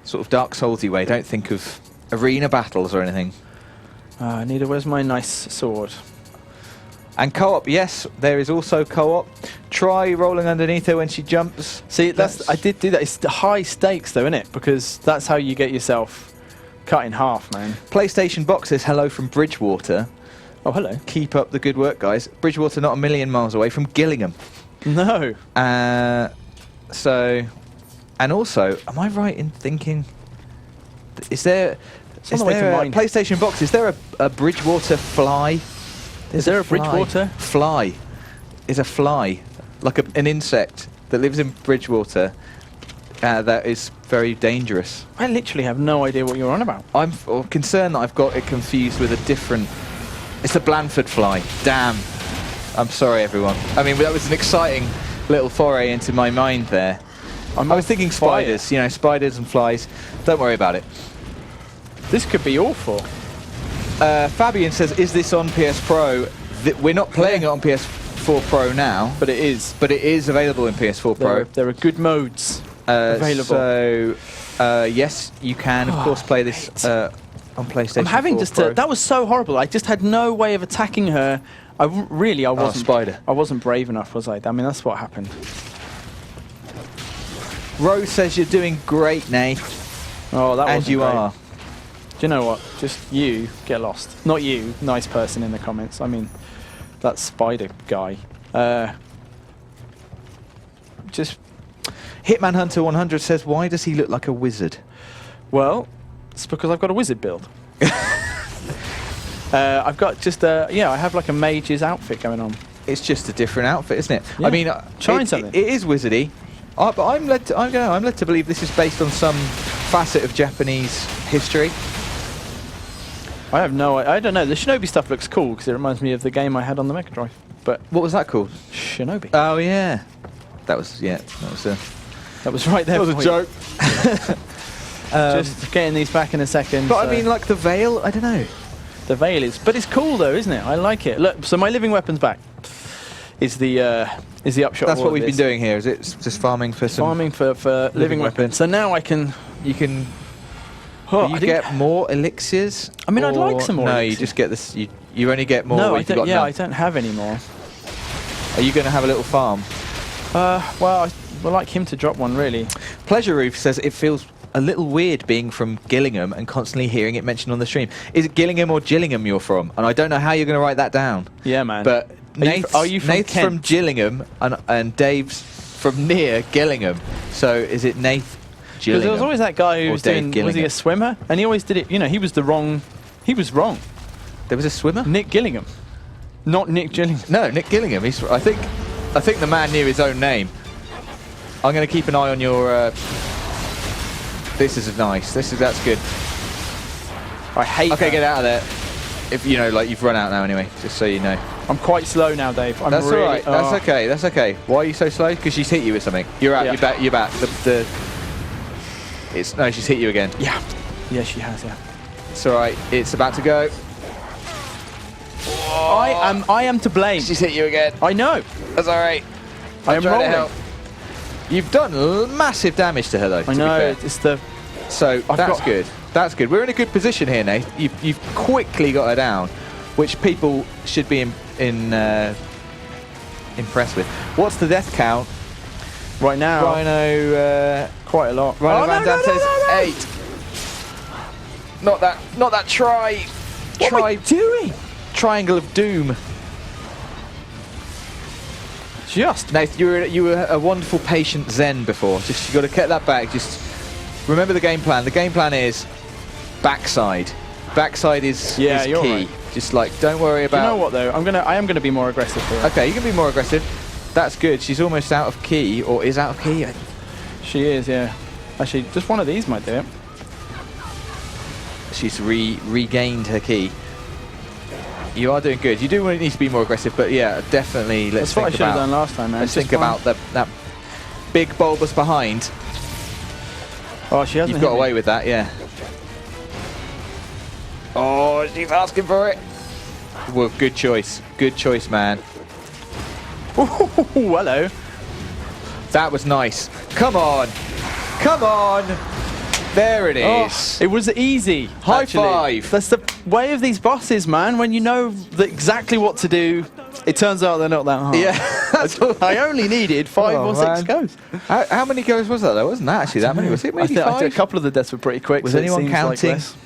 sort of Dark Soulsy way, don't think of arena battles or anything. Nita, where's my nice sword? And co-op, yes, there is also co-op. Try rolling underneath her when she jumps. See, I did do that. It's high stakes, though, isn't it? Because that's how you get yourself cut in half, man. PlayStation Box says hello from Bridgewater. Oh, hello. Keep up the good work, guys. Bridgewater not a million miles away from Gillingham. No. So, and also, am I right in thinking, is there a PlayStation Box, is there a Bridgewater fly? Is there a Bridgewater? Fly. Is a fly, like an insect that lives in Bridgewater that is very dangerous. I literally have no idea what you're on about. I'm concerned that I've got it confused with a different, it's a Blandford fly. Damn. I'm sorry, everyone. I mean, that was an exciting little foray into my mind there. I was thinking spiders, you know, spiders and flies. Don't worry about it. This could be awful. Fabian says, is this on PS Pro? We're not playing it on PS4 Pro now, But it is. but it is available in PS4 Pro. There are good modes available. So, yes, you can, of course, play this on PlayStation I'm having 4 just Pro. to, that was so horrible. I just had no way of attacking her. I wasn't. Spider. I wasn't brave enough, was I? I mean, that's what happened. Rose says you're doing great, Nate. Oh, that was. And you are. Do you know what? Just you get lost. Not you, nice person in the comments. I mean, that spider guy. Just Hitman Hunter 100 says, why does he look like a wizard? well, it's because I've got a wizard build. I've got just I have like a mage's outfit going on. It's just a different outfit, isn't it? Yeah. I mean, Trying something. It is wizardy. But I'm led to believe this is based on some facet of Japanese history. I have no. I don't know. The Shinobi stuff looks cool because it reminds me of the game I had on the Mega Drive. But What was that called? Shinobi. Oh yeah, that was That was right there. That was a joke. Just getting these back in a second. But I mean, like the veil. I don't know. The veil is, but it's cool though, isn't it? I like it. Look, so my living weapon's back. Is the upshot? That's of all what of we've this. been doing here. Is it just farming for some? Farming for living weapons. So now I can. You can. Oh, you get more elixirs. I mean, I'd or- like some more No, elixirs. you just get this. You only get more. No, when I you've don't. got Yeah, none. I don't have any more. Are you going to have a little farm? Well, I would like him to drop one really. Pleasure Roof says it feels a little weird being from Gillingham and constantly hearing it mentioned on the stream. Is it Gillingham or Gillingham you're from? And I don't know how you're going to write that down. Yeah, man. But Are you from Nath's Kent? from Gillingham and Dave's from near Gillingham. So is it Nath Because Gillingham? there was always that guy who or was Dave doing. Was he Gillingham? a swimmer? And he always did it. You know, he was wrong. There was a swimmer? Nick Gillingham, not Nick Gillingham. No, Nick Gillingham. I think the man knew his own name. I'm going to keep an eye on your. This is nice. That's good. I hate. Okay, that. get out of there. If you know, like you've run out now anyway. Just so you know. I'm quite slow now, Dave. I'm That's really, all right. That's okay. That's okay. Why are you so slow? Because she's hit you with something. You're out. Yeah. You're back. No, she's hit you again. Yeah. Yeah, she has. Yeah. It's all right. It's about to go. I am to blame. She's hit you again. I know. That's all right. I am trying to rolling. help. You've done massive damage to her though. I know. It's the. So that's good. That's good. We're in a good position here, Nate. You've quickly got her down, which people should be impressed with. What's the death count? Right now. Rhino. Quite a lot. Rhino Oh, Van no, Dam no, says no, no. 8. Not that What am I doing? triangle of doom. Just. Nath, you were a wonderful patient Zen before. Just you got to get that back. Just remember the game plan. The game plan is backside. Backside is Yeah, is you're key. right. Just like don't worry You about. know what though? I am gonna be more aggressive here. Okay, you can be more aggressive. That's good. She's almost out of key, or is out of key. She is. Yeah. Actually, just one of these might do it. She's regained her key. You are doing good. You do need to be more aggressive, but yeah, definitely. Let's That's what I think should have about. done last time, man. Let's Just think one. about that big bulbous behind. Oh, she hasn't. You've got hit me. away with that, yeah. Oh, she's asking for it. Well, good choice. Good choice, man. Ooh, hello. That was nice. Come on. Come on. There it is. Oh, it was easy. High actually. five. That's the way of these bosses, man. When you know exactly what to do, it turns out they're not that hard. Yeah. That's all. I only needed 5 Oh, or 6 man. goes. How many goes was that, though? Wasn't that actually that many? Was it maybe I 5? think a couple of the deaths were pretty quick. Was so it anyone seems like counting? less.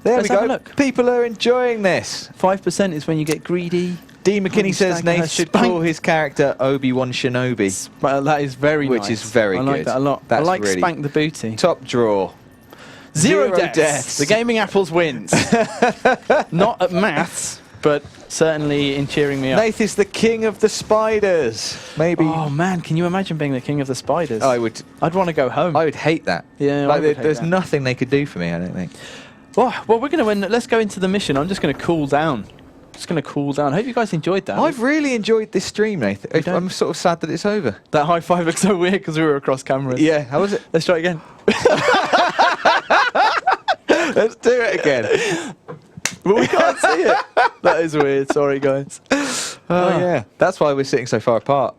There Let's we have a go. look. People are enjoying this. 5% is when you get greedy. D. McKinney says Stagger her Nate should spank. call his character Obi-Wan Shinobi. But that is very Which nice. is very I like good. that a lot. That's I like really- Spank the Booty. Top draw. Zero Zero deaths. deaths. The Gaming Apples wins. Not at maths, but certainly in cheering me up. Nath is the king of the spiders. Maybe. Oh man, can you imagine being the king of the spiders? I would I'd want to go home. I would hate that. Yeah, I like would hate there's that. nothing they could do for me, I don't think. well, we're going to let's go into the mission. I'm just going to cool down. Just going to cool down. I hope you guys enjoyed that. I've really enjoyed this stream, Nath. don't? I'm sort of sad that it's over. That high five looks so weird because we were across cameras. Yeah, how was it? Let's try it again. Let's do it again. But we can't see it. That is weird. Sorry, guys. Oh yeah. That's why we're sitting so far apart.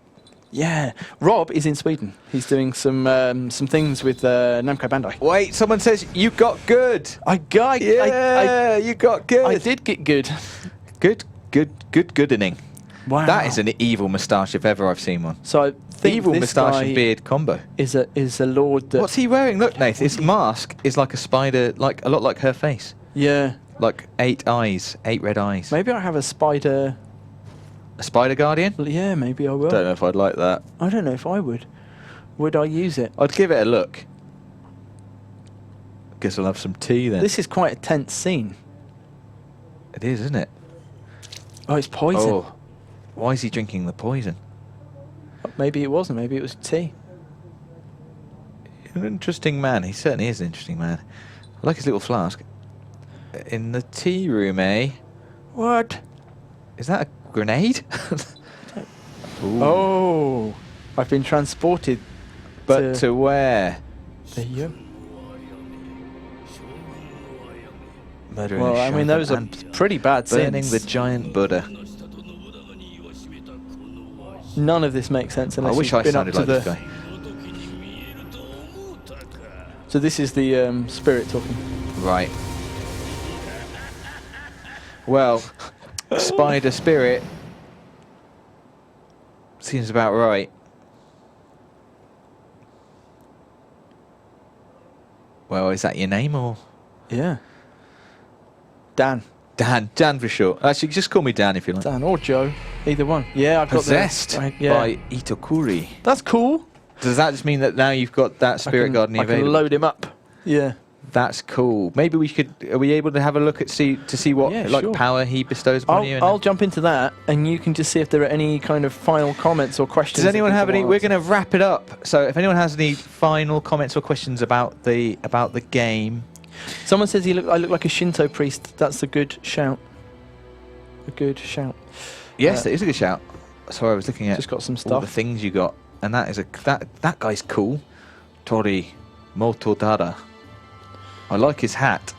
Yeah. Rob is in Sweden. He's doing some things with Namco Bandai. Wait, someone says you got good. Yeah, you got good. I did get good. Goodening. Wow. That is an evil moustache if ever I've seen one. So I think Evil this moustache guy and beard combo. is a lord that. What's he wearing? Look, Nath, his mask is like a spider, like a lot like her face. Yeah. Like 8 eyes, 8 red eyes. Maybe I have a spider. A spider guardian? Yeah, maybe I will. Don't know if I'd like that. I don't know if I would. Would I use it? I'd give it a look. Guess I'll have some tea then. This is quite a tense scene. It is, isn't it? Oh, it's poison. Oh, why is he drinking the poison? Maybe it wasn't. Maybe it was tea. An interesting man. He certainly is an interesting man. I like his little flask. In the tea room, eh? What? Is that a grenade? Ooh. Oh, I've been transported. But to where? There you go. Murdering Well, a I mean, shaman those are and pretty bad burning sins. the giant Buddha. None of this makes sense unless I wish you've I been up sounded to like the. this guy. So this is the spirit talking. Right. Well, spider spirit seems about right. Well, is that your name or? Yeah. Dan. Dan for short. Actually, just call me Dan if you like. Dan or Joe. Either one. Yeah, I've Possessed got the. Yeah. by Itokuri. That's cool. Does that just mean that now you've got that spirit guardian I can available? load him up. Yeah. That's cool. Maybe we could. Are we able to have a look at see what sure. power he bestows upon you? I'll jump into that, and you can just see if there are any kind of final comments or questions. Does anyone have any? people We're want. going to wrap it up. So if anyone has any final comments or questions about the game, Someone says I look like a Shinto priest. That's a good shout. A good shout. yes, it is a good shout. Sorry, I was looking at Just got some all the stuff. things you got, and that is that guy's cool. Tori Motodara. I like his hat.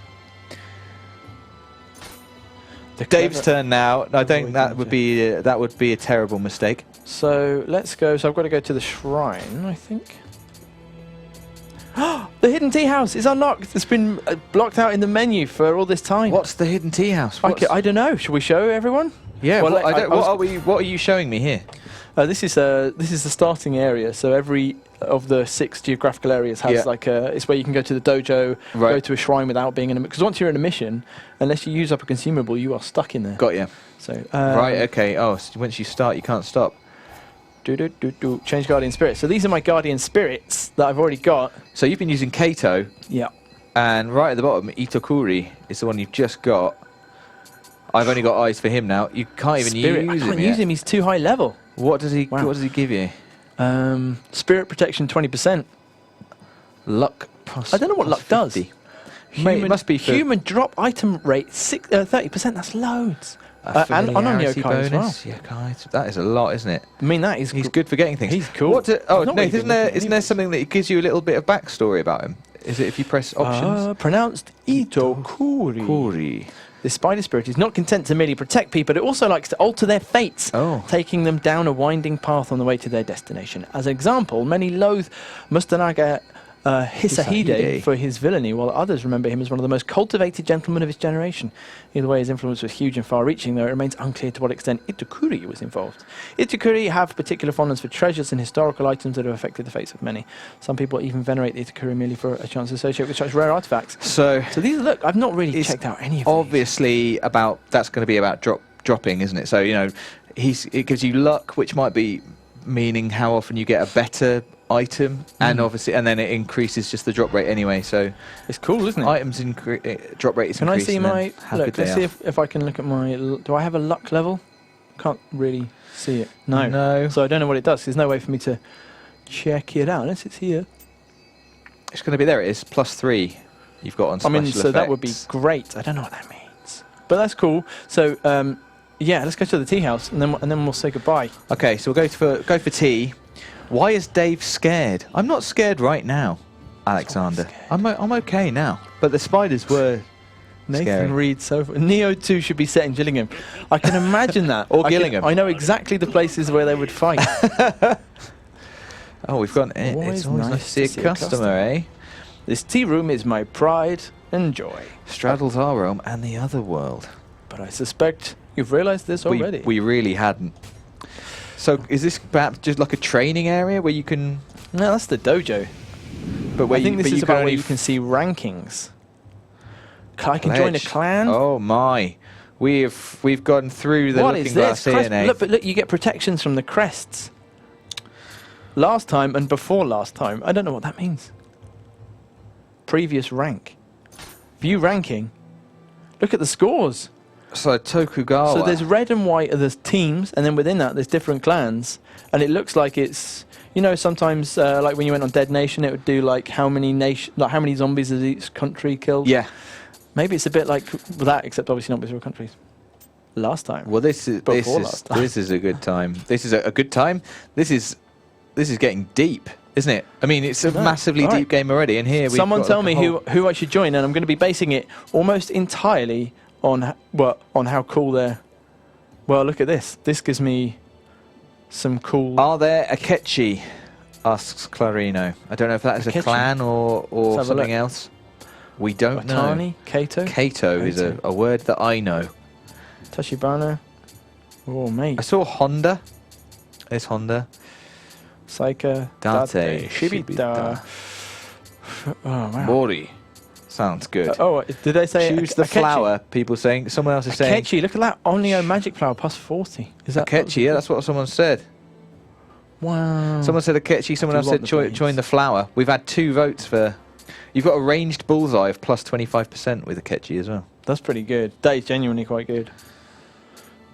Dave's turn now. I think that would be a terrible mistake. So let's go. So I've got to go to the shrine, I think. The hidden tea house is unlocked. It's been blocked out in the menu for all this time. What's the hidden tea house? I don't know. Should we show everyone? Yeah. Well, What are you showing me here? This is the starting area. So every of the 6 geographical areas has it's where you can go to the dojo, go to a shrine without being in a. Because once you're in a mission, unless you use up a consumable, you are stuck in there. Got you. So Right. Okay. Oh, so once you start, you can't stop. Change guardian spirits. So these are my guardian spirits that I've already got. So you've been using Kato, Yeah. and right at the bottom, Itokuri is the one you've just got. I've only got eyes for him now. You can't even Spirit. use I can't him. use him. He's too high level. What does he? Wow. What does he give you? Spirit protection 20%. Luck. Plus, I don't know what plus luck does. 50. Mate, it must be for human drop item rate 30%. That's loads. And on a familiarity yokai as well. bonus. Yokai, that is a lot, isn't it? I mean, that is. He's good for getting things. He's cool. What I've not no, really been looking isn't there something that gives you a little bit of backstory about him? Is it if you press options? Pronounced Itokuri. Kuri. This spider spirit is not content to merely protect people, it also likes to alter their fates, taking them down a winding path on the way to their destination. As an example, many loathe Mustanaga Hisahide for his villainy, while others remember him as one of the most cultivated gentlemen of his generation. Either way, his influence was huge and far-reaching, though it remains unclear to what extent Itokuri was involved. Itokuri have particular fondness for treasures and historical items that have affected the fates of many. Some people even venerate the Itokuri merely for a chance to associate with such rare artifacts. So these, look, I've not really checked out any of these. Obviously, that's going to be about dropping, isn't it? So, it gives you luck, which might be meaning how often you get a better item, and obviously, and then it increases just the drop rate anyway. So it's cool, isn't it? Items drop rate is Can I increasing. see my look? Let's see are. if I can look at my. Do I have a luck level? Can't really see it. No. No. So I don't know what it does. There's no way for me to check it out unless it's here. It's going to be there. It is +3. You've got on special effects. So that would be great. I don't know what that means, but that's cool. So yeah, let's go to the tea house and then we'll say goodbye. Okay, so we'll go for tea. Why is Dave scared? I'm not scared right now, Alexander. I'm okay now. But the spiders were Nathan scary. Reed sofa. Nioh 2 should be set in Gillingham. I can imagine that. Or Gillingham. I know exactly the places where they would fight. Oh, we've got it. It's always nice to see a customer, eh? This tea room is my pride and joy. Straddles our realm and the other world. But I suspect you've realised this already. We really hadn't. So is this perhaps just like a training area where you can... No, that's the dojo. But where I think this is about where only you can see rankings. I can join a clan. Oh my. We've gone through the looking glass here, Nate. Look, but look, you get protections from the crests. Last time and before last time. I don't know what that means. Previous rank. View ranking. Look at the scores. So Tokugawa. So there's red and white are the teams, and then within that there's different clans, and it looks like it's You know, sometimes like when you went on Dead Nation, it would do like how many zombies has each country killed. Yeah. Maybe it's a bit like that, except obviously not with real countries. Last time. Well, this is a good time. This is a good time. This is getting deep, isn't it? I mean, it's a massively deep game already, and here someone tell me who I should join, and I'm going to be basing it almost entirely on how cool they're. Well, look at this. This gives me some cool. Are there Akechi? Asks Clarino. I don't know if that is a clan or something else. We don't know. Kato? Kato is a word that I know. Tachibana. Oh, mate. I saw Honda. There's Honda. Saika. Date. Shibita. Oh, wow. Mori. Sounds good. Did they say choose the flower? People saying. Someone else is saying. Akechi, look at that. Nioh magic flower plus 40. Is that Akechi? Yeah, that's what someone said. Wow. Someone said Akechi. Someone else said join the flower. We've had 2 votes for. You've got a ranged bullseye of plus 25% with Akechi as well. That's pretty good. That is genuinely quite good.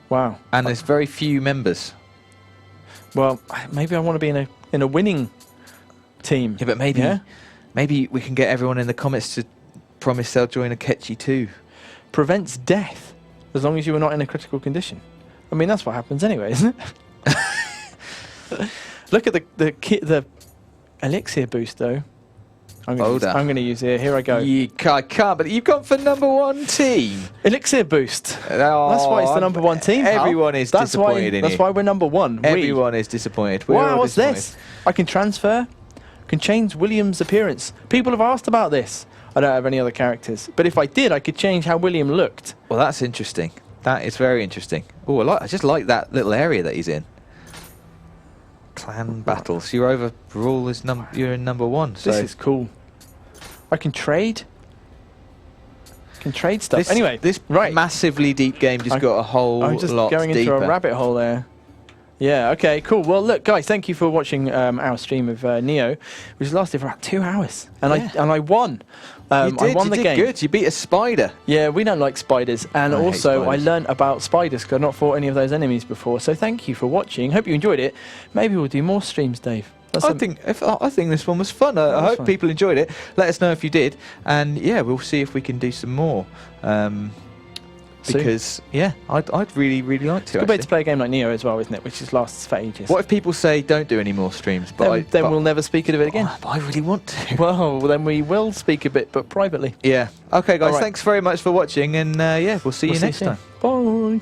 Wow. And there's very few members. Well, maybe I want to be in a winning team. Yeah, but maybe we can get everyone in the comments to promise they'll join Akechi too. Prevents death as long as you are not in a critical condition. I mean, that's what happens anyway, isn't it? Look at the elixir boost though. I'm going to use it. Here I go. I can't, but you've gone for #1 team. Elixir boost. That's why it's the #1 team. Everyone is disappointed in you. That's why we're #1. Everyone is disappointed. Wow, what's this? I can transfer. Can change William's appearance. People have asked about this. I don't have any other characters, but if I did, I could change how William looked. Well, that's interesting. That is very interesting. Oh, I just like that little area that he's in. Clan battles. You're overall you're in #1. So this is cool. I can trade. Stuff. Anyway, this massively deep game just got a whole lot deeper. I'm just going into a rabbit hole there. Yeah, okay, cool. Well, look, guys, thank you for watching our stream of Nioh, which lasted for about 2 hours. And I won. I won the game. Good. You beat a spider. Yeah, we don't like spiders. And also, I learned about spiders because I've not fought any of those enemies before. So thank you for watching. Hope you enjoyed it. Maybe we'll do more streams, Dave. I think this one was fun. I hope people enjoyed it. Let us know if you did. And yeah, we'll see if we can do some more. Because I'd really like to. It's a good way to play a game like Nioh as well, isn't it? Which just lasts for ages. What if people say don't do any more streams? But then we'll never speak of it again. But I really want to. Well, then we will speak a bit, but privately. Yeah. Okay, guys. Thanks very much for watching, and we'll see you next time. Bye.